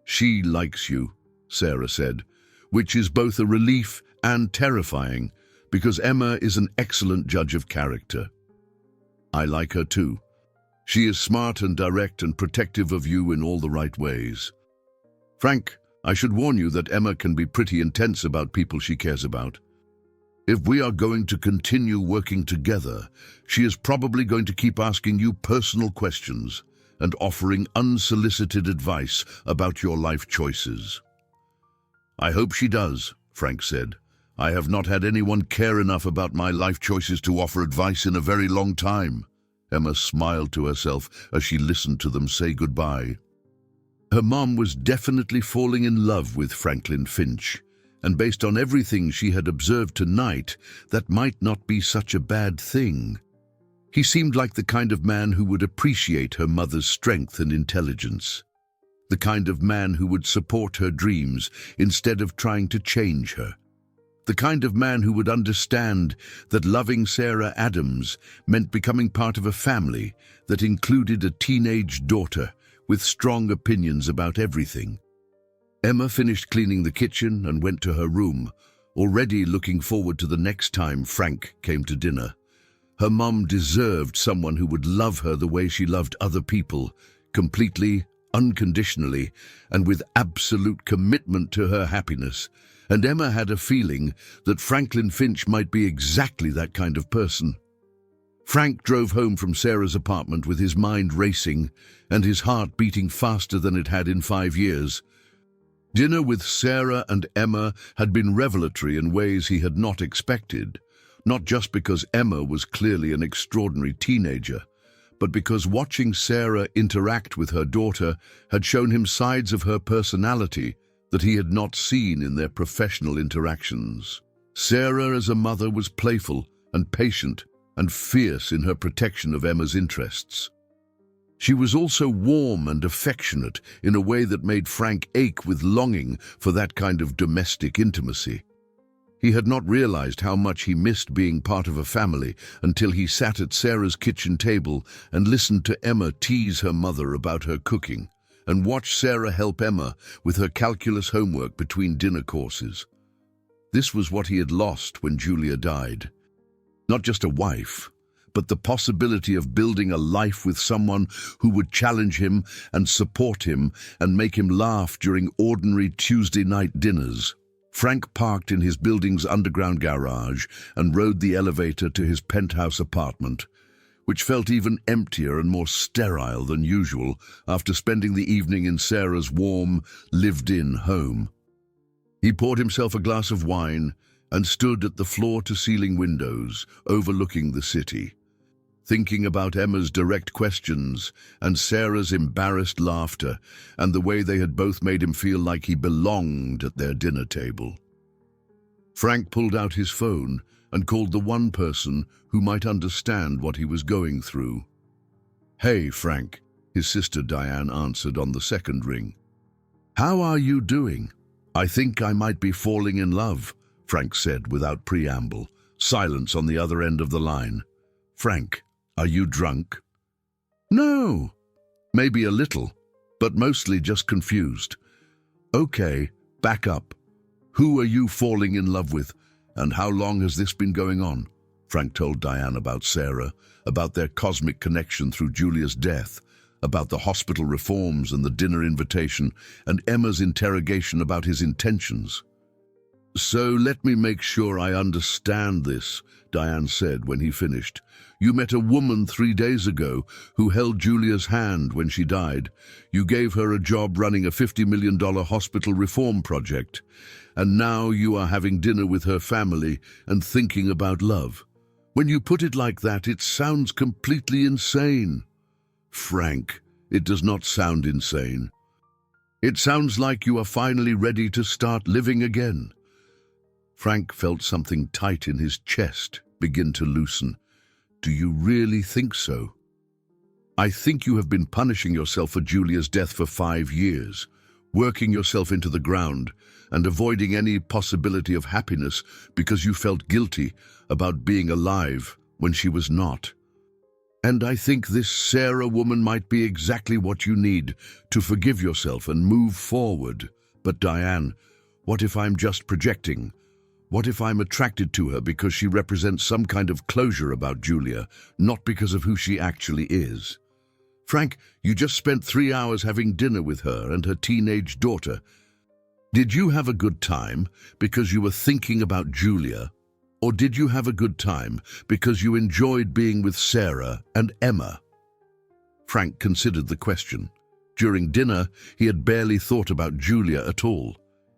"She likes you," Sarah said, which is both a relief and terrifying, because Emma is an excellent judge of character. "I like her too. She is smart and direct and protective of you in all the right ways." "Frank, I should warn you that Emma can be pretty intense about people she cares about. If we are going to continue working together, she is probably going to keep asking you personal questions and offering unsolicited advice about your life choices." "I hope she does," Frank said. "I have not had anyone care enough about my life choices to offer advice in a very long time." Emma smiled to herself as she listened to them say goodbye. Her mom was definitely falling in love with Franklin Finch, and based on everything she had observed tonight, that might not be such a bad thing. He seemed like the kind of man who would appreciate her mother's strength and intelligence, the kind of man who would support her dreams instead of trying to change her, the kind of man who would understand that loving Sarah Adams meant becoming part of a family that included a teenage daughter with strong opinions about everything. Emma finished cleaning the kitchen and went to her room, already looking forward to the next time Frank came to dinner. Her mum deserved someone who would love her the way she loved other people, completely, unconditionally, and with absolute commitment to her happiness. And Emma had a feeling that Franklin Finch might be exactly that kind of person. Frank drove home from Sarah's apartment with his mind racing and his heart beating faster than it had in 5 years. Dinner with Sarah and Emma had been revelatory in ways he had not expected, not just because Emma was clearly an extraordinary teenager, but because watching Sarah interact with her daughter had shown him sides of her personality that he had not seen in their professional interactions. Sarah as a mother was playful and patient and fierce in her protection of Emma's interests. She was also warm and affectionate in a way that made Frank ache with longing for that kind of domestic intimacy. He had not realized how much he missed being part of a family until he sat at Sarah's kitchen table and listened to Emma tease her mother about her cooking, and watched Sarah help Emma with her calculus homework between dinner courses. This was what he had lost when Julia died. Not just a wife, but the possibility of building a life with someone who would challenge him and support him and make him laugh during ordinary Tuesday night dinners. Frank parked in his building's underground garage and rode the elevator to his penthouse apartment, which felt even emptier and more sterile than usual after spending the evening in Sarah's warm, lived-in home. He poured himself a glass of wine and stood at the floor-to-ceiling windows overlooking the city, thinking about Emma's direct questions and Sarah's embarrassed laughter and the way they had both made him feel like he belonged at their dinner table. Frank pulled out his phone and called the one person who might understand what he was going through. "Hey, Frank," his sister Diane answered on the second ring. "How are you doing? I think I might be falling in love," Frank said without preamble. Silence on the other end of the line. "Frank, are you drunk?" "No, maybe a little, but mostly just confused." "Okay, back up. Who are you falling in love with, and how long has this been going on?" Frank told Diane about Sarah, about their cosmic connection through Julia's death, about the hospital reforms and the dinner invitation, and Emma's interrogation about his intentions. "So let me make sure I understand this," Diane said when he finished. "You met a woman 3 days ago who held Julia's hand when she died. You gave her a job running a $50 million hospital reform project, and now you are having dinner with her family and thinking about love. When you put it like that, it sounds completely insane." "Frank, it does not sound insane. It sounds like you are finally ready to start living again." Frank felt something tight in his chest begin to loosen. "Do you really think so?" "I think you have been punishing yourself for Julia's death for 5 years, working yourself into the ground and avoiding any possibility of happiness because you felt guilty about being alive when she was not. And I think this Sarah woman might be exactly what you need to forgive yourself and move forward. But Diane, what if I'm just projecting? What if I'm attracted to her because she represents some kind of closure about Julia, not because of who she actually is? Frank, you just spent 3 hours having dinner with her and her teenage daughter. Did you have a good time because you were thinking about Julia? Or did you have a good time because you enjoyed being with Sarah and Emma? Frank considered the question. During dinner, he had barely thought about Julia at all.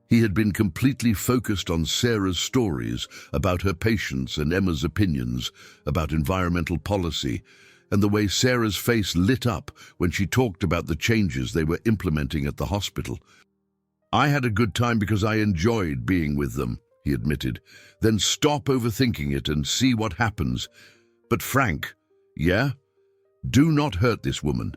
He had been completely focused on Sarah's stories about her patients and Emma's opinions about environmental policy, and the way Sarah's face lit up when she talked about the changes they were implementing at the hospital. "I had a good time because I enjoyed being with them," he admitted. "Then stop overthinking it and see what happens." "But Frank, yeah? Do not hurt this woman.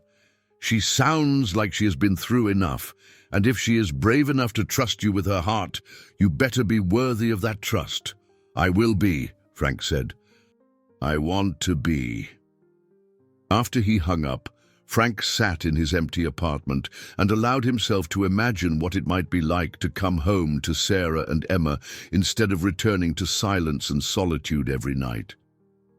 She sounds like she has been through enough, and if she is brave enough to trust you with her heart, you better be worthy of that trust." "I will be," Frank said. "I want to be." After he hung up, Frank sat in his empty apartment and allowed himself to imagine what it might be like to come home to Sarah and Emma instead of returning to silence and solitude every night.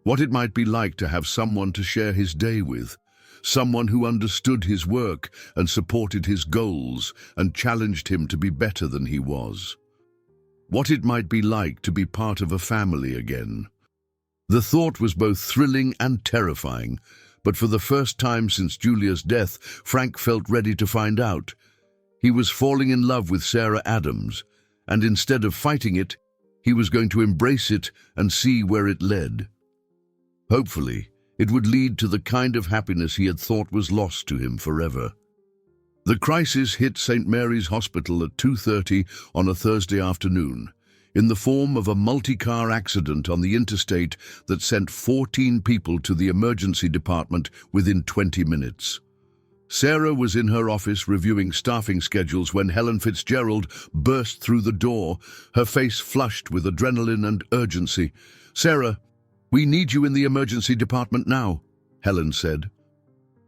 What it might be like to have someone to share his day with, someone who understood his work and supported his goals and challenged him to be better than he was. What it might be like to be part of a family again. The thought was both thrilling and terrifying, but for the first time since Julia's death, Frank felt ready to find out. He was falling in love with Sarah Adams, and instead of fighting it, he was going to embrace it and see where it led. Hopefully, it would lead to the kind of happiness he had thought was lost to him forever. The crisis hit St. Mary's Hospital at 2:30 on a Thursday afternoon, in the form of a multi-car accident on the interstate that sent 14 people to the emergency department within 20 minutes. Sarah was in her office reviewing staffing schedules when Helen Fitzgerald burst through the door, her face flushed with adrenaline and urgency. "Sarah, we need you in the emergency department now," Helen said.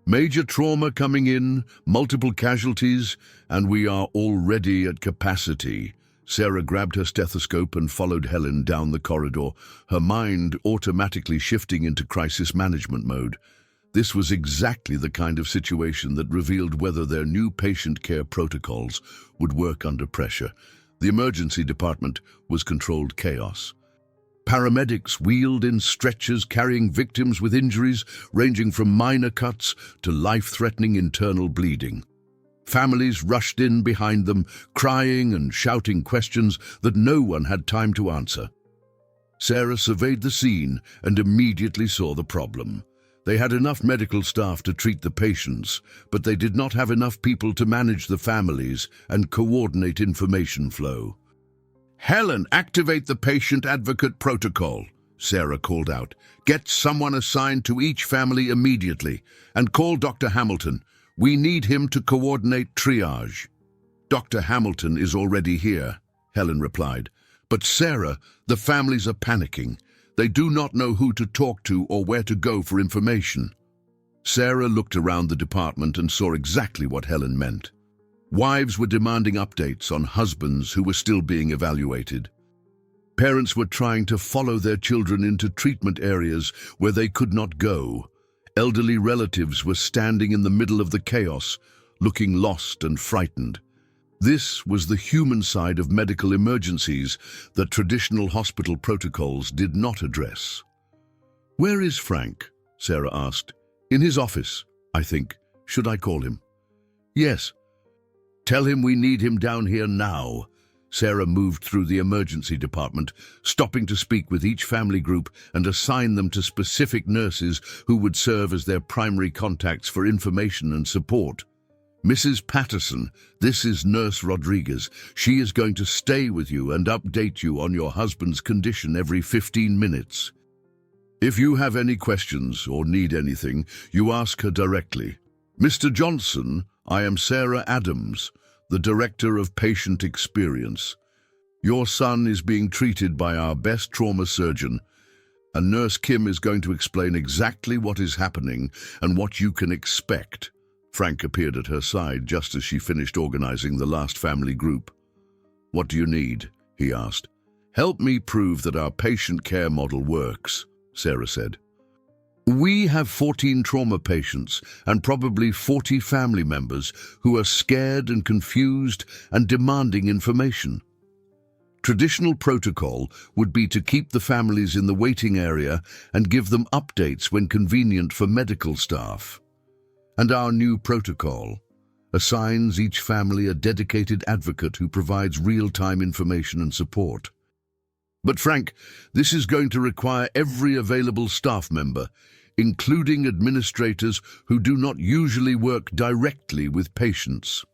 "Major trauma coming in, multiple casualties, and we are already at capacity." Sarah grabbed her stethoscope and followed Helen down the corridor, her mind automatically shifting into crisis management mode. This was exactly the kind of situation that revealed whether their new patient care protocols would work under pressure. The emergency department was controlled chaos. Paramedics wheeled in stretchers carrying victims with injuries ranging from minor cuts to life-threatening internal bleeding. Families rushed in behind them, crying and shouting questions that no one had time to answer. Sarah surveyed the scene and immediately saw the problem. They had enough medical staff to treat the patients, but they did not have enough people to manage the families and coordinate information flow. "Helen, activate the patient advocate protocol," Sarah called out. "Get someone assigned to each family immediately, and call Dr. Hamilton. We need him to coordinate triage." "Dr. Hamilton is already here," Helen replied. "But Sarah, the families are panicking. They do not know who to talk to or where to go for information." Sarah looked around the department and saw exactly what Helen meant. Wives were demanding updates on husbands who were still being evaluated. Parents were trying to follow their children into treatment areas where they could not go. Elderly relatives were standing in the middle of the chaos, looking lost and frightened. This was the human side of medical emergencies that traditional hospital protocols did not address. "Where is Frank?" Sarah asked. "In his office, I think. Should I call him?" "Yes." "Tell him we need him down here now." Sarah moved through the emergency department, stopping to speak with each family group and assign them to specific nurses who would serve as their primary contacts for information and support. "Mrs. Patterson, this is Nurse Rodriguez. She is going to stay with you and update you on your husband's condition every 15 minutes. If you have any questions or need anything, you ask her directly. Mr. Johnson, I am Sarah Adams, the Director of Patient Experience. Your son is being treated by our best trauma surgeon, and Nurse Kim is going to explain exactly what is happening and what you can expect." Frank appeared at her side just as she finished organizing the last family group. "What do you need?" he asked. "Help me prove that our patient care model works," Sarah said. "We have 14 trauma patients and probably 40 family members who are scared and confused and demanding information. Traditional protocol would be to keep the families in the waiting area and give them updates when convenient for medical staff. And our new protocol assigns each family a dedicated advocate who provides real-time information and support. But Frank, this is going to require every available staff member, including administrators who do not usually work directly with patients."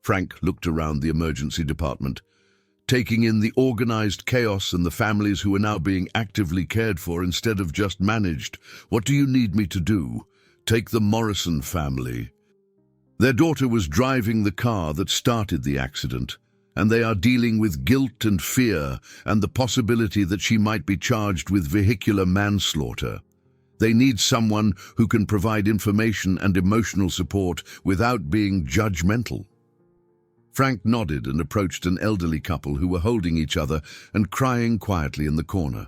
Frank looked around the emergency department, taking in the organized chaos and the families who are now being actively cared for instead of just managed. "What do you need me to do?" "Take the Morrison family. Their daughter was driving the car that started the accident, and they are dealing with guilt and fear and the possibility that she might be charged with vehicular manslaughter. They need someone who can provide information and emotional support without being judgmental." Frank nodded and approached an elderly couple who were holding each other and crying quietly in the corner.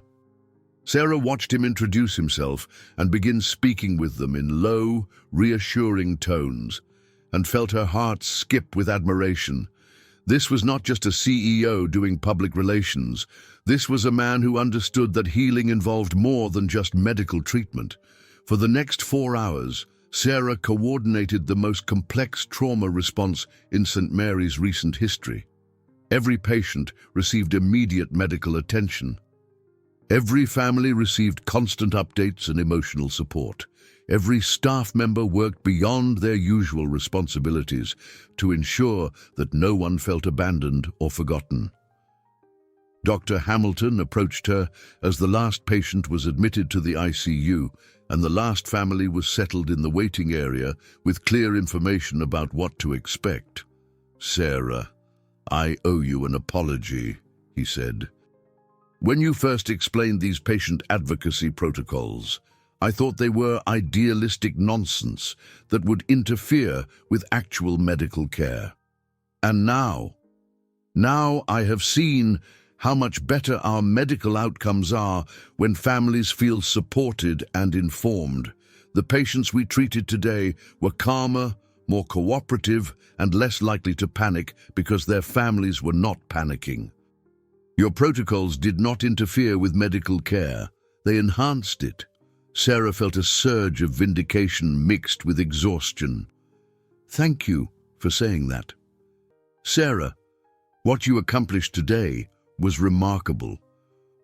Sarah watched him introduce himself and begin speaking with them in low, reassuring tones, and felt her heart skip with admiration. This was not just a CEO doing public relations. This was a man who understood that healing involved more than just medical treatment. For the next 4 hours, Sarah coordinated the most complex trauma response in St. Mary's recent history. Every patient received immediate medical attention. Every family received constant updates and emotional support. Every staff member worked beyond their usual responsibilities to ensure that no one felt abandoned or forgotten. Dr. Hamilton approached her as the last patient was admitted to the ICU, and the last family was settled in the waiting area with clear information about what to expect. "Sarah, I owe you an apology," he said. "When you first explained these patient advocacy protocols, I thought they were idealistic nonsense that would interfere with actual medical care. And now I have seen how much better our medical outcomes are when families feel supported and informed. The patients we treated today were calmer, more cooperative, and less likely to panic because their families were not panicking. Your protocols did not interfere with medical care. They enhanced it." Sarah felt a surge of vindication mixed with exhaustion. "Thank you for saying that. Sarah, what you accomplished today was remarkable.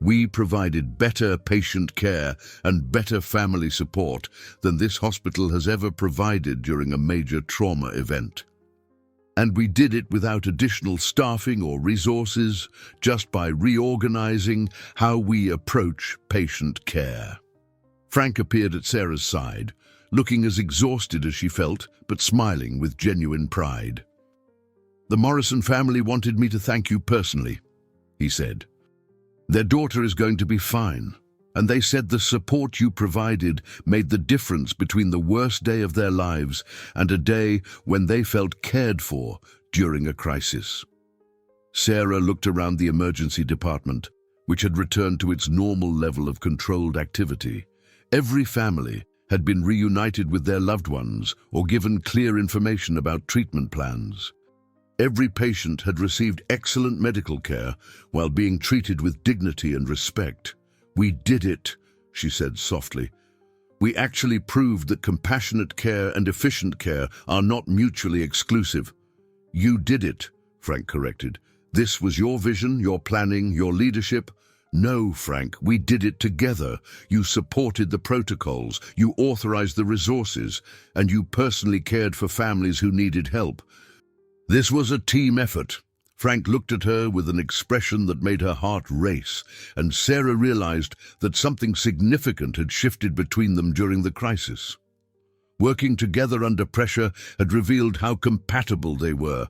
We provided better patient care and better family support than this hospital has ever provided during a major trauma event. And we did it without additional staffing or resources, just by reorganizing how we approach patient care." Frank appeared at Sarah's side, looking as exhausted as she felt, but smiling with genuine pride. "The Morrison family wanted me to thank you personally," he said. "Their daughter is going to be fine, and they said the support you provided made the difference between the worst day of their lives and a day when they felt cared for during a crisis." Sarah looked around the emergency department, which had returned to its normal level of controlled activity. Every family had been reunited with their loved ones or given clear information about treatment plans. Every patient had received excellent medical care while being treated with dignity and respect. "We did it," she said softly. "We actually proved that compassionate care and efficient care are not mutually exclusive." "You did it," Frank corrected. "This was your vision, your planning, your leadership." "No, Frank, we did it together. You supported the protocols, you authorized the resources, and you personally cared for families who needed help. This was a team effort." Frank looked at her with an expression that made her heart race, and Sarah realized that something significant had shifted between them during the crisis. Working together under pressure had revealed how compatible they were,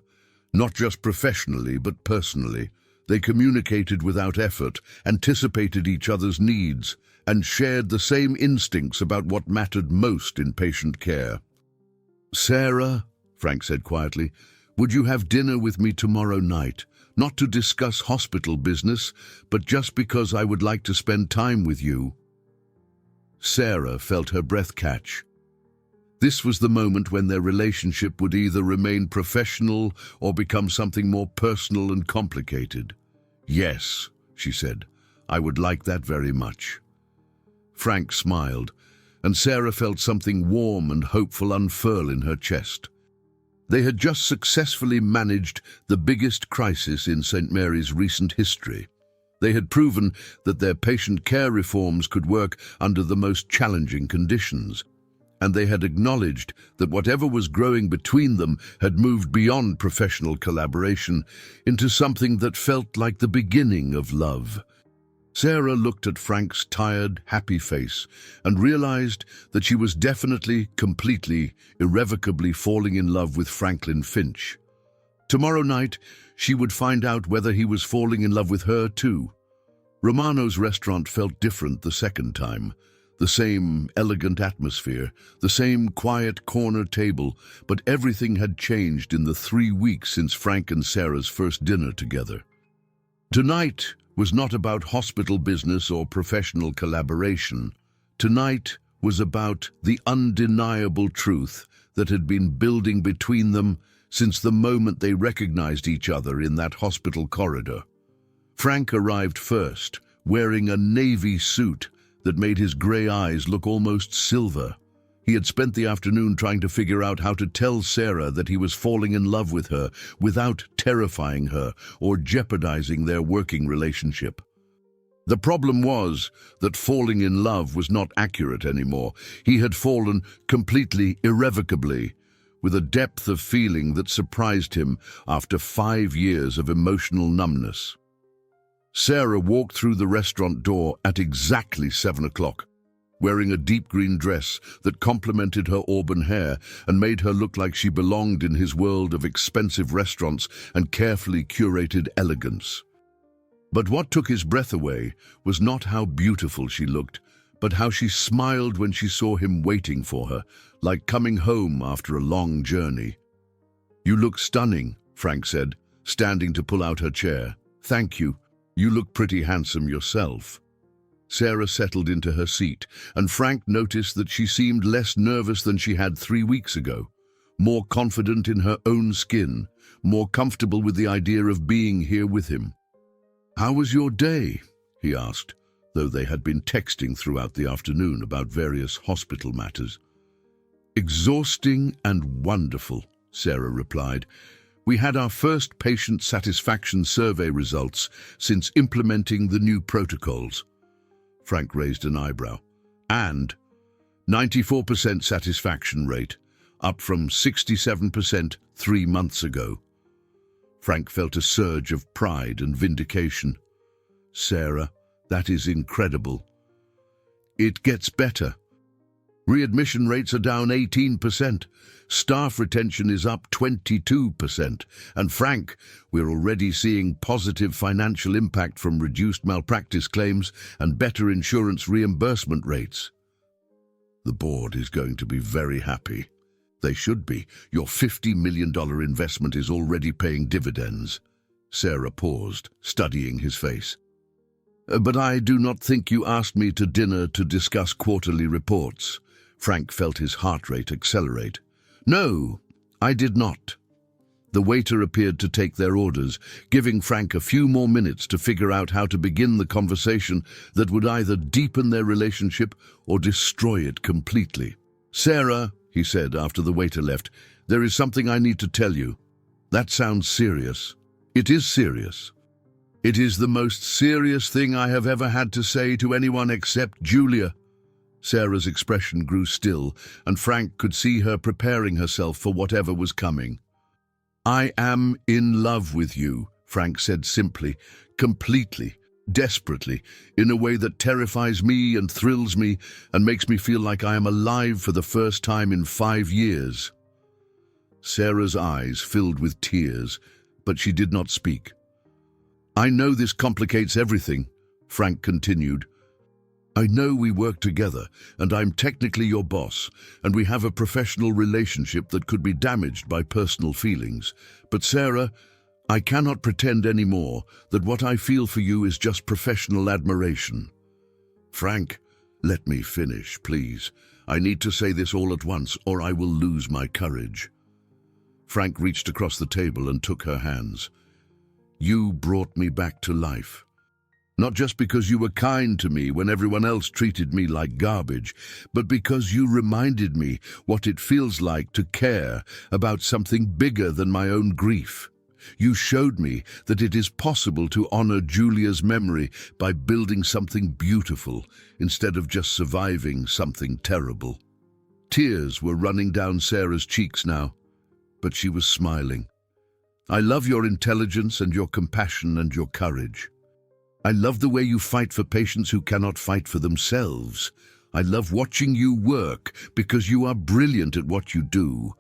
not just professionally but personally. They communicated without effort, anticipated each other's needs, and shared the same instincts about what mattered most in patient care. "Sarah," Frank said quietly, "would you have dinner with me tomorrow night? Not to discuss hospital business, but just because I would like to spend time with you." Sarah felt her breath catch. This was the moment when their relationship would either remain professional or become something more personal and complicated. "Yes," she said, "I would like that very much." Frank smiled, and Sarah felt something warm and hopeful unfurl in her chest. They had just successfully managed the biggest crisis in St. Mary's recent history. They had proven that their patient care reforms could work under the most challenging conditions, and they had acknowledged that whatever was growing between them had moved beyond professional collaboration into something that felt like the beginning of love. Sarah looked at Frank's tired, happy face and realized that she was definitely, completely, irrevocably falling in love with Franklin Finch. Tomorrow night, she would find out whether he was falling in love with her too. Romano's restaurant felt different the second time. The same elegant atmosphere, the same quiet corner table, but everything had changed in the 3 weeks since Frank and Sarah's first dinner together. Tonight was not about hospital business or professional collaboration. Tonight was about the undeniable truth that had been building between them since the moment they recognized each other in that hospital corridor. Frank arrived first, wearing a navy suit that made his gray eyes look almost silver. He had spent the afternoon trying to figure out how to tell Sarah that he was falling in love with her without terrifying her or jeopardizing their working relationship. The problem was that falling in love was not accurate anymore. He had fallen completely, irrevocably, with a depth of feeling that surprised him after 5 years of emotional numbness. Sarah walked through the restaurant door at exactly 7 o'clock. wearing a deep green dress that complemented her auburn hair and made her look like she belonged in his world of expensive restaurants and carefully curated elegance. But what took his breath away was not how beautiful she looked, but how she smiled when she saw him waiting for her, like coming home after a long journey. "You look stunning," Frank said, standing to pull out her chair. "Thank you. You look pretty handsome yourself." Sarah settled into her seat, and Frank noticed that she seemed less nervous than she had 3 weeks ago, more confident in her own skin, more comfortable with the idea of being here with him. "How was your day?" he asked, though they had been texting throughout the afternoon about various hospital matters. "Exhausting and wonderful," Sarah replied. "We had our first patient satisfaction survey results since implementing the new protocols." Frank raised an eyebrow. "And 94% satisfaction rate, up from 67% 3 months ago." Frank felt a surge of pride and vindication. "Sarah, that is incredible." "It gets better. Readmission rates are down 18%, staff retention is up 22%, and Frank, we're already seeing positive financial impact from reduced malpractice claims and better insurance reimbursement rates." "The board is going to be very happy." "They should be. Your $50 million investment is already paying dividends." Sarah paused, studying his face. "But I do not think you asked me to dinner to discuss quarterly reports." Frank felt his heart rate accelerate. "No, I did not." The waiter appeared to take their orders, giving Frank a few more minutes to figure out how to begin the conversation that would either deepen their relationship or destroy it completely. "Sarah," he said after the waiter left, "there is something I need to tell you." "That sounds serious." "It is serious. It is the most serious thing I have ever had to say to anyone except Julia." Sarah's expression grew still, and Frank could see her preparing herself for whatever was coming. "I am in love with you," Frank said simply, completely, desperately, in a way that terrifies me and thrills me and makes me feel like I am alive for the first time in 5 years. Sarah's eyes filled with tears, but she did not speak. "I know this complicates everything," Frank continued. "I know we work together, and I'm technically your boss, and we have a professional relationship that could be damaged by personal feelings. But Sarah, I cannot pretend anymore that what I feel for you is just professional admiration." "Frank, let me finish, please. I need to say this all at once, or I will lose my courage." Frank reached across the table and took her hands. "You brought me back to life. Not just because you were kind to me when everyone else treated me like garbage, but because you reminded me what it feels like to care about something bigger than my own grief. You showed me that it is possible to honor Julia's memory by building something beautiful instead of just surviving something terrible." Tears were running down Sarah's cheeks now, but she was smiling. "I love your intelligence and your compassion and your courage. I love the way you fight for patients who cannot fight for themselves. I love watching you work because you are brilliant at what you do.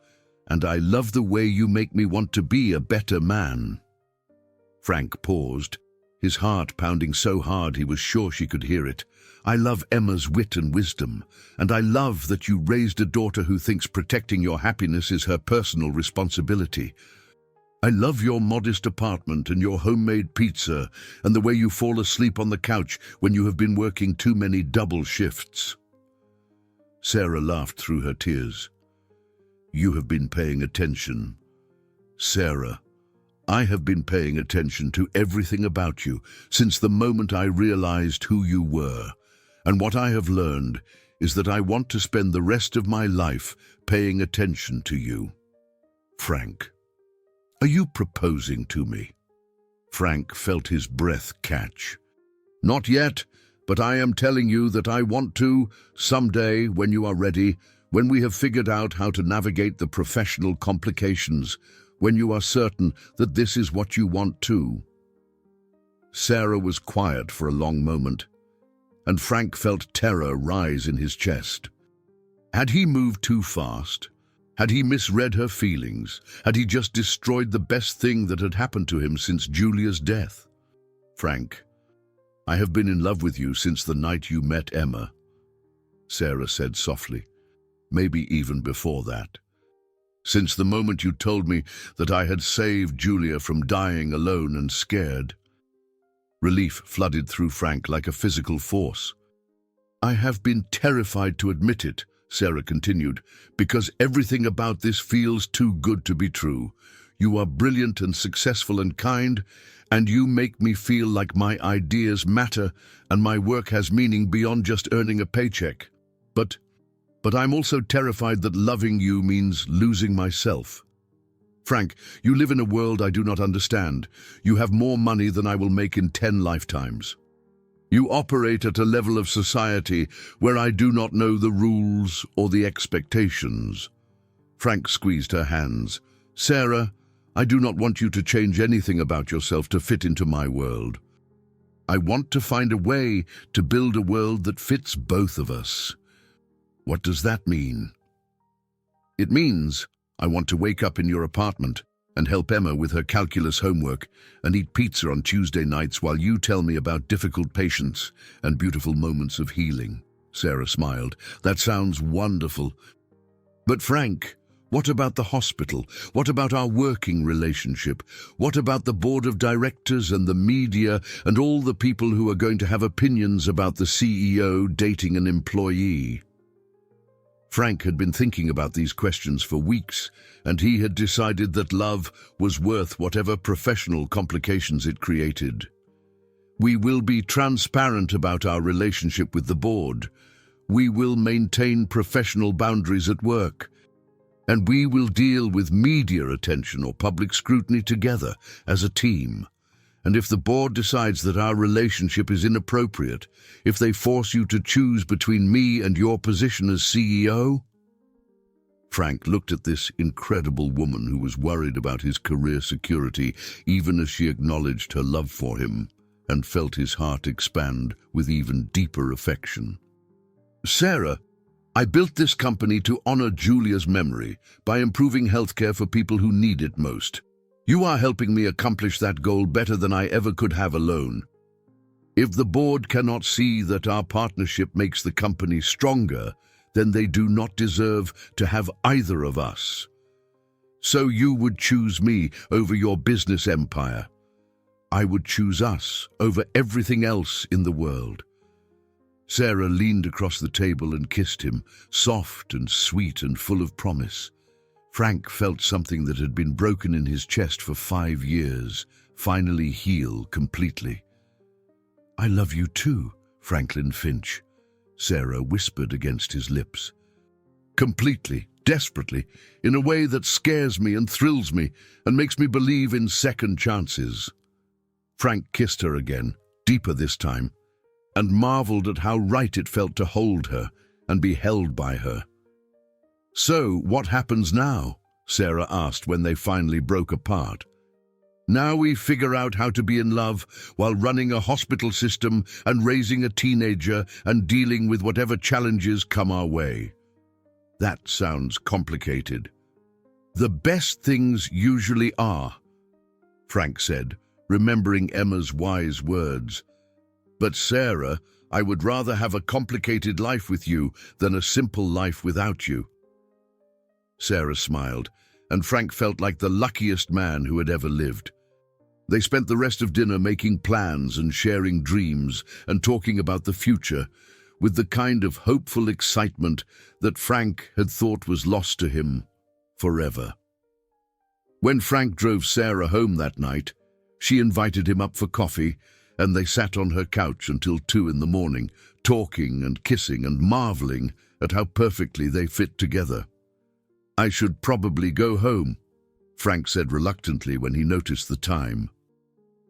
And I love the way you make me want to be a better man." Frank paused, his heart pounding so hard he was sure she could hear it. "I love Emma's wit and wisdom, and I love that you raised a daughter who thinks protecting your happiness is her personal responsibility. I love your modest apartment and your homemade pizza and the way you fall asleep on the couch when you have been working too many double shifts." Sarah laughed through her tears. "You have been paying attention." "Sarah, I have been paying attention to everything about you since the moment I realized who you were. And what I have learned is that I want to spend the rest of my life paying attention to you." "Frank, are you proposing to me?" Frank felt his breath catch. "Not yet, but I am telling you that I want to, someday when you are ready, when we have figured out how to navigate the professional complications, when you are certain that this is what you want too." Sarah was quiet for a long moment. and Frank felt terror rise in his chest. Had he moved too fast? Had he misread her feelings? Had he just destroyed the best thing that had happened to him since Julia's death? "Frank, I have been in love with you since the night you met Emma," Sarah said softly. "Maybe even before that. Since the moment you told me that I had saved Julia from dying alone and scared." Relief flooded through Frank like a physical force. "I have been terrified to admit it," Sarah continued, "because everything about this feels too good to be true. You are brilliant and successful and kind, and you make me feel like my ideas matter and my work has meaning beyond just earning a paycheck. But I'm also terrified that loving you means losing myself. Frank, you live in a world I do not understand. You have more money than I will make in 10 lifetimes. You operate at a level of society where I do not know the rules or the expectations." Frank squeezed her hands. "Sarah, I do not want you to change anything about yourself to fit into my world. I want to find a way to build a world that fits both of us." "What does that mean?" "It means I want to wake up in your apartment and help Emma with her calculus homework and eat pizza on Tuesday nights while you tell me about difficult patients and beautiful moments of healing." Sarah smiled. "That sounds wonderful. But Frank, what about the hospital? What about our working relationship? What about the board of directors and the media and all the people who are going to have opinions about the CEO dating an employee?" Frank had been thinking about these questions for weeks, and he had decided that love was worth whatever professional complications it created. "We will be transparent about our relationship with the board. We will maintain professional boundaries at work. And we will deal with media attention or public scrutiny together as a team. And if the board decides that our relationship is inappropriate, if they force you to choose between me and your position as CEO?" Frank looked at this incredible woman who was worried about his career security, even as she acknowledged her love for him, and felt his heart expand with even deeper affection. "Sarah, I built this company to honor Julia's memory by improving healthcare for people who need it most. You are helping me accomplish that goal better than I ever could have alone. If the board cannot see that our partnership makes the company stronger, then they do not deserve to have either of us. So you would choose me over your business empire. I would choose us over everything else in the world." Sarah leaned across the table and kissed him, soft and sweet and full of promise. Frank felt something that had been broken in his chest for 5 years finally heal completely. "I love you too, Franklin Finch," Sarah whispered against his lips. "Completely, desperately, in a way that scares me and thrills me and makes me believe in second chances." Frank kissed her again, deeper this time, and marveled at how right it felt to hold her and be held by her. "So, what happens now?" Sarah asked when they finally broke apart. "Now we figure out how to be in love while running a hospital system and raising a teenager and dealing with whatever challenges come our way." "That sounds complicated." "The best things usually are," Frank said, remembering Emma's wise words. "But Sarah, I would rather have a complicated life with you than a simple life without you." Sarah smiled, and Frank felt like the luckiest man who had ever lived. They spent the rest of dinner making plans and sharing dreams and talking about the future, with the kind of hopeful excitement that Frank had thought was lost to him forever. When Frank drove Sarah home that night, she invited him up for coffee, and they sat on her couch until 2 in the morning, talking and kissing and marveling at how perfectly they fit together. "I should probably go home," Frank said reluctantly when he noticed the time.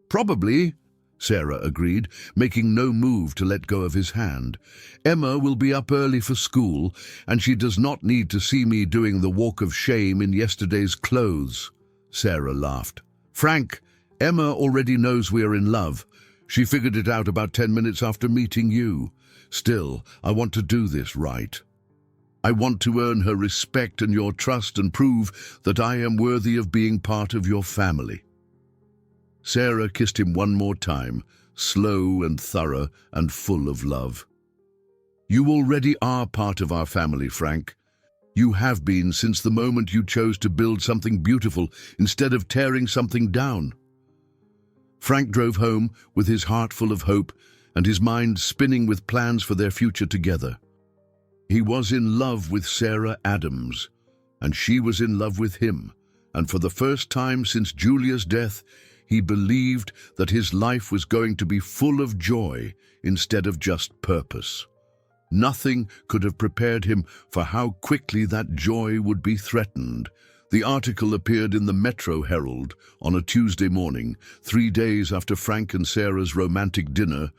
"Probably," Sarah agreed, making no move to let go of his hand. "Emma will be up early for school, and she does not need to see me doing the walk of shame in yesterday's clothes." Sarah laughed. "Frank, Emma already knows we are in love. She figured it out about 10 minutes after meeting you. Still, I want to do this right. I want to earn her respect and your trust and prove that I am worthy of being part of your family." Sarah kissed him one more time, slow and thorough and full of love. "You already are part of our family, Frank. You have been since the moment you chose to build something beautiful instead of tearing something down." Frank drove home with his heart full of hope and his mind spinning with plans for their future together. He was in love with Sarah Adams, and she was in love with him, and for the first time since Julia's death, he believed that his life was going to be full of joy instead of just purpose. Nothing could have prepared him for how quickly that joy would be threatened. The article appeared in the Metro Herald on a Tuesday morning, 3 days after Frank and Sarah's romantic dinner,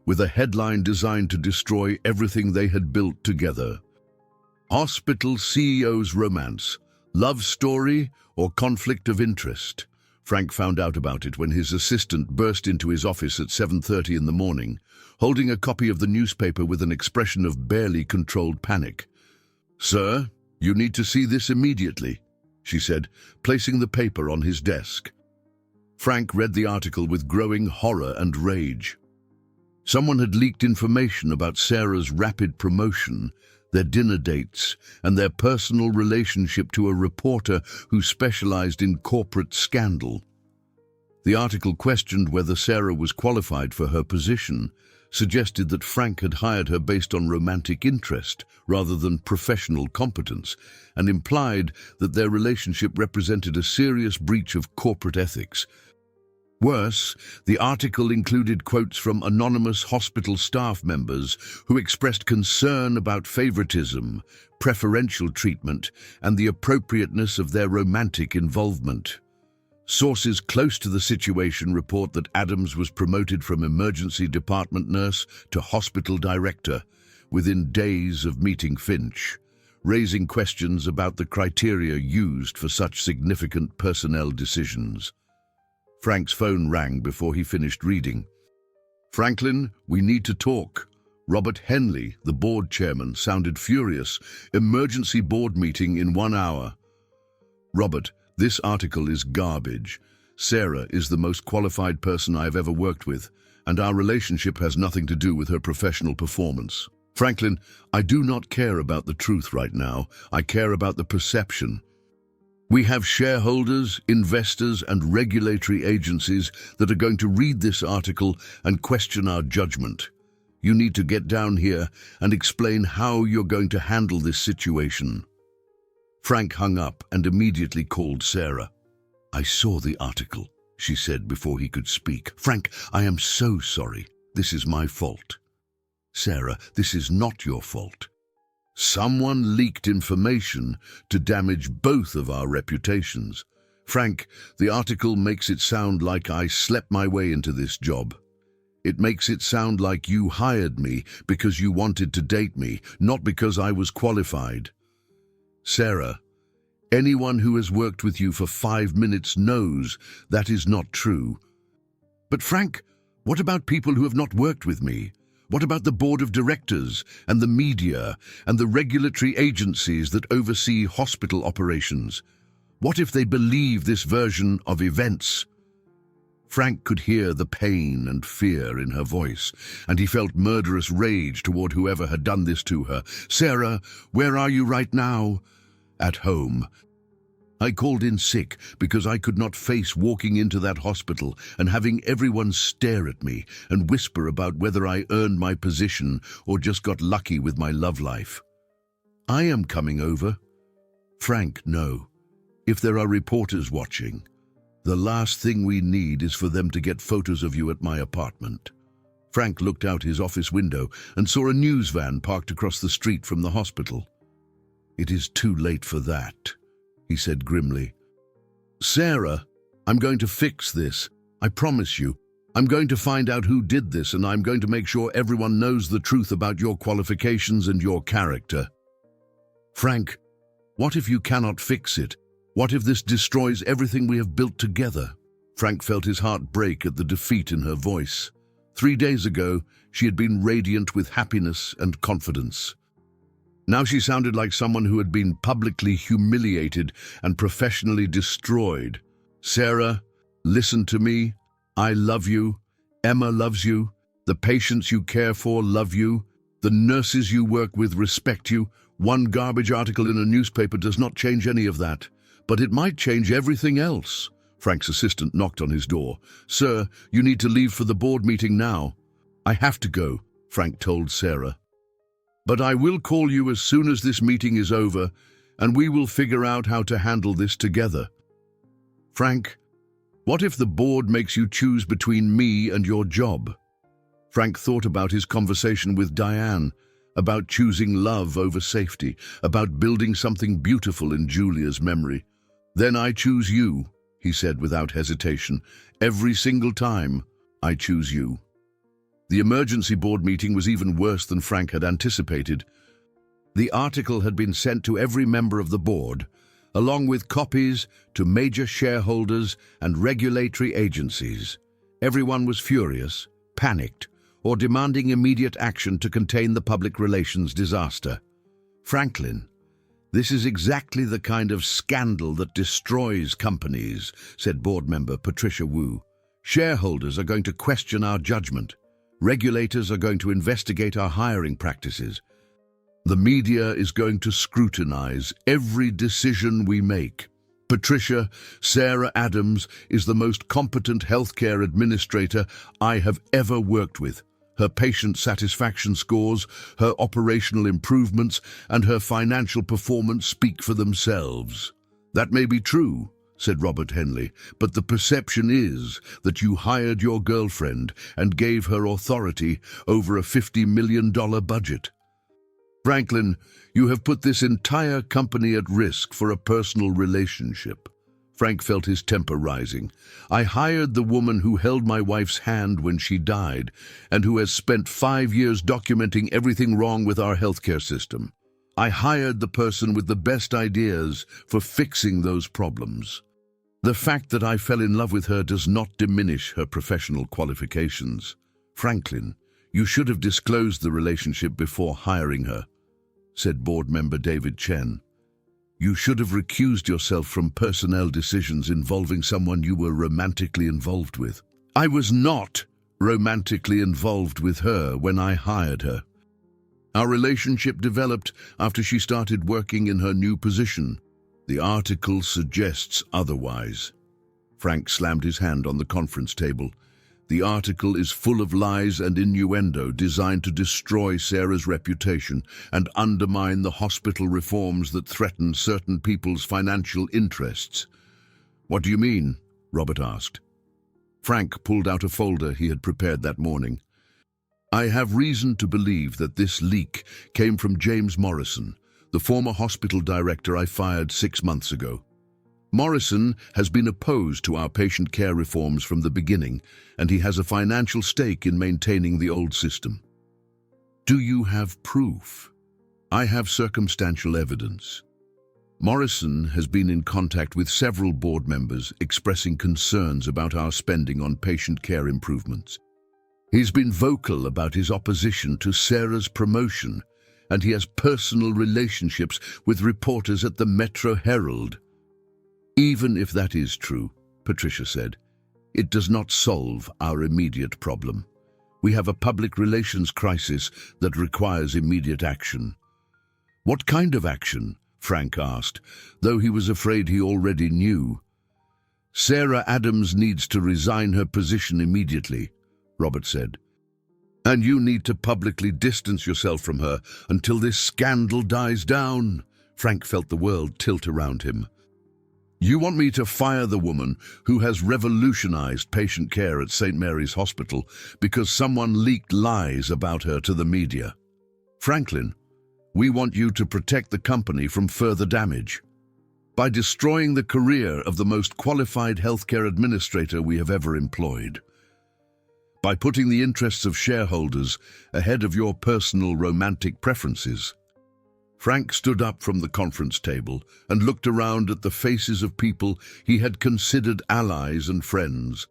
with a headline designed to destroy everything they had built together. "Hospital CEO's romance, love story or conflict of interest?" Frank found out about it when his assistant burst into his office at 7:30 in the morning, holding a copy of the newspaper with an expression of barely controlled panic. "Sir, you need to see this immediately," she said, placing the paper on his desk. Frank read the article with growing horror and rage. Someone had leaked information about Sarah's rapid promotion, their dinner dates, and their personal relationship to a reporter who specialized in corporate scandal. The article questioned whether Sarah was qualified for her position, suggested that Frank had hired her based on romantic interest rather than professional competence, and implied that their relationship represented a serious breach of corporate ethics. Worse, the article included quotes from anonymous hospital staff members who expressed concern about favoritism, preferential treatment, and the appropriateness of their romantic involvement. Sources close to the situation report that Adams was promoted from emergency department nurse to hospital director within days of meeting Finch, raising questions about the criteria used for such significant personnel decisions. Frank's phone rang before he finished reading. "Franklin, we need to talk." Robert Henley, the board chairman, sounded furious. "Emergency board meeting in 1 hour." "Robert, this article is garbage. Sarah is the most qualified person I have ever worked with, and our relationship has nothing to do with her professional performance. Franklin, I do not care about the truth right now. I care about the perception. We have shareholders, investors, and regulatory agencies that are going to read this article and question our judgment. You need to get down here and explain how you're going to handle this situation." Frank hung up and immediately called Sarah. "I saw the article," she said before he could speak. "Frank, I am so sorry. This is my fault." "Sarah, this is not your fault. Someone leaked information to damage both of our reputations. Frank, the article makes it sound like I slept my way into this job. It makes it sound like you hired me because you wanted to date me, not because I was qualified. Sarah, anyone who has worked with you for 5 minutes knows that is not true." "But Frank, what about people who have not worked with me? What about the board of directors and the media and the regulatory agencies that oversee hospital operations? What if they believe this version of events?" Frank could hear the pain and fear in her voice, and he felt murderous rage toward whoever had done this to her. "Sarah, where are you right now?" "At home. I called in sick because I could not face walking into that hospital and having everyone stare at me and whisper about whether I earned my position or just got lucky with my love life. I am coming over." "Frank, no. If there are reporters watching, the last thing we need is for them to get photos of you at my apartment." Frank looked out his office window and saw a news van parked across the street from the hospital. "It is too late for that," he said grimly. "Sarah, I'm going to fix this. I promise you. I'm going to find out who did this, and I'm going to make sure everyone knows the truth about your qualifications and your character." "Frank, what if you cannot fix it? What if this destroys everything we have built together?" Frank felt his heart break at the defeat in her voice. 3 days ago, she had been radiant with happiness and confidence. Now she sounded like someone who had been publicly humiliated and professionally destroyed. "Sarah, listen to me. I love you. Emma loves you. The patients you care for love you. The nurses you work with respect you. One garbage article in a newspaper does not change any of that, but it might change everything else." Frank's assistant knocked on his door. "Sir, you need to leave for the board meeting now." "I have to go," Frank told Sarah. "But I will call you as soon as this meeting is over, and we will figure out how to handle this together." "Frank, what if the board makes you choose between me and your job?" Frank thought about his conversation with Diane, about choosing love over safety, about building something beautiful in Julia's memory. "Then I choose you," he said without hesitation. "Every single time, I choose you." The emergency board meeting was even worse than Frank had anticipated. The article had been sent to every member of the board, along with copies to major shareholders and regulatory agencies. Everyone was furious, panicked, or demanding immediate action to contain the public relations disaster. "Franklin, this is exactly the kind of scandal that destroys companies," said board member Patricia Wu. "Shareholders are going to question our judgment. Regulators are going to investigate our hiring practices. The media is going to scrutinize every decision we make. Patricia, Sarah Adams is the most competent healthcare administrator I have ever worked with. Her patient satisfaction scores, her operational improvements, and her financial performance speak for themselves." "That may be true," said Robert Henley, "but the perception is that you hired your girlfriend and gave her authority over a $50 million budget. Franklin, you have put this entire company at risk for a personal relationship." Frank felt his temper rising. "I hired the woman who held my wife's hand when she died and who has spent 5 years documenting everything wrong with our healthcare system. I hired the person with the best ideas for fixing those problems. The fact that I fell in love with her does not diminish her professional qualifications. Franklin, you should have disclosed the relationship before hiring her," said board member David Chen. "You should have recused yourself from personnel decisions involving someone you were romantically involved with." "I was not romantically involved with her when I hired her. Our relationship developed after she started working in her new position. The article suggests otherwise." Frank slammed his hand on the conference table. "The article is full of lies and innuendo designed to destroy Sarah's reputation and undermine the hospital reforms that threaten certain people's financial interests." "What do you mean?" Robert asked. Frank pulled out a folder he had prepared that morning. "I have reason to believe that this leak came from James Morrison, the former hospital director I fired 6 months ago. Morrison has been opposed to our patient care reforms from the beginning, and he has a financial stake in maintaining the old system." "Do you have proof?" "I have circumstantial evidence. Morrison has been in contact with several board members expressing concerns about our spending on patient care improvements. He's been vocal about his opposition to Sarah's promotion, and he has personal relationships with reporters at the Metro Herald." "Even if that is true," Patricia said, "it does not solve our immediate problem. We have a public relations crisis that requires immediate action." "What kind of action?" Frank asked, though he was afraid he already knew. "Sarah Adams needs to resign her position immediately," Robert said. "And you need to publicly distance yourself from her until this scandal dies down." Frank felt the world tilt around him. "You want me to fire the woman who has revolutionized patient care at St. Mary's Hospital because someone leaked lies about her to the media? Franklin, we want you to protect the company from further damage by destroying the career of the most qualified healthcare administrator we have ever employed, by putting the interests of shareholders ahead of your personal romantic preferences." Frank stood up from the conference table and looked around at the faces of people he had considered allies and friends.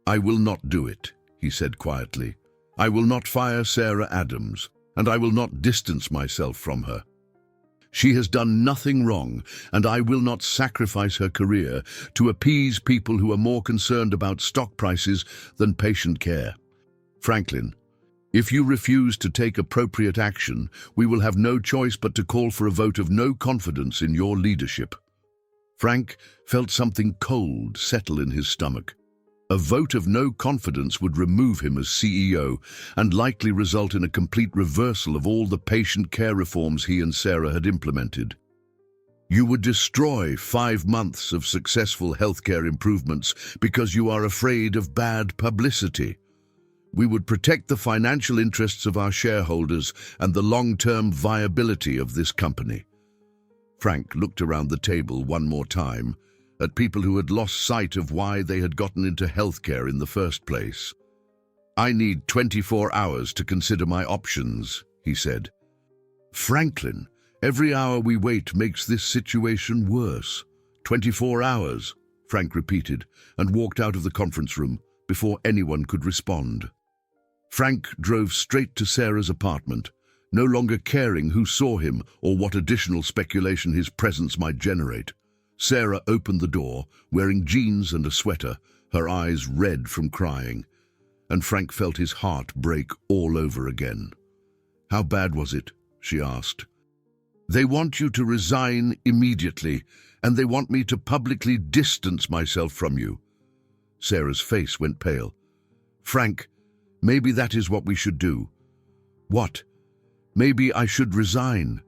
"I will not do it," he said quietly. I will not fire Sarah Adams, and I will not distance myself from her. She has done nothing wrong, and I will not sacrifice her career to appease people who are more concerned about stock prices than patient care. Franklin, if you refuse to take appropriate action, we will have no choice but to call for a vote of no confidence in your leadership. Frank felt something cold settle in his stomach. A vote of no confidence would remove him as CEO and likely result in a complete reversal of all the patient care reforms he and Sarah had implemented. You would destroy 5 months of successful healthcare improvements because you are afraid of bad publicity. We would protect the financial interests of our shareholders and the long-term viability of this company. Frank looked around the table one more time at people who had lost sight of why they had gotten into healthcare in the first place. I need 24 hours to consider my options, he said. Franklin, every hour we wait makes this situation worse. 24 hours, Frank repeated, and walked out of the conference room before anyone could respond. Frank drove straight to Sarah's apartment, no longer caring who saw him or what additional speculation his presence might generate. Sarah opened the door, wearing jeans and a sweater, her eyes red from crying, and Frank felt his heart break all over again. How bad was it? She asked. They want you to resign immediately, and they want me to publicly distance myself from you. Sarah's face went pale. Frank, maybe that is what we should do. What? Maybe I should resign.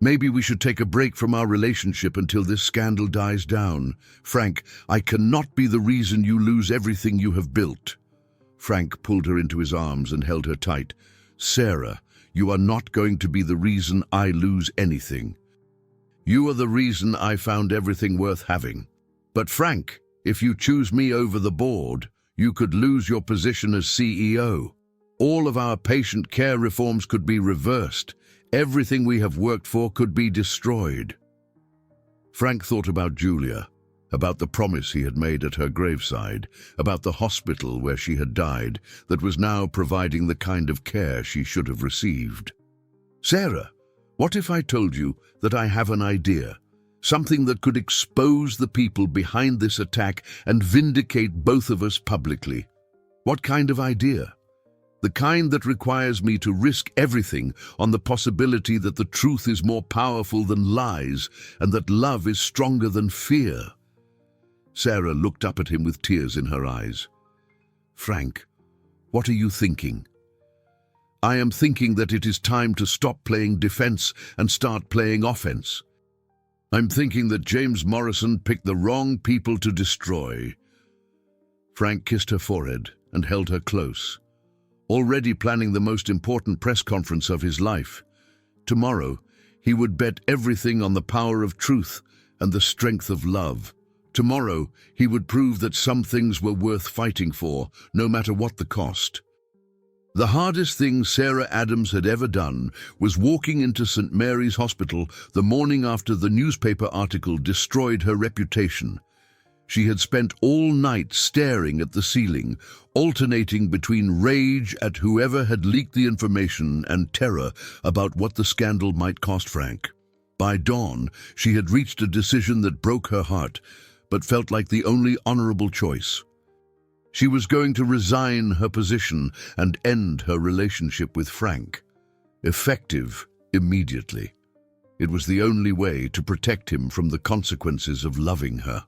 Maybe we should take a break from our relationship until this scandal dies down. Frank, I cannot be the reason you lose everything you have built. Frank pulled her into his arms and held her tight. Sarah, you are not going to be the reason I lose anything. You are the reason I found everything worth having. But Frank, if you choose me over the board, you could lose your position as CEO. All of our patient care reforms could be reversed. Everything we have worked for could be destroyed. Frank thought about Julia, about the promise he had made at her graveside, about the hospital where she had died that was now providing the kind of care she should have received. Sarah, what if I told you that I have an idea, something that could expose the people behind this attack and vindicate both of us publicly? What kind of idea? The kind that requires me to risk everything on the possibility that the truth is more powerful than lies and that love is stronger than fear. Sarah looked up at him with tears in her eyes. Frank, what are you thinking? I am thinking that it is time to stop playing defense and start playing offense. I'm thinking that James Morrison picked the wrong people to destroy. Frank kissed her forehead and held her close, already planning the most important press conference of his life. Tomorrow, he would bet everything on the power of truth and the strength of love. Tomorrow, he would prove that some things were worth fighting for, no matter what the cost. The hardest thing Sarah Adams had ever done was walking into St. Mary's Hospital the morning after the newspaper article destroyed her reputation. She had spent all night staring at the ceiling, alternating between rage at whoever had leaked the information and terror about what the scandal might cost Frank. By dawn, she had reached a decision that broke her heart, but felt like the only honorable choice. She was going to resign her position and end her relationship with Frank, effective immediately. It was the only way to protect him from the consequences of loving her.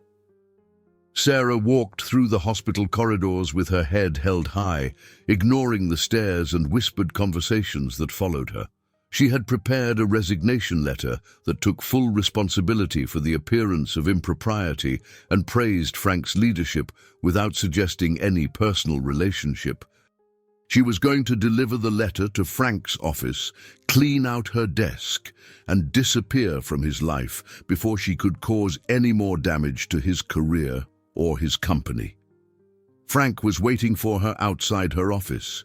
Sarah walked through the hospital corridors with her head held high, ignoring the stares and whispered conversations that followed her. She had prepared a resignation letter that took full responsibility for the appearance of impropriety and praised Frank's leadership without suggesting any personal relationship. She was going to deliver the letter to Frank's office, clean out her desk, and disappear from his life before she could cause any more damage to his career or his company. Frank was waiting for her outside her office,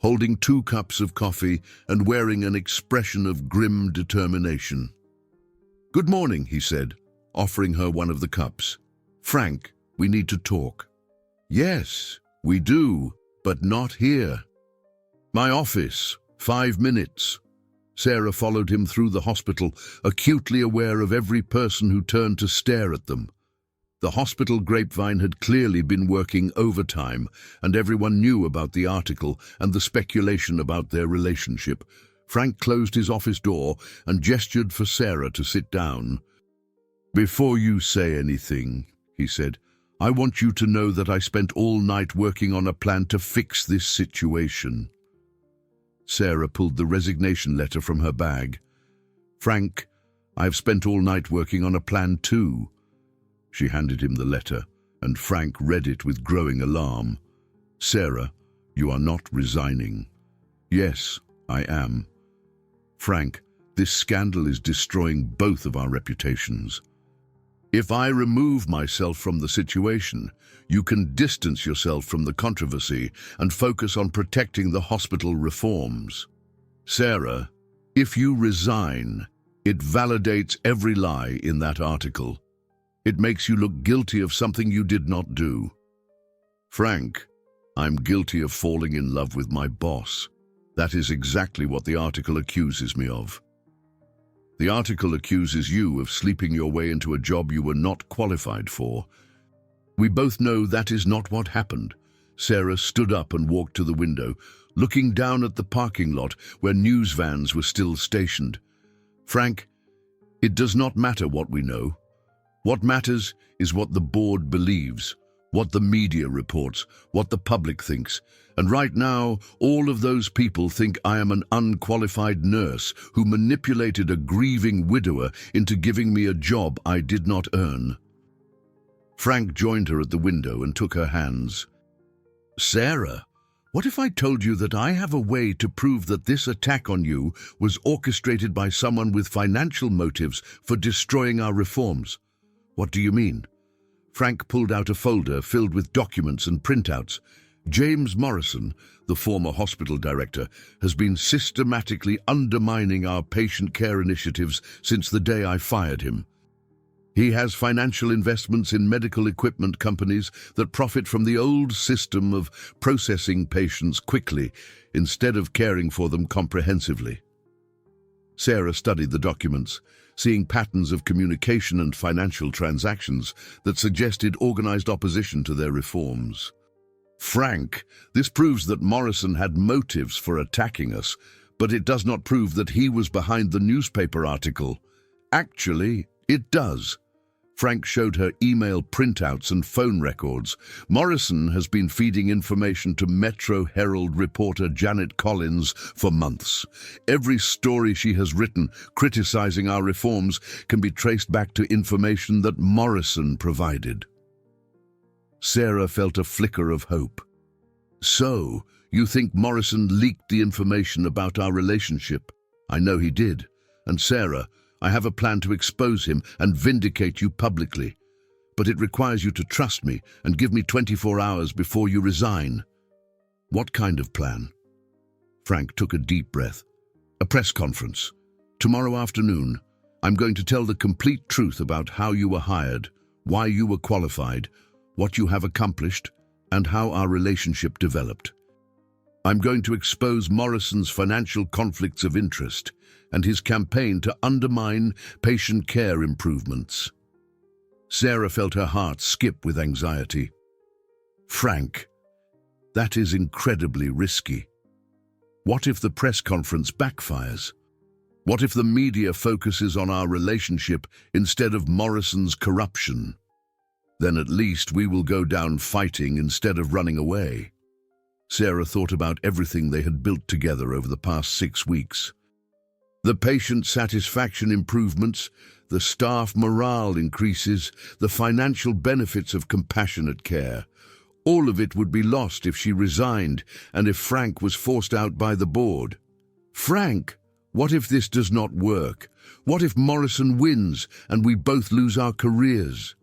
holding 2 cups of coffee and wearing an expression of grim determination. "Good morning," he said, offering her one of the cups. "Frank, we need to talk." "Yes, we do, but not here." My office, 5 minutes. Sarah followed him through the hospital, acutely aware of every person who turned to stare at them. The hospital grapevine had clearly been working overtime, and everyone knew about the article and the speculation about their relationship. Frank closed his office door and gestured for Sarah to sit down. "Before you say anything," he said, "I want you to know that I spent all night working on a plan to fix this situation." Sarah pulled the resignation letter from her bag. "Frank, I've spent all night working on a plan too." She handed him the letter, and Frank read it with growing alarm. "Sarah, you are not resigning." "Yes, I am." "Frank, this scandal is destroying both of our reputations. If I remove myself from the situation, you can distance yourself from the controversy and focus on protecting the hospital reforms. Sarah, if you resign, it validates every lie in that article. It makes you look guilty of something you did not do. Frank, I'm guilty of falling in love with my boss. That is exactly what the article accuses me of. The article accuses you of sleeping your way into a job you were not qualified for. We both know that is not what happened." Sarah stood up and walked to the window, looking down at the parking lot where news vans were still stationed. "Frank, it does not matter what we know. What matters is what the board believes, what the media reports, what the public thinks. And right now, all of those people think I am an unqualified nurse who manipulated a grieving widower into giving me a job I did not earn." Frank joined her at the window and took her hands. "Sarah, what if I told you that I have a way to prove that this attack on you was orchestrated by someone with financial motives for destroying our reforms?" "What do you mean?" Frank pulled out a folder filled with documents and printouts. "James Morrison, the former hospital director, has been systematically undermining our patient care initiatives since the day I fired him. He has financial investments in medical equipment companies that profit from the old system of processing patients quickly instead of caring for them comprehensively." Sarah studied the documents, seeing patterns of communication and financial transactions that suggested organized opposition to their reforms. "Frank, this proves that Morrison had motives for attacking us, but it does not prove that he was behind the newspaper article." "Actually, it does." Frank showed her email printouts and phone records. "Morrison has been feeding information to Metro Herald reporter Janet Collins for months. Every story she has written criticizing our reforms can be traced back to information that Morrison provided." Sarah felt a flicker of hope. "So, you think Morrison leaked the information about our relationship?" "I know he did. And Sarah, I have a plan to expose him and vindicate you publicly. But it requires you to trust me and give me 24 hours before you resign." "What kind of plan?" Frank took a deep breath. "A press conference. Tomorrow afternoon. I'm going to tell the complete truth about how you were hired, why you were qualified, what you have accomplished, and how our relationship developed. I'm going to expose Morrison's financial conflicts of interest and his campaign to undermine patient care improvements." Sarah felt her heart skip with anxiety. "Frank, that is incredibly risky. What if the press conference backfires? What if the media focuses on our relationship instead of Morrison's corruption? Then at least we will go down fighting instead of running away." Sarah thought about everything they had built together over the past 6 weeks. The patient satisfaction improvements, the staff morale increases, the financial benefits of compassionate care. All of it would be lost if she resigned and if Frank was forced out by the board. "Frank, what if this does not work? What if Morrison wins and we both lose our careers?"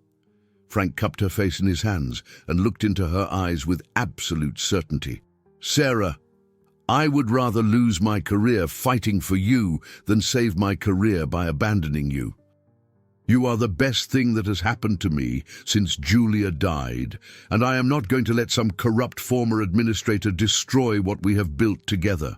Frank cupped her face in his hands and looked into her eyes with absolute certainty. "Sarah, I would rather lose my career fighting for you than save my career by abandoning you." You are the best thing that has happened to me since Julia died, and I am not going to let some corrupt former administrator destroy what we have built together.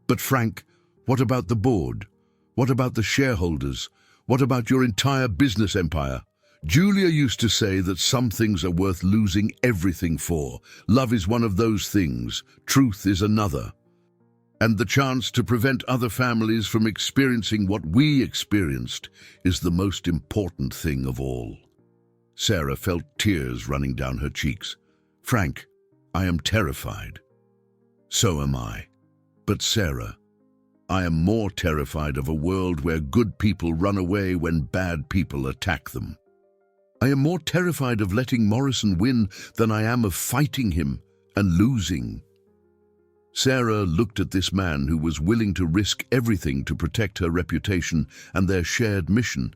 But Frank, what about the board? What about the shareholders? What about your entire business empire? Julia used to say that some things are worth losing everything for. Love is one of those things. Truth is another. And the chance to prevent other families from experiencing what we experienced is the most important thing of all. Sarah felt tears running down her cheeks. Frank, I am terrified. So am I. But Sarah, I am more terrified of a world where good people run away when bad people attack them. I am more terrified of letting Morrison win than I am of fighting him and losing. Sarah looked at this man who was willing to risk everything to protect her reputation and their shared mission,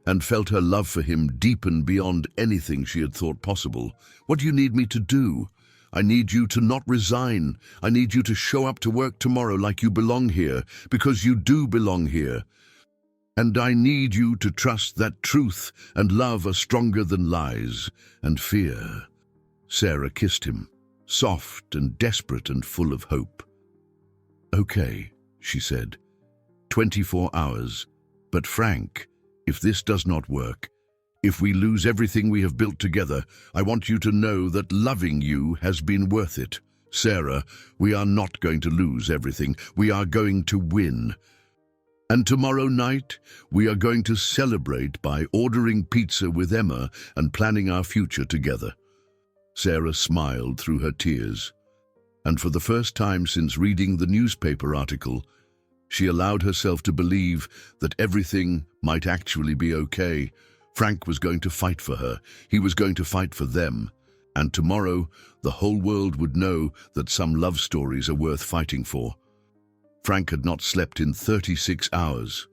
and felt her love for him deepen beyond anything she had thought possible. What do you need me to do? I need you to not resign. I need you to show up to work tomorrow like you belong here, because you do belong here. And I need you to trust that truth and love are stronger than lies and fear. Sarah kissed him, soft and desperate and full of hope. Okay, she said, 24 hours. But Frank, if this does not work, if we lose everything we have built together, I want you to know that loving you has been worth it. Sarah, we are not going to lose everything. We are going to win. And tomorrow night, we are going to celebrate by ordering pizza with Emma and planning our future together. Sarah smiled through her tears, and for the first time since reading the newspaper article, she allowed herself to believe that everything might actually be okay. Frank was going to fight for her. He was going to fight for them. And tomorrow, the whole world would know that some love stories are worth fighting for. Frank had not slept in 36 hours.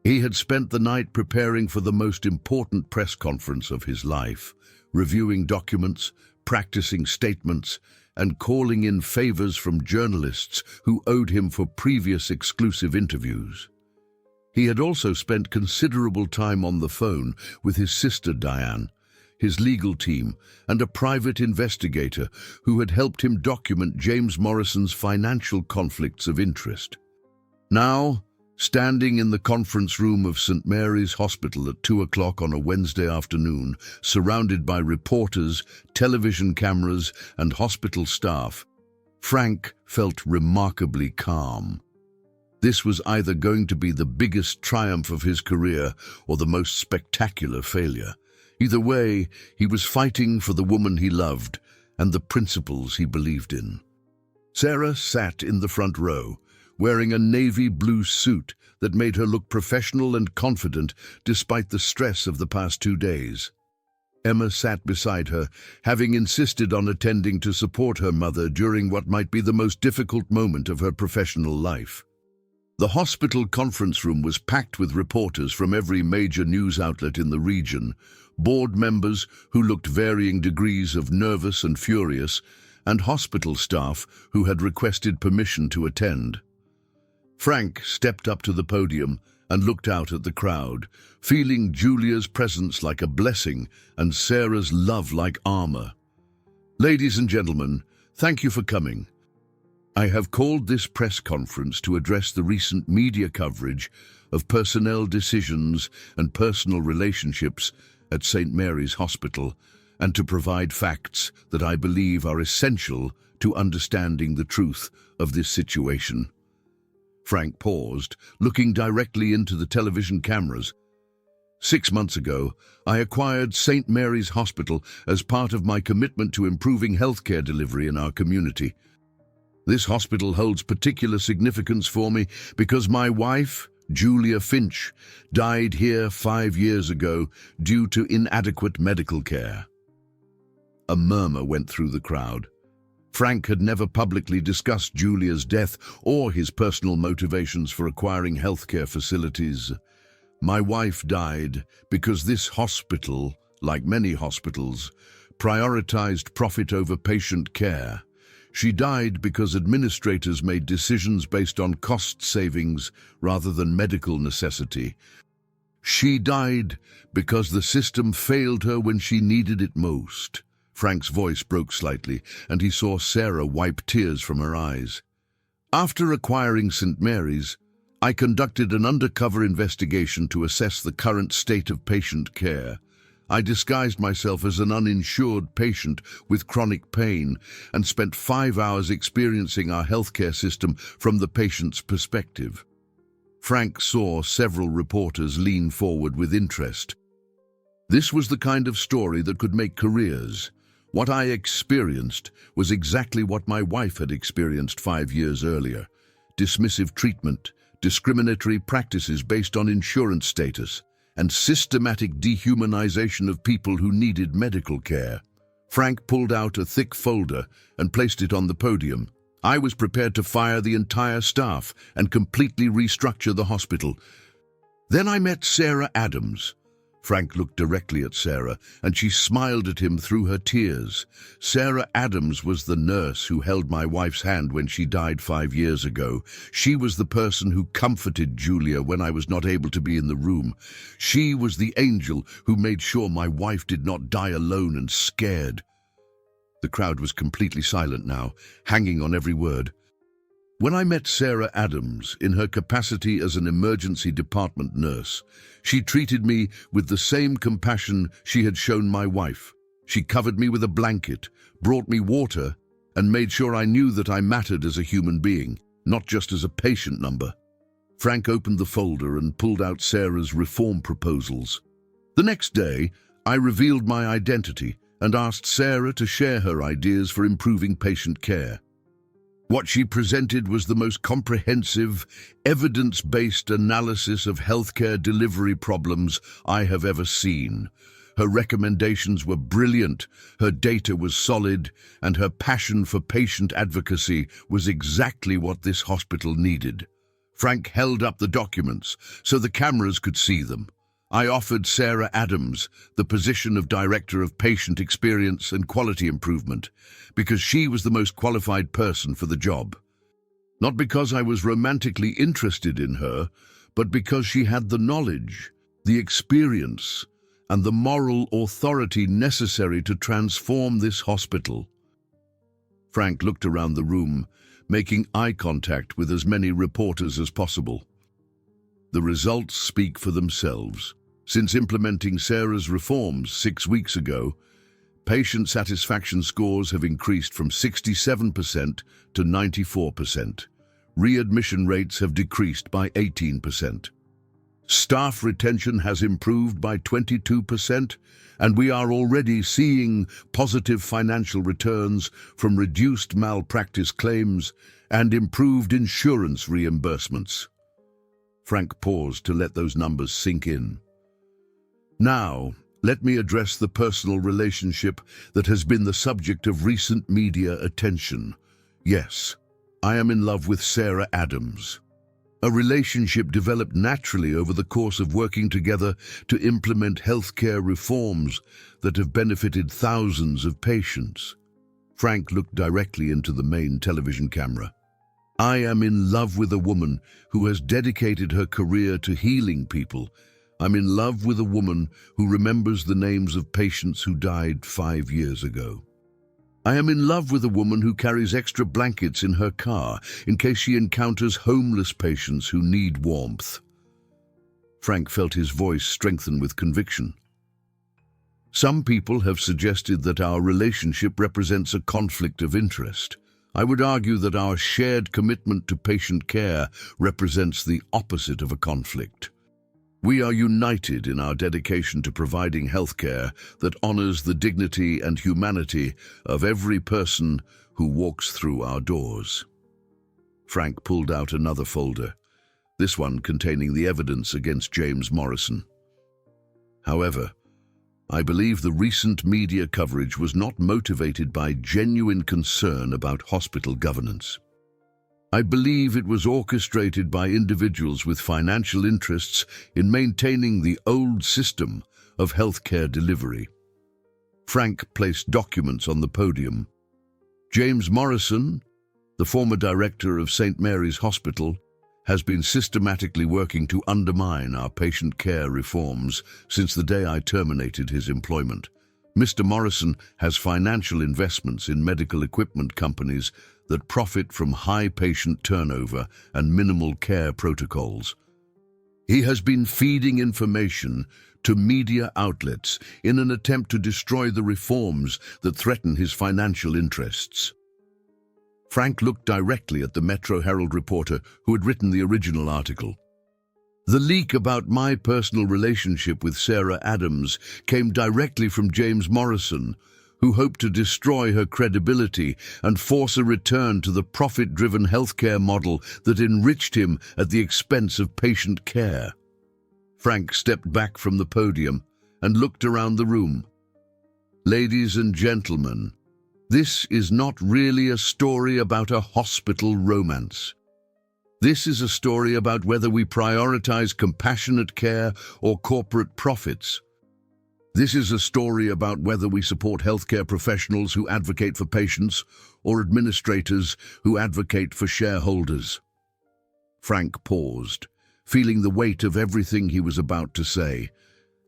He had spent the night preparing for the most important press conference of his life, reviewing documents, practicing statements, and calling in favors from journalists who owed him for previous exclusive interviews. He had also spent considerable time on the phone with his sister Diane, his legal team, and a private investigator who had helped him document James Morrison's financial conflicts of interest. Now, standing in the conference room of St. Mary's Hospital at 2 o'clock on a Wednesday afternoon, surrounded by reporters, television cameras, and hospital staff, Frank felt remarkably calm. This was either going to be the biggest triumph of his career or the most spectacular failure. Either way, he was fighting for the woman he loved and the principles he believed in. Sarah sat in the front row, wearing a navy blue suit that made her look professional and confident despite the stress of the past 2 days. Emma sat beside her, having insisted on attending to support her mother during what might be the most difficult moment of her professional life. The hospital conference room was packed with reporters from every major news outlet in the region, board members who looked varying degrees of nervous and furious, and hospital staff who had requested permission to attend. Frank stepped up to the podium and looked out at the crowd, feeling Julia's presence like a blessing and Sarah's love like armor. Ladies and gentlemen, thank you for coming. I have called this press conference to address the recent media coverage of personnel decisions and personal relationships at St. Mary's Hospital, and to provide facts that I believe are essential to understanding the truth of this situation. Frank paused, looking directly into the television cameras. 6 months ago, I acquired St. Mary's Hospital as part of my commitment to improving healthcare delivery in our community. This hospital holds particular significance for me because my wife, Julia Finch, died here 5 years ago due to inadequate medical care. A murmur went through the crowd. Frank had never publicly discussed Julia's death or his personal motivations for acquiring healthcare facilities. My wife died because this hospital, like many hospitals, prioritized profit over patient care. She died because administrators made decisions based on cost savings rather than medical necessity. She died because the system failed her when she needed it most. Frank's voice broke slightly, and he saw Sarah wipe tears from her eyes. After acquiring St. Mary's, I conducted an undercover investigation to assess the current state of patient care. I disguised myself as an uninsured patient with chronic pain and spent 5 hours experiencing our healthcare system from the patient's perspective. Frank saw several reporters lean forward with interest. This was the kind of story that could make careers. What I experienced was exactly what my wife had experienced 5 years earlier. Dismissive treatment, discriminatory practices based on insurance status, and systematic dehumanization of people who needed medical care. Frank pulled out a thick folder and placed it on the podium. I was prepared to fire the entire staff and completely restructure the hospital. Then I met Sarah Adams. Frank looked directly at Sarah, and she smiled at him through her tears. Sarah Adams was the nurse who held my wife's hand when she died 5 years ago. She was the person who comforted Julia when I was not able to be in the room. She was the angel who made sure my wife did not die alone and scared. The crowd was completely silent now, hanging on every word. When I met Sarah Adams in her capacity as an emergency department nurse, she treated me with the same compassion she had shown my wife. She covered me with a blanket, brought me water, and made sure I knew that I mattered as a human being, not just as a patient number. Frank opened the folder and pulled out Sarah's reform proposals. The next day, I revealed my identity and asked Sarah to share her ideas for improving patient care. What she presented was the most comprehensive, evidence-based analysis of healthcare delivery problems I have ever seen. Her recommendations were brilliant, her data was solid, and her passion for patient advocacy was exactly what this hospital needed. Frank held up the documents so the cameras could see them. I offered Sarah Adams the position of Director of Patient Experience and Quality Improvement because she was the most qualified person for the job. Not because I was romantically interested in her, but because she had the knowledge, the experience, and the moral authority necessary to transform this hospital. Frank looked around the room, making eye contact with as many reporters as possible. The results speak for themselves. Since implementing Sarah's reforms 6 weeks ago, patient satisfaction scores have increased from 67% to 94%. Readmission rates have decreased by 18%. Staff retention has improved by 22%, and we are already seeing positive financial returns from reduced malpractice claims and improved insurance reimbursements. Frank paused to let those numbers sink in. Now, let me address the personal relationship that has been the subject of recent media attention. Yes, I am in love with Sarah Adams. A relationship developed naturally over the course of working together to implement healthcare reforms that have benefited thousands of patients. Frank looked directly into the main television camera. I am in love with a woman who has dedicated her career to healing people. I'm in love with a woman who remembers the names of patients who died 5 years ago. I am in love with a woman who carries extra blankets in her car in case she encounters homeless patients who need warmth. Frank felt his voice strengthen with conviction. Some people have suggested that our relationship represents a conflict of interest. I would argue that our shared commitment to patient care represents the opposite of a conflict. We are united in our dedication to providing healthcare that honors the dignity and humanity of every person who walks through our doors. Frank pulled out another folder, this one containing the evidence against James Morrison. However, I believe the recent media coverage was not motivated by genuine concern about hospital governance. I believe it was orchestrated by individuals with financial interests in maintaining the old system of healthcare delivery. Frank placed documents on the podium. James Morrison, the former director of St. Mary's Hospital, has been systematically working to undermine our patient care reforms since the day I terminated his employment. Mr. Morrison has financial investments in medical equipment companies that profit from high patient turnover and minimal care protocols. He has been feeding information to media outlets in an attempt to destroy the reforms that threaten his financial interests. Frank looked directly at the Metro Herald reporter who had written the original article. The leak about my personal relationship with Sarah Adams came directly from James Morrison, who hoped to destroy her credibility and force a return to the profit-driven healthcare model that enriched him at the expense of patient care. Frank stepped back from the podium and looked around the room. Ladies and gentlemen, this is not really a story about a hospital romance. This is a story about whether we prioritize compassionate care or corporate profits. This is a story about whether we support healthcare professionals who advocate for patients or administrators who advocate for shareholders. Frank paused, feeling the weight of everything he was about to say.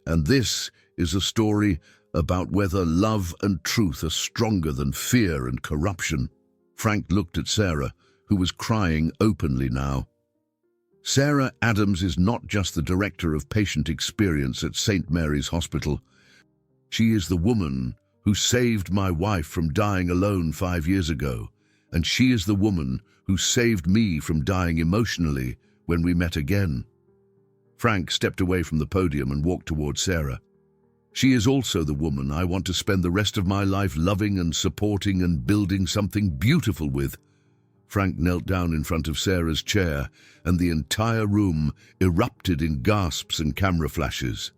And this is a story about whether love and truth are stronger than fear and corruption. Frank looked at Sarah, who was crying openly now. Sarah Adams is not just the director of patient experience at St. Mary's Hospital. She is the woman who saved my wife from dying alone 5 years ago, and she is the woman who saved me from dying emotionally when we met again. Frank stepped away from the podium and walked towards Sarah. She is also the woman I want to spend the rest of my life loving and supporting and building something beautiful with. Frank knelt down in front of Sarah's chair, and the entire room erupted in gasps and camera flashes.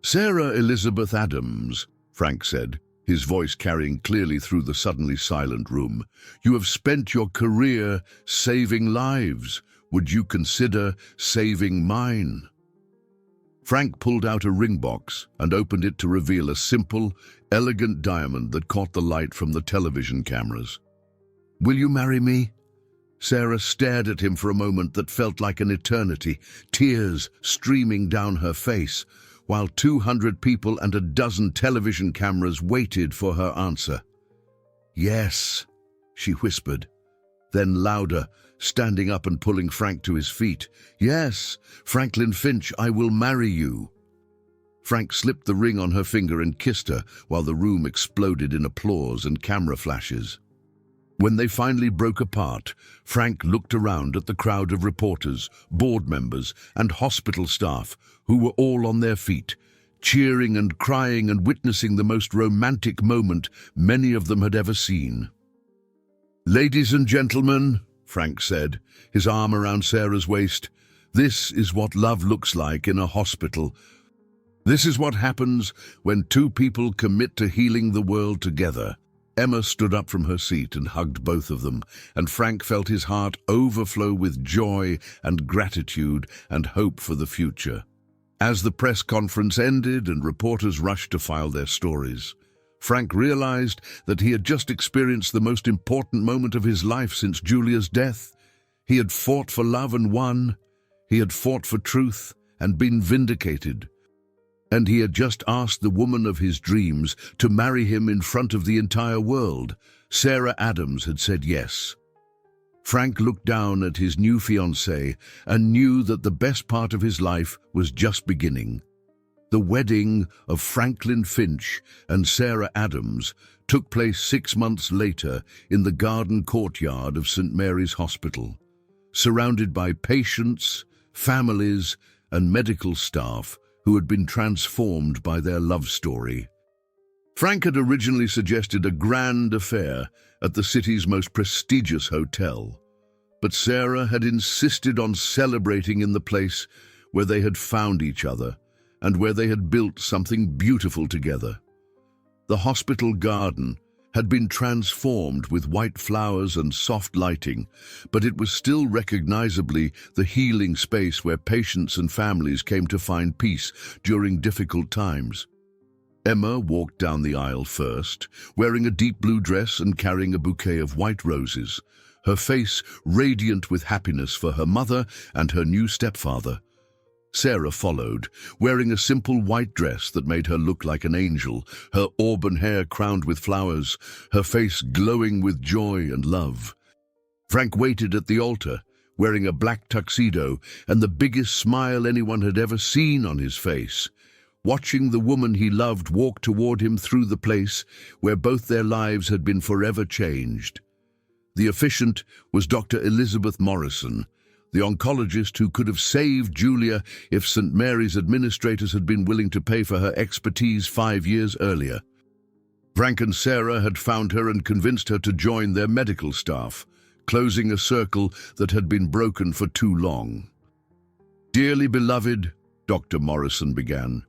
Sarah Elizabeth Adams, Frank said, his voice carrying clearly through the suddenly silent room, you have spent your career saving lives. Would you consider saving mine? Frank pulled out a ring box and opened it to reveal a simple, elegant diamond that caught the light from the television cameras. Will you marry me? Sarah stared at him for a moment that felt like an eternity, tears streaming down her face, while 200 people and a dozen television cameras waited for her answer. Yes, she whispered. Then louder, standing up and pulling Frank to his feet. Yes, Franklin Finch, I will marry you. Frank slipped the ring on her finger and kissed her while the room exploded in applause and camera flashes. When they finally broke apart, Frank looked around at the crowd of reporters, board members, and hospital staff who were all on their feet, cheering and crying and witnessing the most romantic moment many of them had ever seen. Ladies and gentlemen, Frank said, his arm around Sarah's waist, this is what love looks like in a hospital. This is what happens when two people commit to healing the world together. Emma stood up from her seat and hugged both of them, and Frank felt his heart overflow with joy and gratitude and hope for the future. As the press conference ended and reporters rushed to file their stories, Frank realized that he had just experienced the most important moment of his life since Julia's death. He had fought for love and won. He had fought for truth and been vindicated. And he had just asked the woman of his dreams to marry him in front of the entire world. Sarah Adams had said yes. Frank looked down at his new fiancée and knew that the best part of his life was just beginning. The wedding of Franklin Finch and Sarah Adams took place 6 months later in the garden courtyard of St. Mary's Hospital, surrounded by patients, families, and medical staff who had been transformed by their love story. Frank had originally suggested a grand affair at the city's most prestigious hotel, but Sarah had insisted on celebrating in the place where they had found each other and where they had built something beautiful together. The hospital garden had been transformed with white flowers and soft lighting, but it was still recognizably the healing space where patients and families came to find peace during difficult times. Emma walked down the aisle first, wearing a deep blue dress and carrying a bouquet of white roses, her face radiant with happiness for her mother and her new stepfather. Sarah followed, wearing a simple white dress that made her look like an angel, her auburn hair crowned with flowers, her face glowing with joy and love. Frank waited at the altar, wearing a black tuxedo and the biggest smile anyone had ever seen on his face, watching the woman he loved walk toward him through the place where both their lives had been forever changed. The officiant was Dr. Elizabeth Morrison, the oncologist who could have saved Julia if St. Mary's administrators had been willing to pay for her expertise 5 years earlier. Frank and Sarah had found her and convinced her to join their medical staff, closing a circle that had been broken for too long. "Dearly beloved," Dr. Morrison began,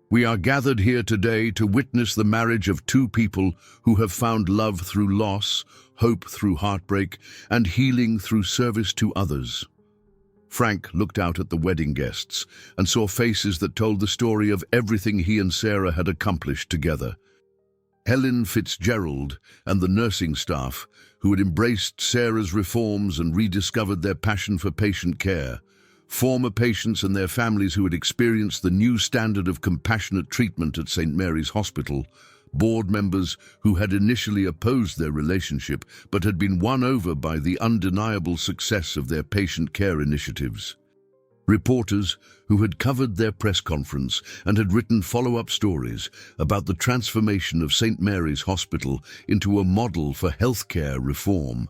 "we are gathered here today to witness the marriage of two people who have found love through loss, hope through heartbreak, and healing through service to others." Frank looked out at the wedding guests and saw faces that told the story of everything he and Sarah had accomplished together. Helen Fitzgerald and the nursing staff, who had embraced Sarah's reforms and rediscovered their passion for patient care. Former patients and their families who had experienced the new standard of compassionate treatment at St. Mary's Hospital. Board members who had initially opposed their relationship but had been won over by the undeniable success of their patient care initiatives. Reporters who had covered their press conference and had written follow-up stories about the transformation of St. Mary's Hospital into a model for healthcare reform.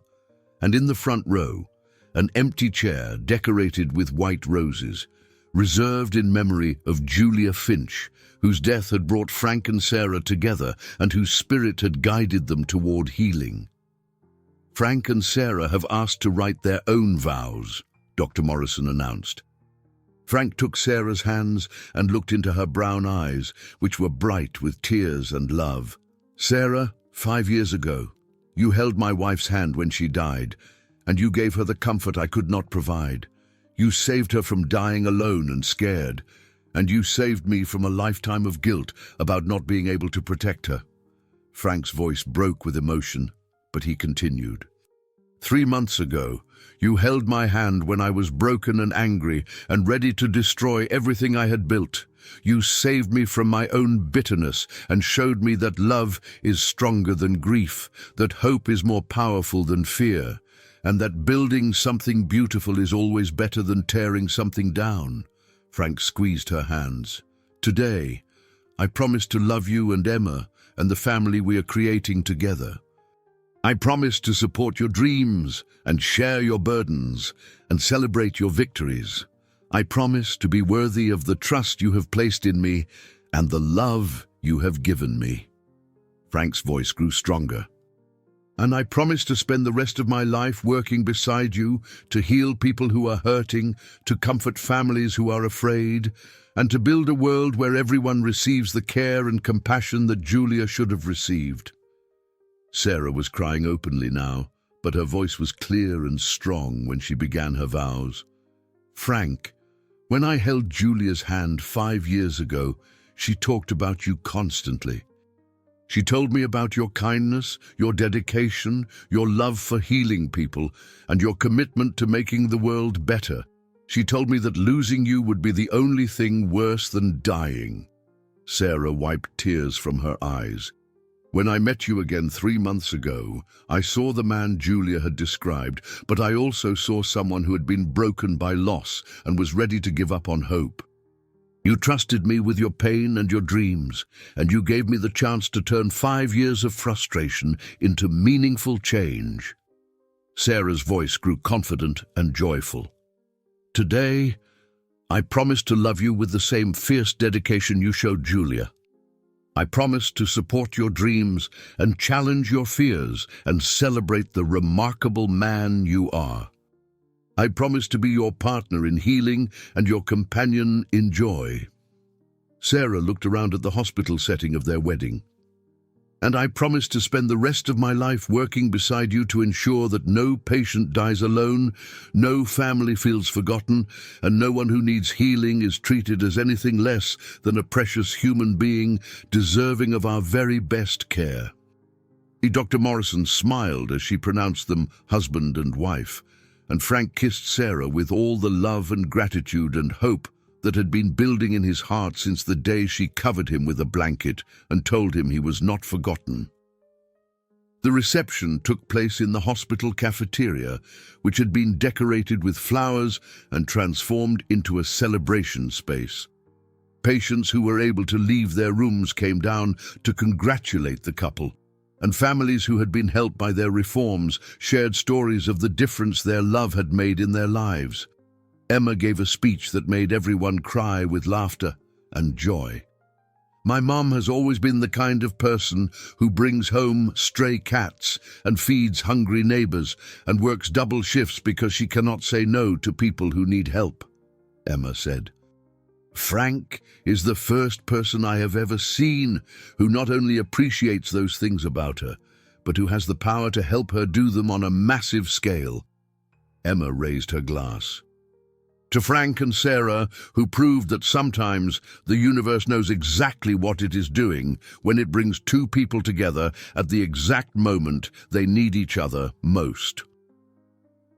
And in the front row, an empty chair decorated with white roses, reserved in memory of Julia Finch, whose death had brought Frank and Sarah together and whose spirit had guided them toward healing. "Frank and Sarah have asked to write their own vows," Dr. Morrison announced. Frank took Sarah's hands and looked into her brown eyes, which were bright with tears and love. "Sarah, 5 years ago, you held my wife's hand when she died, and you gave her the comfort I could not provide. You saved her from dying alone and scared, and you saved me from a lifetime of guilt about not being able to protect her." Frank's voice broke with emotion, but he continued. "3 months ago, you held my hand when I was broken and angry and ready to destroy everything I had built. You saved me from my own bitterness and showed me that love is stronger than grief, that hope is more powerful than fear, and that building something beautiful is always better than tearing something down." Frank squeezed her hands. "Today, I promise to love you and Emma and the family we are creating together. I promise to support your dreams and share your burdens and celebrate your victories. I promise to be worthy of the trust you have placed in me and the love you have given me." Frank's voice grew stronger. "And I promise to spend the rest of my life working beside you, to heal people who are hurting, to comfort families who are afraid, and to build a world where everyone receives the care and compassion that Julia should have received." Sarah was crying openly now, but her voice was clear and strong when she began her vows. "Frank, when I held Julia's hand 5 years ago, she talked about you constantly. She told me about your kindness, your dedication, your love for healing people, and your commitment to making the world better. She told me that losing you would be the only thing worse than dying." Sarah wiped tears from her eyes. "When I met you again 3 months ago, I saw the man Julia had described, but I also saw someone who had been broken by loss and was ready to give up on hope. You trusted me with your pain and your dreams, and you gave me the chance to turn 5 years of frustration into meaningful change." Sarah's voice grew confident and joyful. "Today, I promise to love you with the same fierce dedication you showed Julia. I promise to support your dreams and challenge your fears and celebrate the remarkable man you are. I promise to be your partner in healing and your companion in joy." Sarah looked around at the hospital setting of their wedding. "And I promise to spend the rest of my life working beside you to ensure that no patient dies alone, no family feels forgotten, and no one who needs healing is treated as anything less than a precious human being deserving of our very best care." Dr. Morrison smiled as she pronounced them husband and wife, and Frank kissed Sarah with all the love and gratitude and hope that had been building in his heart since the day she covered him with a blanket and told him he was not forgotten. The reception took place in the hospital cafeteria, which had been decorated with flowers and transformed into a celebration space. Patients who were able to leave their rooms came down to congratulate the couple, and families who had been helped by their reforms shared stories of the difference their love had made in their lives. Emma gave a speech that made everyone cry with laughter and joy. "My mom has always been the kind of person who brings home stray cats and feeds hungry neighbors and works double shifts because she cannot say no to people who need help," Emma said. "Frank is the first person I have ever seen who not only appreciates those things about her, but who has the power to help her do them on a massive scale." Emma raised her glass. "To Frank and Sarah, who proved that sometimes the universe knows exactly what it is doing when it brings two people together at the exact moment they need each other most."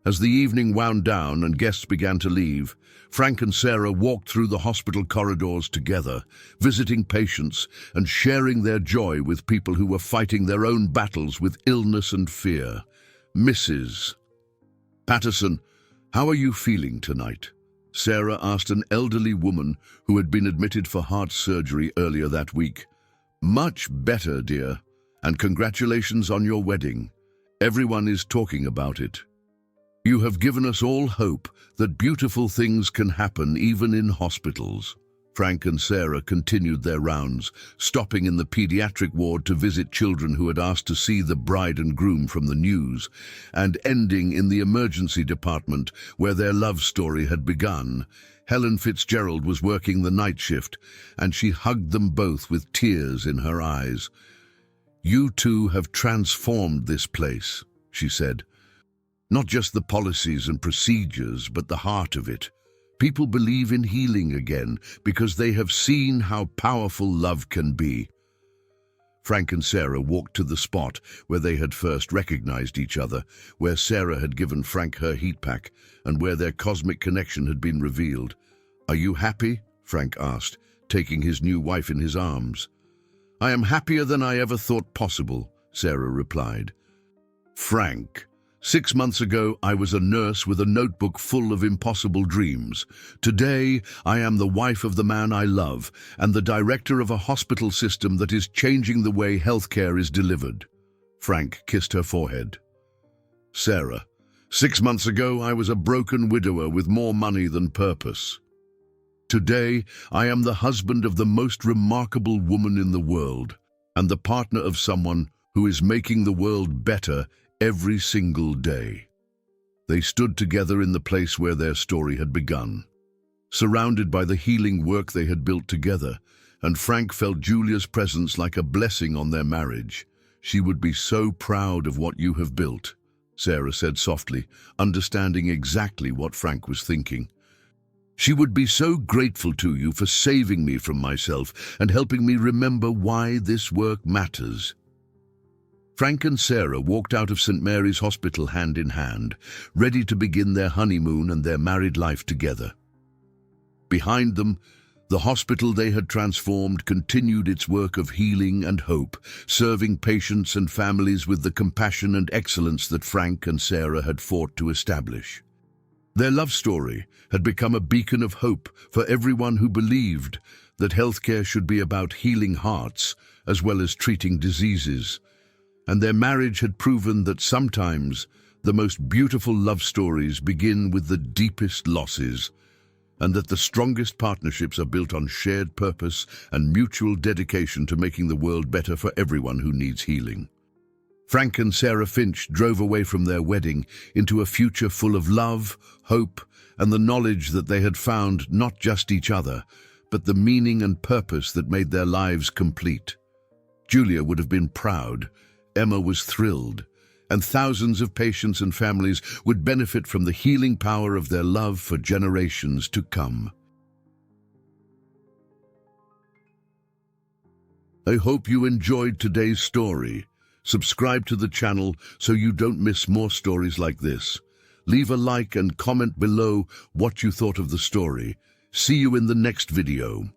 As the evening wound down and guests began to leave, Frank and Sarah walked through the hospital corridors together, visiting patients and sharing their joy with people who were fighting their own battles with illness and fear. "Mrs. Patterson, how are you feeling tonight?" Sarah asked an elderly woman who had been admitted for heart surgery earlier that week. "Much better, dear, and congratulations on your wedding. Everyone is talking about it. You have given us all hope that beautiful things can happen even in hospitals." Frank and Sarah continued their rounds, stopping in the pediatric ward to visit children who had asked to see the bride and groom from the news, and ending in the emergency department where their love story had begun. Helen Fitzgerald was working the night shift, and she hugged them both with tears in her eyes. "You two have transformed this place," she said. "Not just the policies and procedures, but the heart of it. People believe in healing again because they have seen how powerful love can be." Frank and Sarah walked to the spot where they had first recognized each other, where Sarah had given Frank her heat pack, and where their cosmic connection had been revealed. "Are you happy?" Frank asked, taking his new wife in his arms. "I am happier than I ever thought possible," Sarah replied. "Frank, 6 months ago, I was a nurse with a notebook full of impossible dreams. Today, I am the wife of the man I love and the director of a hospital system that is changing the way healthcare is delivered." Frank kissed her forehead. "Sarah, 6 months ago, I was a broken widower with more money than purpose. Today, I am the husband of the most remarkable woman in the world and the partner of someone who is making the world better every single day." They stood together in the place where their story had begun, surrounded by the healing work they had built together, and Frank felt Julia's presence like a blessing on their marriage. "She would be so proud of what you have built," Sarah said softly, understanding exactly what Frank was thinking. "She would be so grateful to you for saving me from myself and helping me remember why this work matters." Frank and Sarah walked out of St. Mary's Hospital hand in hand, ready to begin their honeymoon and their married life together. Behind them, the hospital they had transformed continued its work of healing and hope, serving patients and families with the compassion and excellence that Frank and Sarah had fought to establish. Their love story had become a beacon of hope for everyone who believed that healthcare should be about healing hearts as well as treating diseases. And their marriage had proven that sometimes the most beautiful love stories begin with the deepest losses, and that the strongest partnerships are built on shared purpose and mutual dedication to making the world better for everyone who needs healing. Frank and Sarah Finch drove away from their wedding into a future full of love, hope, and the knowledge that they had found not just each other, but the meaning and purpose that made their lives complete. Julia would have been proud. Emma was thrilled, and thousands of patients and families would benefit from the healing power of their love for generations to come. I hope you enjoyed today's story. Subscribe to the channel so you don't miss more stories like this. Leave a like and comment below what you thought of the story. See you in the next video.